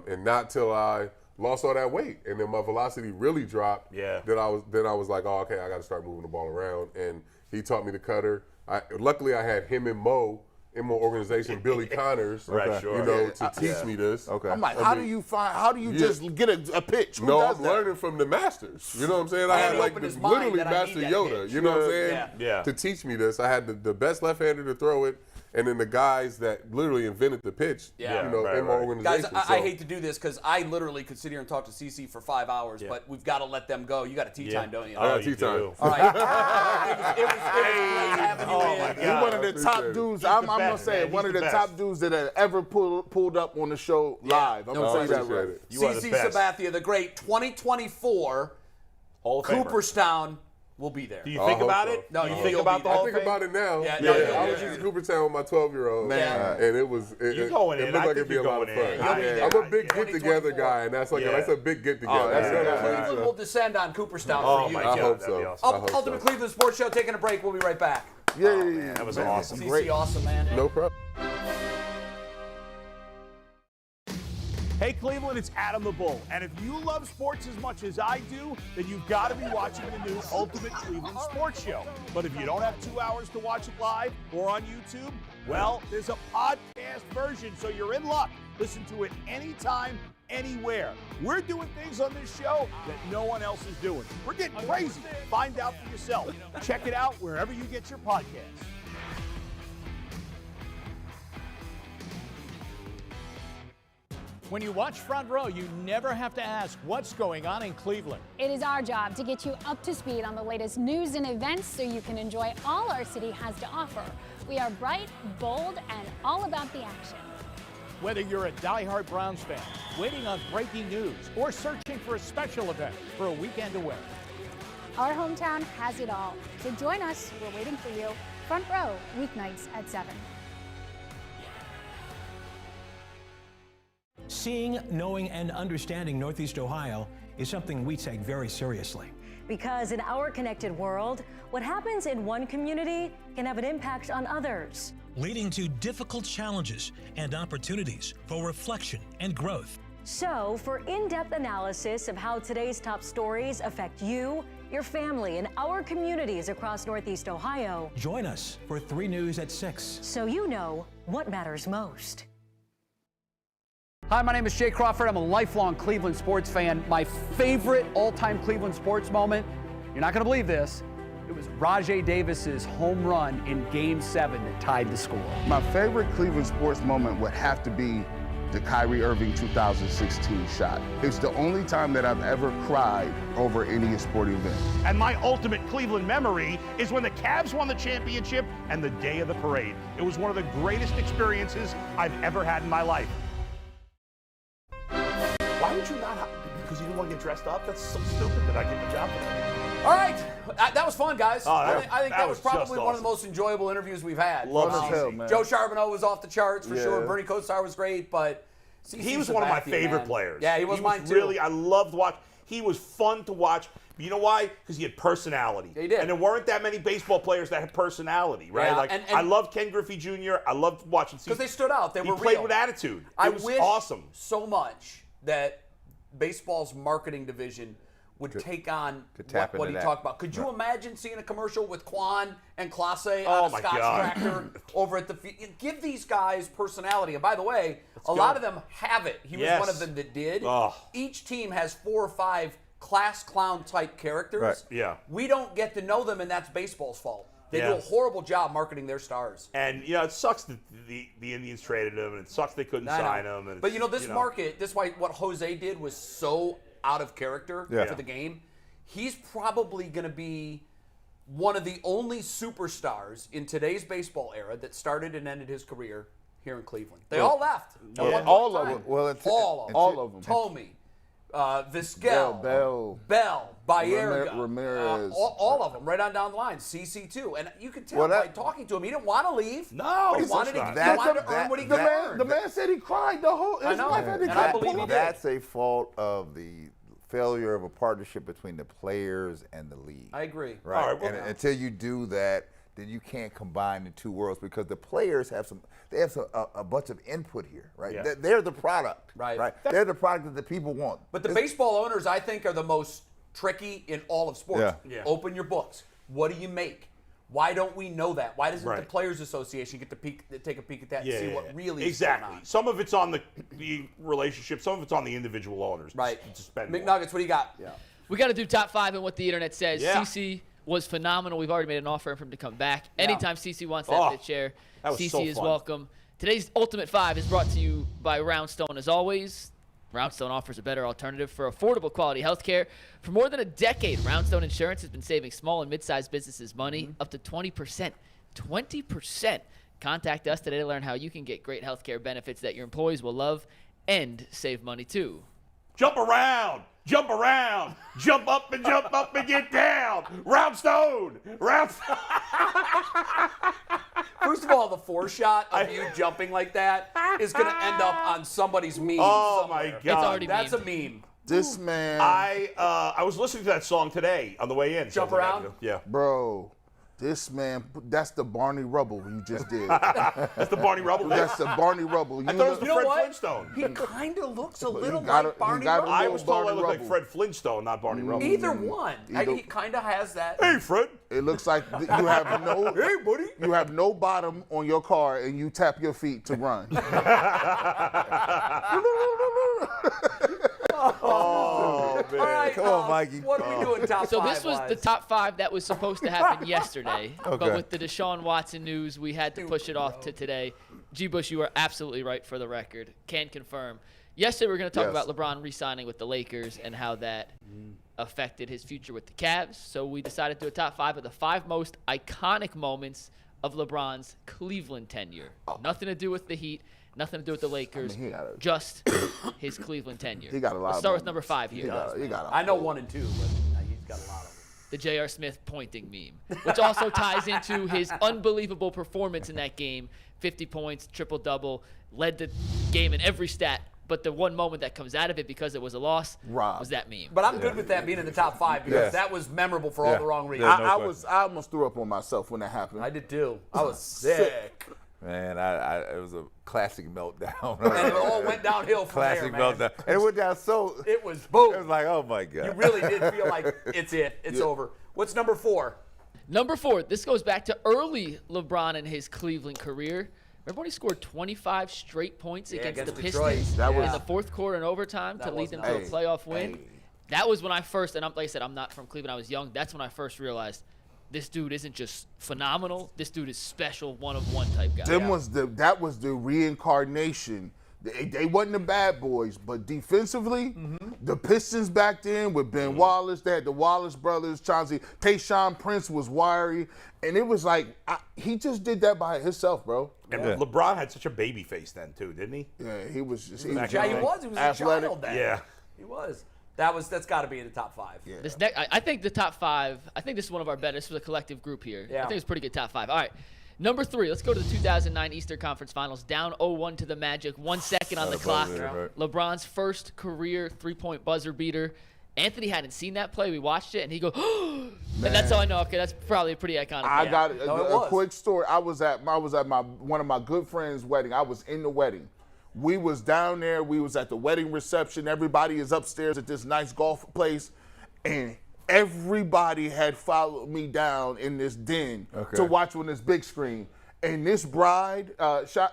and not till I lost all that weight, and then my velocity really dropped. Then I was like, oh, okay, I got to start moving the ball around, and he taught me the cutter. Luckily, I had him and Mo in my organization, Billy Connors, to teach me this. Okay. I'm like, how do you just get a pitch? Who No, does I'm that? learning from the masters. You know what I'm saying? I had he like opened his mind literally that I Master need that Yoda. pitch. You know what I'm saying? Yeah. To teach me this, I had the best left-hander to throw it, and then the guys that literally invented the pitch. in my organization. Guys, I hate to do this because I literally could sit here and talk to CC for 5 hours, but we've got to let them go. You got a tea time, don't you? I got tea time. All right. it was great having you in. You're one of the top dudes. I'm gonna say man. one He's of the the top best. dudes that have ever pulled up on the show live. I'm No, gonna say that appreciate right. it. You are CC the best. Sabathia, the great 2024 Hall of Famer. Cooperstown will be there. Do you think about it? No, you you- think you'll about be the there. I Hall think of Fame? about it now. Yeah, Yeah, no, you'll I be was there. just in Cooperstown with my 12-year-old, Man. and it was it, You're going it in. looked I like think it'd be a you're lot of going fun. in. You'll be there. I'm a big 2024. get-together guy, and that's Yeah. a big get-together. that's You know good. what I'm saying? Cleveland So- will descend on Cooperstown Oh, for you. my I God. hope that'd be so. awesome. I hope Ultimate so. Cleveland Sports Show, taking a break. We'll be right back. Yeah, That was awesome. CC, awesome, man. No problem. Hey, Cleveland, it's Adam the Bull. And if you love sports as much as I do, then you've got to be watching the new Ultimate Cleveland Sports Show. But if you don't have 2 hours to watch it live or on YouTube, well, there's a podcast version, so you're in luck. Listen to it anytime, anywhere. We're doing things on this show that no one else is doing. We're getting crazy. Find out for yourself. Check it out wherever you get your podcasts. When you watch Front Row, you never have to ask what's going on in Cleveland. It is our job to get you up to speed on the latest news and events so you can enjoy all our city has to offer. We are bright, bold, and all about the action. Whether you're a diehard Browns fan, waiting on breaking news, or searching for a special event for a weekend away. Our hometown has it all. So join us. We're waiting for you. Front Row, weeknights at 7. Seeing, knowing, and understanding Northeast Ohio is something we take very seriously. Because in our connected world, what happens in one community can have an impact on others, Leading to difficult challenges and opportunities for reflection and growth. So, for in-depth analysis of how today's top stories affect you, your family, and our communities across Northeast Ohio, Join us for 3 News at 6. so you know what matters most. Hi, my name is Jay Crawford. I'm a lifelong Cleveland sports fan. My favorite all-time Cleveland sports moment, you're not going to believe this, it was Rajay Davis's home run in Game 7 that tied the score. My favorite Cleveland sports moment would have to be the Kyrie Irving 2016 shot. It's the only time that I've ever cried over any sporting event. And my ultimate Cleveland memory is when the Cavs won the championship and the day of the parade. It was one of the greatest experiences I've ever had in my life. Why would you not? Because you didn't want to get dressed up? That's so stupid that I get the job for that. All right, that was fun, guys. Oh, I think that was was probably just one of the awesome. most enjoyable interviews we've had. Love Fun as hell, man. Joe Charbonneau was off the charts for Yeah. sure. Bernie Kosar was great, but CC He was one of my Sabathia, favorite man. players. Yeah, he was mine too. Really, I loved watching. He was fun to watch. You know why? Because he had personality. He did. And there weren't that many baseball players that had personality, right? Yeah, Like and- I loved Ken Griffey Jr. I loved watching. Because they stood out. They He were played real. with attitude. I It was wish awesome. so much that baseball's marketing division would take on tap what into he that. talked about. Could you imagine seeing a commercial with Quan and Clase Oh, on a my Scotch God. tractor over at the field? Give these guys personality. And by the way, a go. lot of them have it. He was Yes. one of them that did. Oh. Each team has 4 or 5 class clown type characters. Right. Yeah. We don't get to know them, and that's baseball's fault. They do Yeah. a horrible job marketing their stars. And it sucks that the Indians traded him, and it sucks they couldn't I know. sign him. And But this market, this why what Jose did was so out of character Yeah. for the game. He's probably going to be one of the only superstars in today's baseball era that started and ended his career here in Cleveland. They all left. At one point all in of time. them. Well, all of them. Tomey, Vizquel, Bell, Baerga, Ramirez. all of them, right on down the line. CC too, and you could tell Well, by that- talking to him, he didn't want to leave. No, he of wanted to, course he not. wanted to earn what he could earn. The man said he cried the whole. I His know. wife had to And I pull believe him he up. did. That's a fault of the failure of a partnership between the players and the league. I agree. Right. All right, well, and until you do that, then you can't combine the two worlds because the players have a bunch of input here, right? Yeah. They're the product, Right. They're the product that the people want. But the baseball owners, I think, are the most tricky in all of sports. Yeah. Yeah. Open your books. What do you make? Why don't we know that? Why doesn't the Right. Players Association get to take a peek at that and see what really is exactly. going on? Some of it's on the relationship. Some of it's on the individual owners. Right. To spend more. McNuggets, what do you got? Yeah. We got to do top 5 and what the internet says. Yeah. CC was phenomenal. We've already made an offer for him to come back. Anytime CC wants that Oh, pitch chair, that was CC so is fun. welcome. Today's Ultimate 5 is brought to you by Roundstone as always. Roundstone offers a better alternative for affordable quality health care. For more than a decade, Roundstone Insurance has been saving small and mid-sized businesses money up to 20%. 20%. Contact us today to learn how you can get great health care benefits that your employees will love and save money too. Jump around. jump around, jump up and get down. Round stone. First of all, the four-shot of you jumping like that is going to end up on somebody's meme. Oh, somewhere. my God. It's already That's memed. a meme. This man, I was listening to that song today on the way in. Jump So I around? gotta go. Yeah. bro, this man, that's the Barney Rubble you just did. That's the Barney Rubble. That's the Barney Rubble. I thought it was the You know Fred what? Flintstone. He kind of looks a little got like a- Barney he got a Rubble. I was told I Barney looked like Rubble. Fred Flintstone, not Barney Rubble. Either one. Either- He kind of has that. Hey, Fred. It looks like you have no. Hey, buddy. You have no bottom on your car, and you tap your feet to run. Oh, man. All right, Come on, Mikey. What are we doing top So five this was wise? the top 5 that was supposed to happen yesterday, but Okay. with the Deshaun Watson news, we had to push it off to today. G. Bush, you are absolutely right for the record. Can confirm. Yesterday we were going to talk Yes. about LeBron re-signing with the Lakers and how that affected his future with the Cavs. So we decided to do a top 5 of the 5 most iconic moments of LeBron's Cleveland tenure. Nothing to do with the Heat. Nothing to do with the Lakers, he got a- just his Cleveland tenure. He got a lot Let's of start with moments. number 5 here. He got I know 1 and 2, but he's got a lot of them. The J.R. Smith pointing meme, which also ties into his unbelievable performance in that game. 50 points, triple-double, led the game in every stat. But the one moment that comes out of it because it was a loss was that meme. But I'm good with that being in the top 5 because Yeah. that was memorable for all Yeah. the wrong reasons. Yeah, no I almost threw up on myself when that happened. I did too. I was sick. Man, it was a classic meltdown. And it all went downhill from Classic there, man. meltdown. And it went down so. It was boom. It was like, oh my God. You really did feel like it's it. It's over. What's number 4? Number 4, this goes back to early LeBron in his Cleveland career. Remember when he scored 25 straight points against the Detroit. Pistons That was- in the fourth quarter and overtime to lead them to a Hey, playoff win? hey. That was when I first, and like I said, I'm not from Cleveland. I was young. That's when I first realized this dude isn't just phenomenal. This dude is special, one-of-one type guy. That was the reincarnation. They wasn't the bad boys, but defensively, the Pistons back then with Ben Wallace, they had the Wallace brothers, Chauncey, Tayshaun Prince was wiry, and it was like he just did that by himself, bro. And LeBron had such a baby face then, too, didn't he? Yeah, he was just Yeah, he was. He was athletic. a child then. Yeah. He was. That's got to be in the top 5. Yeah. This next, I think the top 5. I think this is one of our better. This was a collective group here. Yeah. I think it's a pretty good top 5. All right, number 3. Let's go to the 2009 Eastern Conference Finals. Down 0-1 to the Magic. 1 second on the clock. LeBron's first career 3-point buzzer beater. Anthony hadn't seen that play. We watched it, and he goes, and that's how I know. Okay, that's probably a pretty iconic. I play. got No, it a was. quick story. I was at one of my good friends' wedding. I was in the wedding. We was down there. We was at the wedding reception. Everybody is upstairs at this nice golf place, and everybody had followed me down in this den to watch on this big screen. And this bride, shout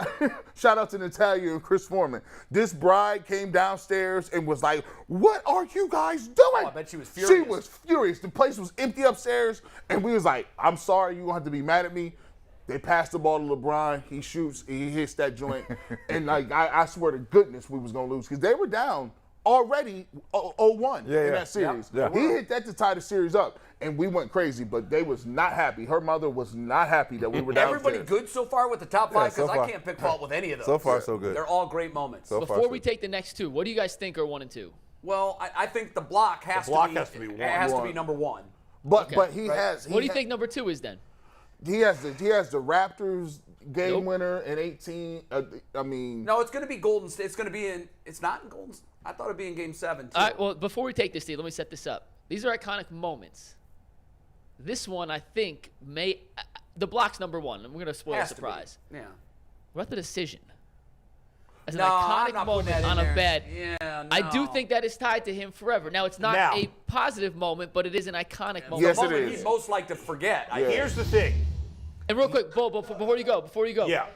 out to Natalia and Chris Foreman. This bride came downstairs and was like, "What are you guys doing?" Oh, I bet she was furious. She was furious. The place was empty upstairs, and we was like, "I'm sorry, you gonna have to be mad at me." They passed the ball to LeBron. He shoots, he hits that joint, and like I swear to goodness, we was gonna lose because they were down already 0-1 in that series. Yeah. He hit that to tie the series up, and we went crazy. But they was not happy. Her mother was not happy that we were down. Everybody good so far with the top 5 because so I far. can't pick fault with any of those. So far, so good. They're all great moments. So far, Before so we good. take the next 2, what do you guys think are 1 and 2? Well, I think the block has to be number 1. But Okay. but he has. What do you think number 2 is then? He has the Raptors game Nope. winner in 18. I mean, No, it's going to be Golden State. It's going to be in. It's not in Golden. I thought it'd be in Game 7 too. All right, well, before we take this, Steve, let me set this up. These are iconic moments. This one, I think, the block's number 1, and we're going to spoil the Has to be. surprise. Yeah. What about the decision? As an No, I'm iconic not putting that moment in on there. a bet. Yeah, I do no. think that is tied to him forever. Now, it's not Now. a positive moment, but it is an iconic moment. Yes, the it moment is. he'd most like to forget. Yeah. Here's the thing. And real quick, Bo, before you go. Yeah.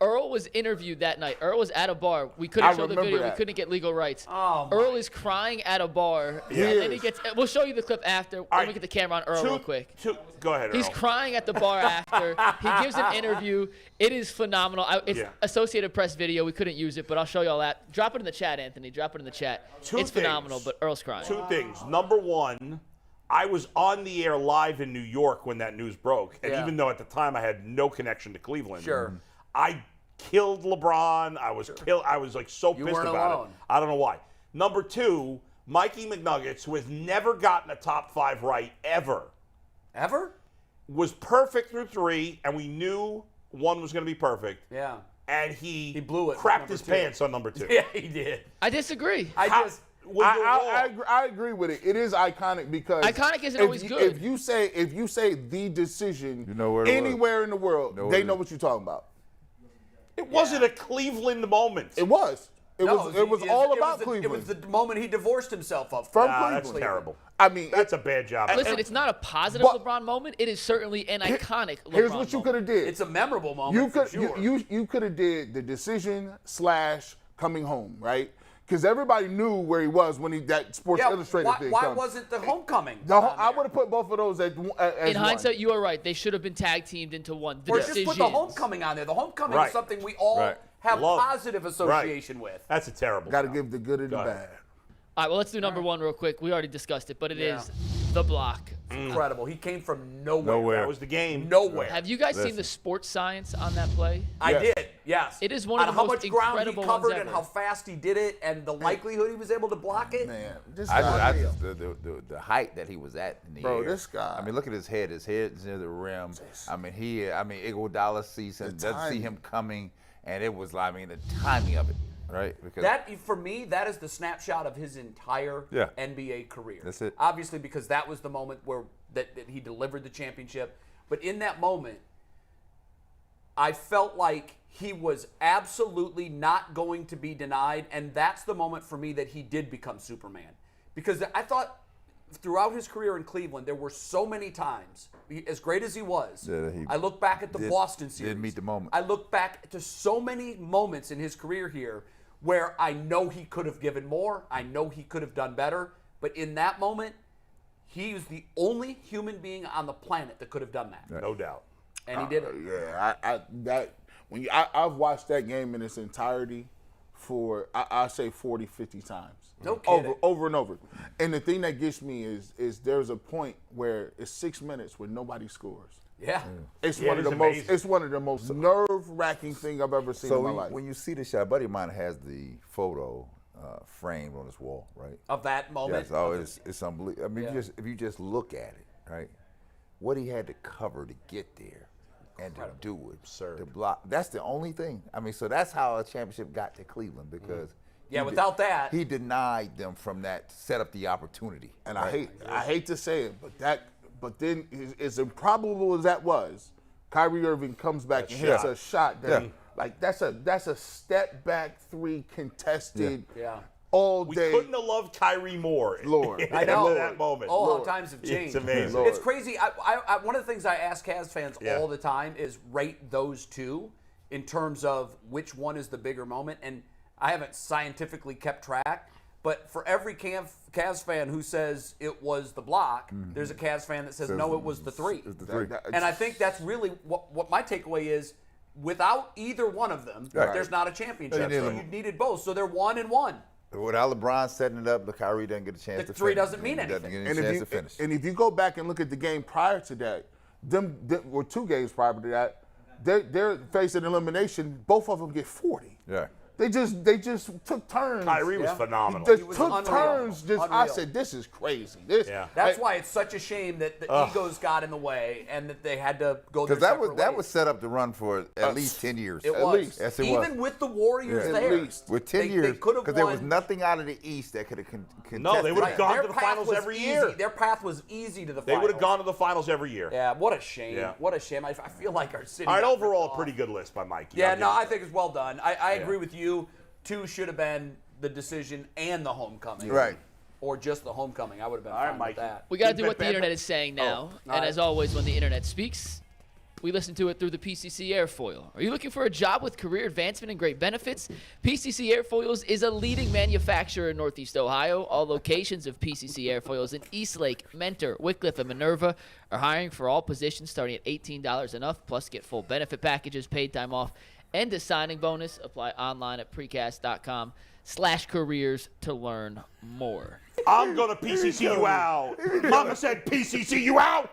Earl was interviewed that night. Earl was at a bar. We couldn't I show the remember video. that. We couldn't get legal rights. Oh, my. Earl is crying at a bar. He and then is. we'll show you the clip after. Let me right. get the camera on Earl real quick. Go ahead, He's Earl. crying at the bar after. He gives an interview. It is phenomenal. It's Yeah. Associated Press video. We couldn't use it, but I'll show you all that. Drop it in the chat, Anthony. Drop it in the chat. Two It's phenomenal, things. but Earl's crying. 2 things. Number 1, I was on the air live in New York when that news broke, and Yeah. even though at the time I had no connection to Cleveland, Sure. I killed LeBron. I was like so You pissed weren't about alone. it. I don't know why. Number 2, Mikey McNuggets, who has never gotten a top 5 right ever, was perfect through 3, and we knew 1 was going to be perfect. Yeah. And he blew it. Crapped his pants on number 2. Yeah, he did. I disagree. I agree with it. It is iconic because iconic isn't always good. If you say the decision anywhere in the world, they know what you're talking about. It wasn't a Cleveland moment. It was. It was all about Cleveland. It was the moment he divorced himself from Cleveland. That's terrible. I mean, that's a bad job. Listen, it's not a positive LeBron moment. It is certainly an iconic LeBron Here's what you could have did. It's a memorable moment. You could have did the decision / coming home, right? Because everybody knew where he was when that Sports Illustrated thing. Why wasn't the homecoming? I would have put both of those as in hindsight, you are right. They should have been tag teamed into one. Or just put the homecoming on there. The homecoming is something we all have positive association with. That's a terrible. Got to give the good and the bad. All right, well, let's do number 1 real quick. We already discussed it, but it is the block. Incredible. He came from nowhere. That was the game. Nowhere. Have you guys seen the sports science on that play? I did, yes. It is one of the most incredible how much ground he covered ones and ever. how fast he did it and the likelihood he was able to block it. Man, the height that he was at in the air. This guy. I mean, look at his head. His head's near the rim. I mean, Iguodala sees him, doesn't see him coming, and it was, the timing of it. Right? Because for me, that is the snapshot of his entire NBA career. That's it. Obviously, because that was the moment where that he delivered the championship. But in that moment, I felt like he was absolutely not going to be denied, and that's the moment for me that he did become Superman. Because I thought throughout his career in Cleveland, there were so many times, as great as he was, I look back at the Boston series. Didn't meet the moment. I look back to so many moments in his career here where I know he could have given more. I know he could have done better. But in that moment, he was the only human being on the planet that could have done that. No doubt. And he did it. I've watched that game in its entirety for, I say 40, 50 times. No kidding. Over and over. And the thing that gets me is there's a point where it's 6 minutes where nobody scores. Yeah. It's one of the most nerve-wracking thing I've ever seen in my life. When you see the shot, a buddy of mine has the photo framed on his wall, right? Of that moment. Yes, it's unbelievable. I mean, if you just look at it, right? What he had to cover to get there and to do it, to block. That's the only thing. I mean, so that's how a championship got to Cleveland because without that, he denied them from that to set up the opportunity. And I hate to say it, but then as improbable as that was, Kyrie Irving comes back and hits a shot that that's a step back 3 contested all day. We couldn't have loved Kyrie more. Lord, I know that moment. How times have changed. It's amazing. Lord. It's crazy. I one of the things I ask Cavs fans all the time is rate those two in terms of which one is the bigger moment. And I haven't scientifically kept track. But for every Cavs fan who says it was the block, there's a Cavs fan that says, no, it was the 3. And I think that's really what my takeaway is. Without either one of them, there's not a championship. So you needed both. So they're 1-1. Without LeBron setting it up, Kyrie doesn't get a chance to finish. 3 doesn't mean anything. And if you go back and look at the game prior to that, them were 2 games prior to that, they're facing elimination. Both of them get 40. Yeah. They just took turns. Kyrie was phenomenal. They took turns. I said, this is crazy. That's why it's such a shame that the egos got in the way and that they had to go their separate ways. That was set up to run for at least 10 years. It was. Yes, it was. Even with the Warriors there. At least. With 10 years. Because there was nothing out of the East that could have contested. No, they would have gone to the finals every year. Their path was easy to the finals. They would have gone to the finals every year. Yeah, what a shame. Yeah. What a shame. I feel like our city. All right, overall, a pretty good list by Mikey. Yeah, no, I think it's well done. I agree with you. 2 should have been the decision and the homecoming. Right. Or just the homecoming. I would have been fine with that. We got to do what the internet is saying now. And as always, when the internet speaks, we listen to it through the PCC Airfoil. Are you looking for a job with career advancement and great benefits? PCC Airfoils is a leading manufacturer in Northeast Ohio. All locations of PCC Airfoils in Eastlake, Mentor, Wickliffe, and Minerva are hiring for all positions starting at $18 and up, plus get full benefit packages, paid time off, and a signing bonus. Apply online at precast.com/careers to learn more. I'm going to PCC you out. Mama said PCC you out.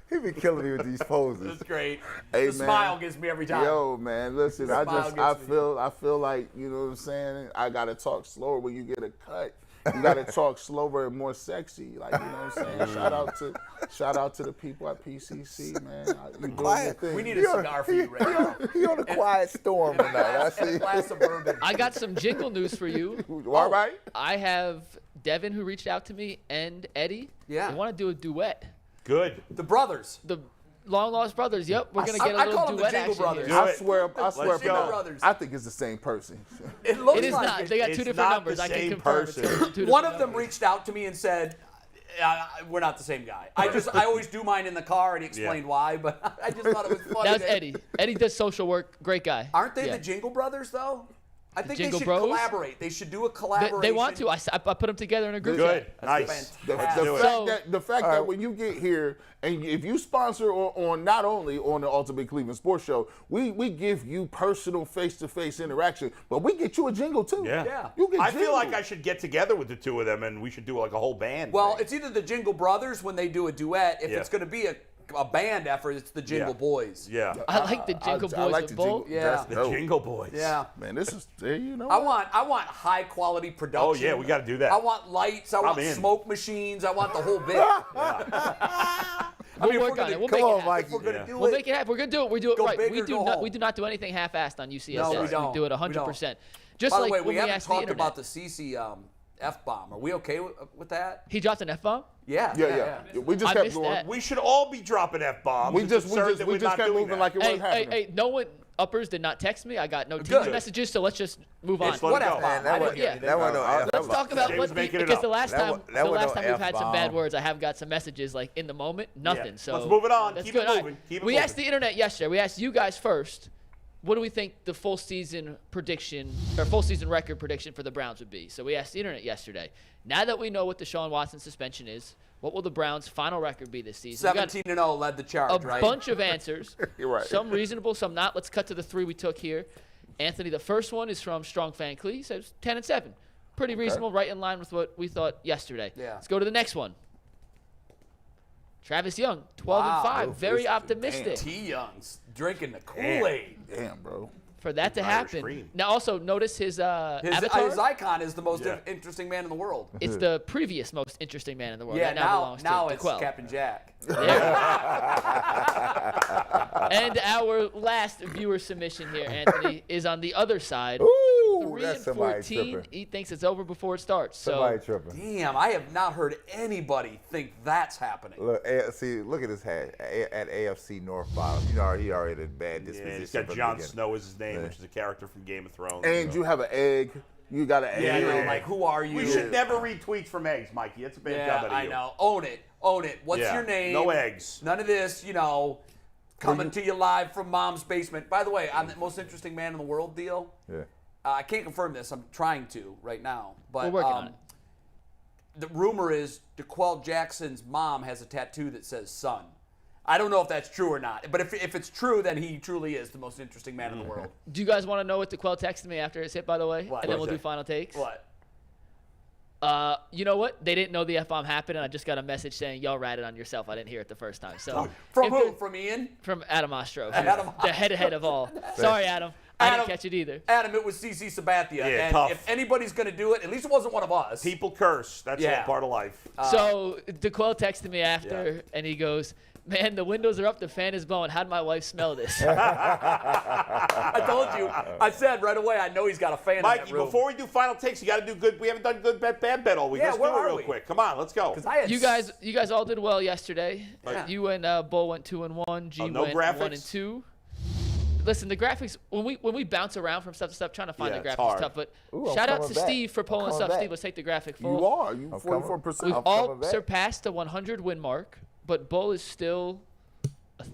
He be killing me with these poses. That's great. Hey, the smile gets me every time. Yo, man, listen, I feel like, you know what I'm saying? I got to talk slower when you get a cut. You got to talk slower and more sexy. Like, you know what I'm saying? Shout out to the people at PCC, man. You doing your thing. We need a cigar for you right now. He on a quiet storm tonight. I see. A glass of bourbon. I got some jingle news for you. All right. I have Devin, who reached out to me, and Eddie. Yeah. They want to do a duet. Good. The brothers. The long lost brothers. Yep, we're gonna get a I little call them the duet Jingle action Brothers. here. I swear, Jingle Brothers. I think it's the same person. It looks It is like not. it. They got It's two different not numbers. the I can same confirm. person. It's two different One of them numbers. reached out to me and said, we're not the same guy. I always do mine in the car, and he explained why, but I just thought it was funny. That was Eddie. Eddie does social work. Great guy. Aren't they Yeah. the Jingle Brothers, though? I think they Jingle should Bros? collaborate. They should do a collaboration. They want to. I put them together in a group Good. chat. Nice. The fact that when you get here and if you sponsor on not only on the Ultimate Cleveland Sports Show, we give you personal face-to-face interaction, but we get you a jingle too. Yeah. You get I feel jingle. like I should get together with the two of them and we should do like a whole band. Well, thing. it's either the Jingle Brothers when they do a duet. If Yeah. it's going to be a band effort, it's the Jingle Boys. Yeah. I like the Jingle I Boys like with the Bolt. jingle. Yeah. The Jingle Boys. Yeah. Man, this is you know. I want high quality production. Oh, yeah, we gotta do that. I want lights. I want in. smoke machines. I want the whole bit. We'll work on it. We'll Come make on, it happen. Mikey. If we're gonna do We'll it, make it happen. We're gonna do it. We do it Go right. big We or do go not. home. We do not do anything half-assed on UCSS. No, we don't. do it We 100%. Just By like the way, when we haven't asked the talked internet. about the CC F-bomb. Are we okay with that? He dropped an F-bomb. Yeah. We just I kept missed going. that. We should all be dropping F-bombs. We It's just absurd that we're not kept doing moving that. like it wasn't Hey, happening. no one uppers did not text me. I got no text Good. messages, so let's just move on. Let's let What it go. F-bomb? Man, that I didn't was- hear anything. that was no Let's F-bomb. talk about Jay what was making it because up. the last That time was- that was no we've had some bad F-bomb. words, I have got some messages like in the moment, nothing. Yeah. So Let's move it on. That's Keep good. it All right. moving. Keep it we moving. asked the internet yesterday. We asked you guys first. What do we think the full season prediction or full season record prediction for the Browns would be? So we asked the internet yesterday. Now that we know what Deshaun Watson suspension is, what will the Browns' final record be this season? We got 17-0 led the charge, a right? bunch of answers. You're right. Some reasonable, some not. Let's cut to the three we took here. Anthony, the first one is from Strong Fan Clee. He says 10-7. Pretty reasonable, right in line with what we thought yesterday. Yeah. Let's go to the next one. Travis Young, 12-5. Very optimistic T. Young's drinking the Kool-Aid. Damn, bro. for that to Irish happen. cream. Now, also notice his avatar. His icon is the most interesting man in the world. It's the previous most interesting man in the world. Yeah, that now belongs now to it's Quell. Captain Jack. And our last viewer submission here, Anthony, is on the other side. Ooh, 3 that's and somebody 14. tripping. He thinks it's over before it starts. Somebody So tripping. Damn, I have not heard anybody think that's happening. Look, look at his hat at AFC North bottom. You know, he already had a bad disposition. Yeah, he's got from the Jon beginning. Snow as his name, which is a character from Game of Thrones. And you have an egg. You got an egg. Yeah, you're like, who are you? We should never read tweets from eggs, Mikey. That's a bad job out of I you. know. Own it. Own it. What's Yeah, your name? no eggs. None of this, coming to you live from mom's basement. By the way, on the most interesting man in the world deal, Yeah. I can't confirm this. I'm trying to right now. But We're working on it. The rumor is DeQuell Jackson's mom has a tattoo that says son. I don't know if that's true or not. But if it's true, then he truly is the most interesting man in the world. do you guys want to know what DeQuell texted me after his hit, by the way? What? And then we'll What's do final takes. What? You know what? They didn't know the F-bomb happened, and I just got a message saying, y'all ratted on yourself. I didn't hear it the first time. So From if who? there- From Ian? From Adam Ostro. Adam The head of all. Sorry, Adam. I didn't catch it either. Adam, it was CC Sabathia. Yeah, and tough. if anybody's going to do it, at least it wasn't one of us. People curse. That's all part of life. So DeQuell texted me after, and he goes, man, the windows are up, the fan is blowing. How'd my wife smell this? I told you. I said right away, I know he's got a fan in Mikey, that room. before we do final takes, you got to do good. We haven't done good bet, bad bet all week. Yeah, Let's where do it are real we? quick. Come on, let's go. 'Cause I had You guys all did well yesterday. Yeah. You and Bull went 2-1. G no went graphics? 1-2. Listen, the graphics when we bounce around from stuff to stuff, trying to find Yeah, the it's graphics hard. is tough. But Ooh, I'm shout out coming to back. Steve for pulling I'm us coming up. back. Steve, let's take the graphic full. You are. You I'm 44%. We've I'm all coming back. surpassed the 100 win mark, but Bull is still a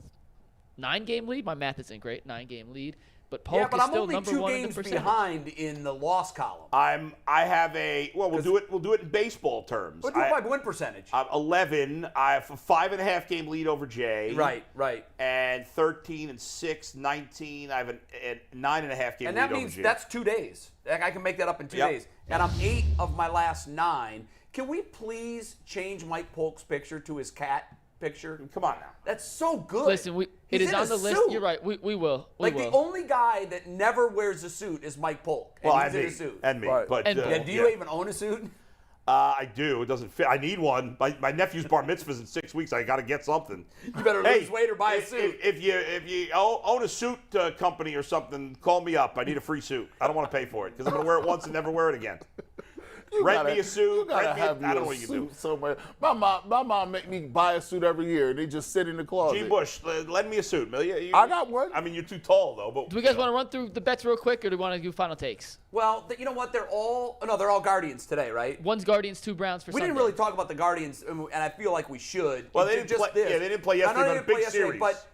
9-game lead. My math isn't great. 9-game lead, but Polk Yeah, but is I'm still only number 2 one in the games percentage. behind in the loss column. I have a we'll do it in baseball terms. What do you by win percentage? I'm 11. I have a 5.5 game lead over Jay. Right. And 13 and 6, 19. I have a 9.5 game And lead that over means Jay. that's 2 days. Like, I can make that up in 2 Yep. days. And I'm 8 of my last 9. Can we please change Mike Polk's picture to his cat picture? Come on now. That's so good. Listen, it He's is in on a the list. suit. You're right. We will. Like, the only guy that never wears a suit is Mike Polk. And Well, he's and in me. a suit. And me. Right. But, And Yeah, do you even own a suit? I do. It doesn't fit. I need one. My nephew's bar mitzvah's in 6 weeks. I got to get something. You better lose weight or buy a suit. If you own a suit company or something, call me up. I need a free suit. I don't want to pay for it because I'm going to wear it once and never wear it again. Rent me a suit. I don't know what you can do. Somewhere. My mom make me buy a suit every year. They just sit in the closet. G. Bush, lend me a suit, will you? I got one. I mean, you're too tall though. But do we guys want to run through the bets real quick, or do we want to do final takes? Well, you know what? They're all Guardians today, right? One's Guardians, 2 Browns for We Sunday. didn't really talk about the Guardians, and I feel like we should. Well, they didn't play. Yeah, they didn't play yesterday. I know they but didn't big play yesterday, series. but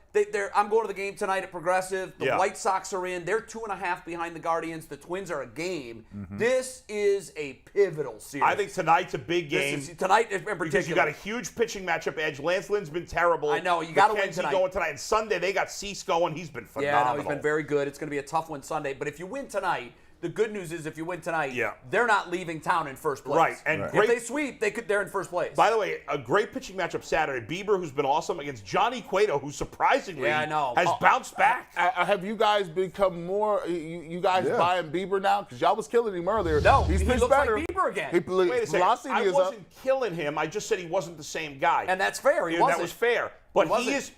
I'm going to the game tonight at Progressive. The White Sox are in. They're 2.5 behind the Guardians. The Twins are a game. This is a pivotal series. I think tonight's a big game. Tonight in particular. Because you got a huge pitching matchup edge. Lance Lynn's been terrible. I know. You got to win tonight. going tonight. And Sunday, they got Cease going. He's been phenomenal. Yeah, no, he's been very good. It's going to be a tough one Sunday. But if you win tonight, the good news is if you win tonight, they're not leaving town in first place. Right. And if they sweep, they're in first place. By the way, a great pitching matchup Saturday. Bieber, who's been awesome, against Johnny Cueto, who surprisingly has bounced back. Have you guys become more? You guys buying Bieber now? Because y'all was killing him earlier. No, he looks better. like Bieber again. Wait a second. Velocity I is wasn't up. killing him. I just said he wasn't the same guy. And that's fair. He wasn't. That was fair. But he has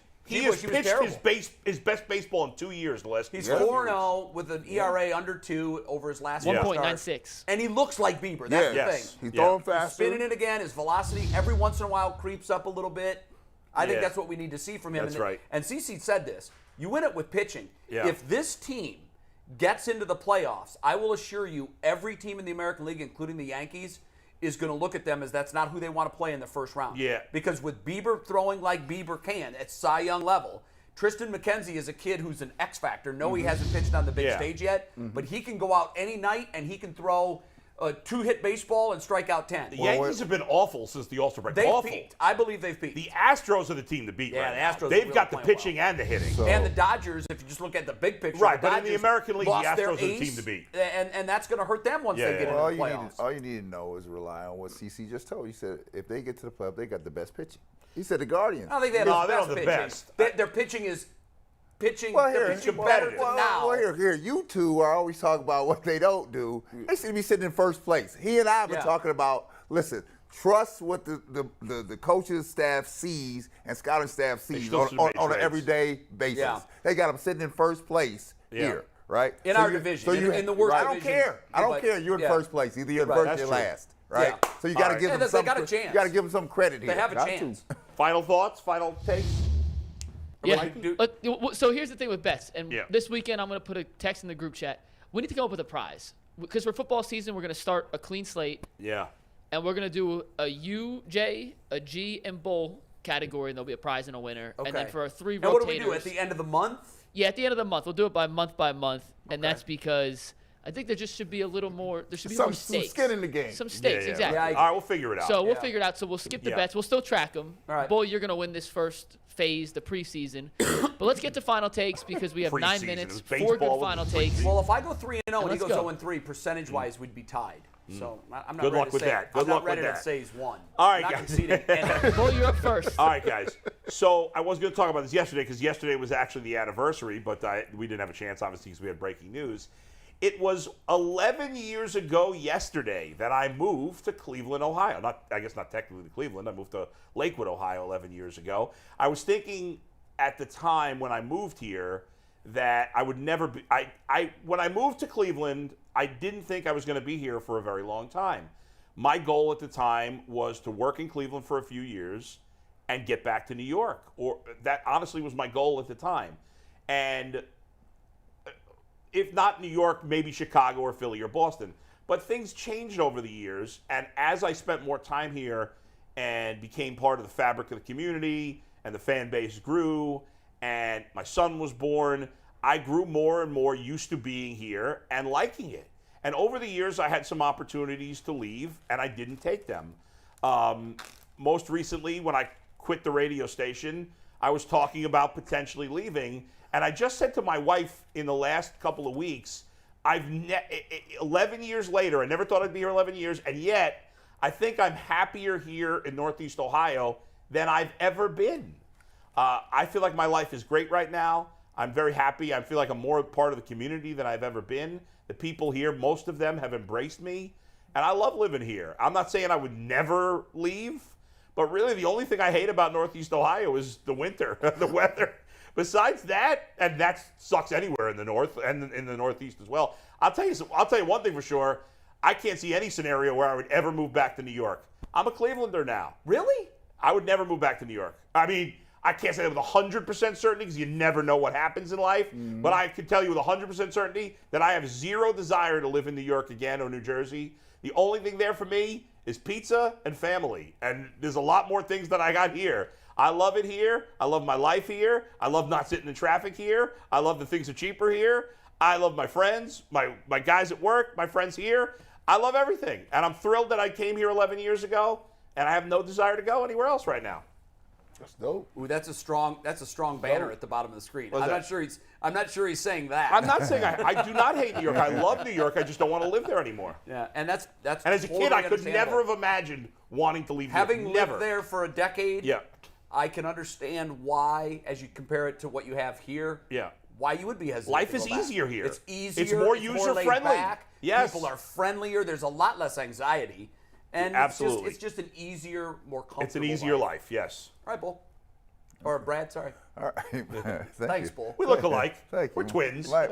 was pitched terrible. his best baseball in 2 years. The last He's 4-0 with an ERA under 2 over his last 1.96. And he looks like Bieber. That's the thing. He's throwing faster. He's spinning it again. His velocity every once in a while creeps up a little bit. I think that's what we need to see from him. That's right. And CC said this. You win it with pitching. Yeah. If this team gets into the playoffs, I will assure you every team in the American League, including the Yankees, is going to look at them as that's not who they want to play in the first round. Yeah. Because with Bieber throwing like Bieber can at Cy Young level, Tristan McKenzie is a kid who's an X factor. No, he hasn't pitched on the big stage yet, but he can go out any night and he can throw a 2-hit baseball and strike out 10. The Yankees have been awful since the All-Star break. They've peaked. I believe they've peaked. The Astros are the team to beat right now. the Astros They've are got the really playing pitching and the hitting. And the Dodgers, if you just look at the big picture, Right, the but in the Dodgers American League, the lost their Astros are the ace, team to beat. And that's going to hurt them once they get into the playoffs. All you need to know is rely on what CC just told you. He said if they get to the playoffs, they got the best pitching. He said the Guardians. I don't think they have the best pitching. Their pitching is pitching. Well, they're pitching better than now. Well, here, you two are always talking about what they don't do. They seem to be sitting in first place. He and I have been talking about, listen, trust what the coaches staff sees and scouting staff sees on an everyday basis. Yeah. They got them sitting in first place here, right? In our division, in the worst division. I don't care. I don't care. You're in first place. Either you're in first or last. Right? Yeah. So you got to give them some. They got a chance. You got to give them some credit here. They have a chance. Final thoughts? Final takes? Yeah. So here's the thing with bets. And this weekend, I'm going to put a text in the group chat. We need to come up with a prize. Because for football season, we're going to start a clean slate. Yeah. And we're going to do a U, J, a G, and bowl category, and there'll be a prize and a winner. Okay. And then for our 3 rotators. And what do we do at the end of the month? Yeah, at the end of the month. We'll do it by month, and that's because I think there just should be a little more. There should be more stakes. Some skin in the game. Some stakes, exactly. All right, we'll figure it out. So we'll figure it out. So we'll skip the bets. We'll still track them. All right. Bull, you're going to win this first phase, the preseason. But let's get to final takes because we have 9 minutes, 4 good final takes. Well, if I go 3-0 and he goes go. 0-3, percentage-wise, we'd be tied. So I'm not Good ready luck to with say, that. Good I'm not luck with ready to that. say he's won. All right, not guys. conceding anything. Bull, you're up first. All right, guys. So I was going to talk about this yesterday because yesterday was actually the anniversary, but we didn't have a chance, obviously, because we had breaking news. It was 11 years ago yesterday that I moved to Cleveland, Ohio. I guess not technically to Cleveland. I moved to Lakewood, Ohio 11 years ago. I was thinking at the time when I moved here that I would never be when I moved to Cleveland, I didn't think I was going to be here for a very long time. My goal at the time was to work in Cleveland for a few years and get back to New York. Or that honestly was my goal at the time. And if not New York, maybe Chicago or Philly or Boston. But things changed over the years, and as I spent more time here and became part of the fabric of the community, and the fan base grew, and my son was born, I grew more and more used to being here and liking it. And over the years, I had some opportunities to leave, and I didn't take them. Most recently, when I quit the radio station, I was talking about potentially leaving, and I just said to my wife in the last couple of weeks, 11 years later, I never thought I'd be here 11 years, and yet I think I'm happier here in Northeast Ohio than I've ever been. I feel like my life is great right now. I'm very happy. I feel like I'm more part of the community than I've ever been. The people here, most of them have embraced me, and I love living here. I'm not saying I would never leave, but really the only thing I hate about Northeast Ohio is the winter, the weather. Besides that, and that sucks anywhere in the north and in the Northeast as well. I'll tell you one thing for sure. I can't see any scenario where I would ever move back to New York. I'm a Clevelander now. Really? I would never move back to New York. I mean, I can't say that with 100% certainty because you never know what happens in life. But I can tell you with 100% certainty that I have zero desire to live in New York again or New Jersey. The only thing there for me is pizza and family. And there's a lot more things that I got here. I love it here. I love my life here. I love not sitting in traffic here. I love the things are cheaper here. I love my friends, my guys at work, my friends here. I love everything. And I'm thrilled that I came here 11 years ago, and I have no desire to go anywhere else right now. That's dope. Ooh, that's a strong banner at the bottom of the screen. I'm not sure he's saying that. I'm not saying I do not hate New York. I love New York. I just don't want to live there anymore. Yeah, and that's And as a kid, I could never have imagined wanting to leave Having New York. lived there for a decade, Yeah. I can understand why, as you compare it to what you have here, Yeah. why you would be hesitant. Life to is go back. easier here. It's easier. It's more laid user-friendly. back. Yes. People are friendlier. There's a lot less anxiety. And Absolutely. It's just an easier, more comfortable It's an easier life, yes. All right, Bull. Or Brad, sorry. All right. Thanks, Bull. We look alike. Thank you. We're twins. My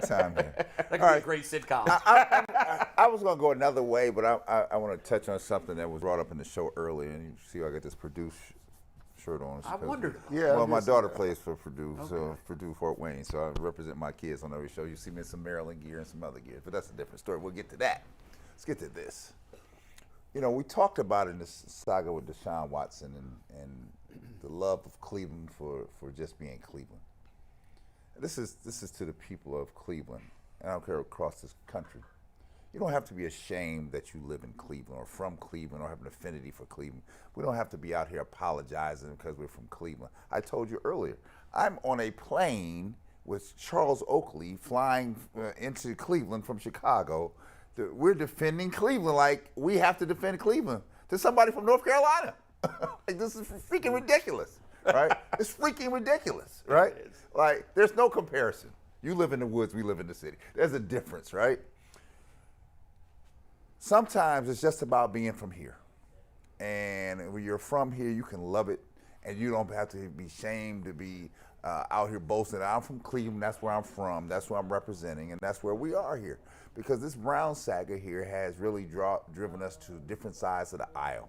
time here. That could be a great sitcom. I was going to go another way, but I want to touch on something that was brought up in the show earlier. And you see, I got this Purdue shirt on. I wondered. Yeah. Well, my daughter plays for Purdue, so Purdue Fort Wayne. So I represent my kids on every show. You see me in some Maryland gear and some other gear, but that's a different story. We'll get to that. Let's get to this. You know, we talked about in this saga with Deshaun Watson and the love of Cleveland for just being Cleveland. This is to the people of Cleveland, and I don't care across this country. You don't have to be ashamed that you live in Cleveland or from Cleveland or have an affinity for Cleveland. We don't have to be out here apologizing because we're from Cleveland. I told you earlier, I'm on a plane with Charles Oakley flying into Cleveland from Chicago. We're defending Cleveland like we have to defend Cleveland to somebody from North Carolina. Like, this is freaking ridiculous, right? It's freaking ridiculous, right? Like, there's no comparison. You live in the woods, we live in the city. There's a difference, right? Sometimes it's just about being from here. And when you're from here, you can love it, and you don't have to be ashamed to be out here boasting. I'm from Cleveland, that's where I'm from, that's where I'm representing, and that's where we are here. Because this Brown saga here has really driven us to different sides of the aisle.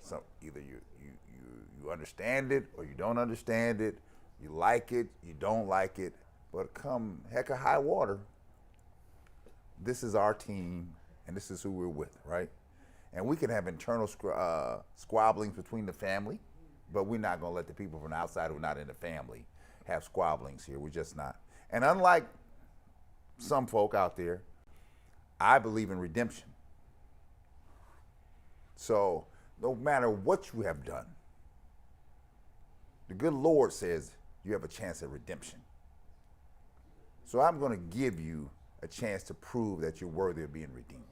So either you understand it or you don't understand it, you like it, you don't like it, but come heck or high water, this is our team and this is who we're with, right? And we can have internal squabblings between the family, but we're not gonna let the people from the outside who are not in the family have squabblings here. We're just not. And unlike some folk out there, I believe in redemption. So no matter what you have done, the good Lord says you have a chance at redemption. So I'm going to give you a chance to prove that you're worthy of being redeemed.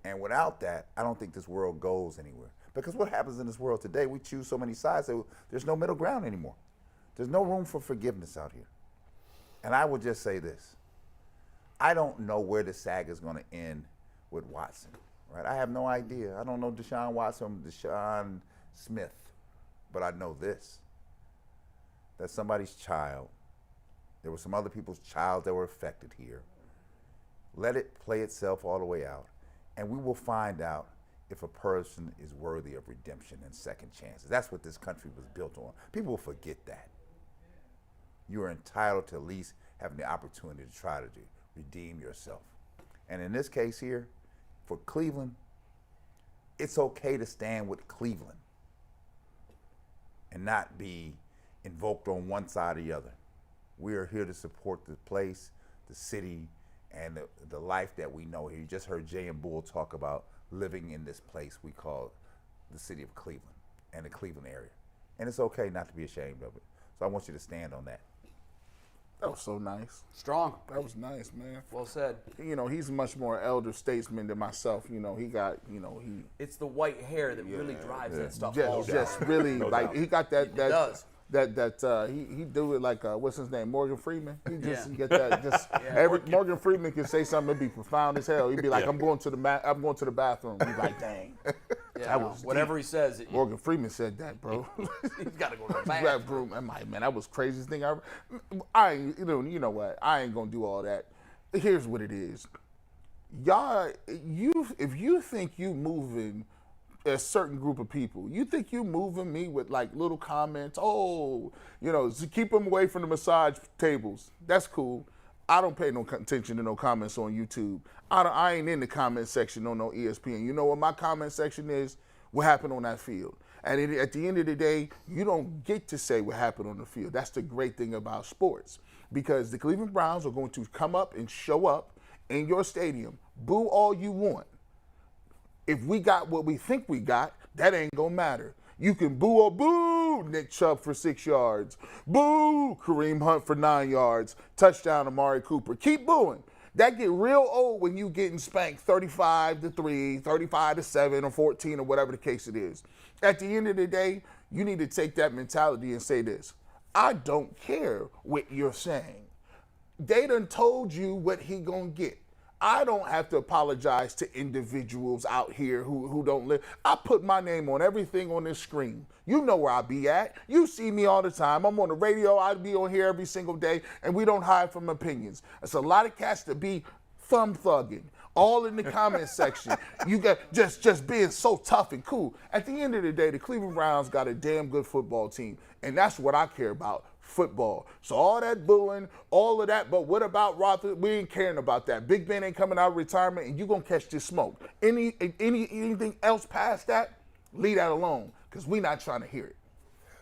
And without that, I don't think this world goes anywhere. Because what happens in this world today, we choose so many sides that there's no middle ground anymore. There's no room for forgiveness out here. And I would just say this. I don't know where the saga is going to end with Watson, right? I have no idea. I don't know Deshaun Watson, Deshaun Smith, but I know this, that somebody's child, there were some other people's child that were affected here. Let it play itself all the way out, and we will find out if a person is worthy of redemption and second chances. That's what this country was built on. People will forget that. You are entitled to at least having the opportunity to try to redeem yourself. And in this case here, for Cleveland, it's okay to stand with Cleveland and not be invoked on one side or the other. We are here to support the place, the city, and the life that we know here. You just heard Jay and Bull talk about living in this place we call the city of Cleveland and the Cleveland area. And it's okay not to be ashamed of it. So I want you to stand on that. That was so nice. Strong. That was nice, man. Well said. You know, he's much more elder statesman than myself. You know, he got, you know, he. It's the white hair that really drives that stuff. Just really, like, he got that. It does. he do it like what's his name, Morgan Freeman. He just get that. Just Morgan Freeman can say something that'd be profound as hell. He'd be like, I'm going to the bathroom. He's like, dang. That was whatever he says. Morgan Freeman said that, bro. He's got to go to the bathroom. I'm like, man, that was the craziest thing I ever. You know what? I ain't gonna do all that. Here's what it is. Y'all, if you think you moving a certain group of people, you think you moving me with like little comments, keep them away from the massage tables. That's cool. I don't pay no attention to no comments on YouTube. I ain't in the comment section on no ESPN. You know what my comment section is? What happened on that field. And at the end of the day, you don't get to say what happened on the field. That's the great thing about sports, because the Cleveland Browns are going to come up and show up in your stadium. Boo all you want. If we got what we think we got, that ain't gonna matter. You can boo or boo Nick Chubb for 6 yards. Boo Kareem Hunt for 9 yards. Touchdown Amari Cooper. Keep booing. That get real old when you getting spanked 35-3, 35-7, or 14, or whatever the case it is. At the end of the day, you need to take that mentality and say this. I don't care what you're saying. They done told you what he gonna get. I don't have to apologize to individuals out here who don't live. I put my name on everything on this screen. You know where I be at. You see me all the time. I'm on the radio. I be on here every single day, and we don't hide from opinions. It's a lot of cats that be thumb thugging, all in the comment section. You got just being so tough and cool. At the end of the day, the Cleveland Browns got a damn good football team, and that's what I care about. Football. So all that booing, all of that, but what about Roth? We ain't caring about that. Big Ben ain't coming out of retirement, and you gonna catch this smoke. Anything else past that, leave that alone, because we not trying to hear it.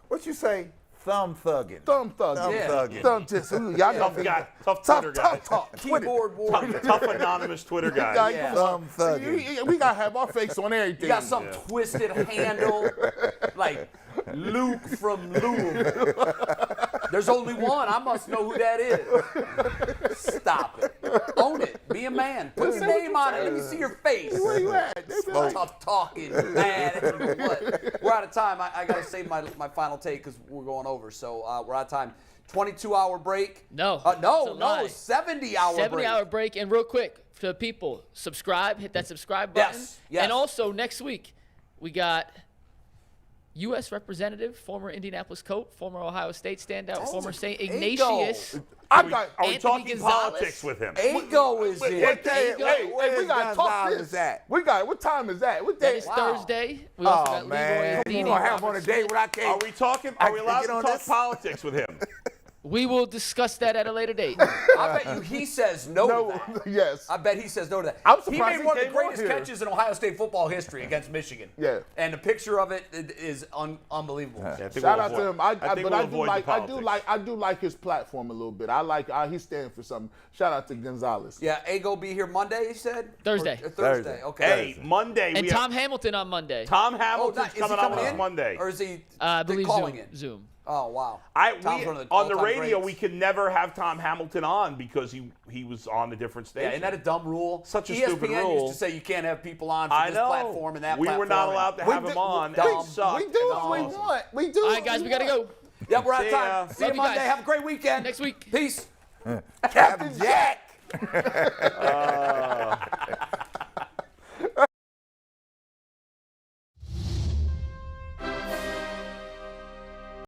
What you say? Thumb thugging. Thumb thugging. Thumb thugging. Thumb just, y'all Tough guy. Tough Twitter guy. Tough talk. Keyboard warrior. Tough anonymous Twitter guy. Thumb thugging. We gotta have our face on everything. You got some twisted handle, like Luke from Louisville. There's only one. I must know who that is. Stop it. Own it. Be a man. Put your name on it. Let me see your face. Where you at? Tough talking, man. What? We're out of time. I got to save my final take because we're going over. So we're out of time. 22-hour break. No. 70-hour break. 70-hour break. And real quick, for the people, subscribe. Hit that subscribe button. Yes. And also, next week, we got U.S. Representative, former Indianapolis Coat, former Ohio State standout, former St. Ignatius. Are we Anthony talking Gonzalez. politics with him? Ego is it. Hey, we got to talk this. What time is that? What That day? is Thursday. We also got man. Leroy You gonna have him on a day where I can't. Are we allowed to talk politics with him? We will discuss that at a later date. I bet you he says no to that. Yes. I bet he says no to that. I'm He surprised made he one of the came on greatest here. catches in Ohio State football history against Michigan. Yeah. And the picture of it is unbelievable. Yeah, I think Shout we'll out to avoid- him. I think we'll avoid the politics. I do like his platform a little bit. I like he stands for something. Shout out to Gonzalez. Yeah, Ego be here Monday, he said? Thursday. Or Thursday. Okay. Hey, Monday. And we Tom have Hamilton on Monday. Tom Oh, Hamilton's is he coming on coming on in? Monday. Or is he I believe calling Zoom. in? Zoom. Oh, wow. On Tom's the one of the all-time radio, greats. we can never have Tom Hamilton on because he was on a different station. Yeah, isn't that a dumb rule? Such a ESPN stupid rule. used to say you can't have people on for I this know. platform and that We platform. were not allowed to have him on. dumb. That sucked. We do what we want. We do. All right, guys, we got to go. Yeah, we're out of See time. ya. See you Love you Monday. guys. Have a great weekend. Next week. Peace. Captain Jack.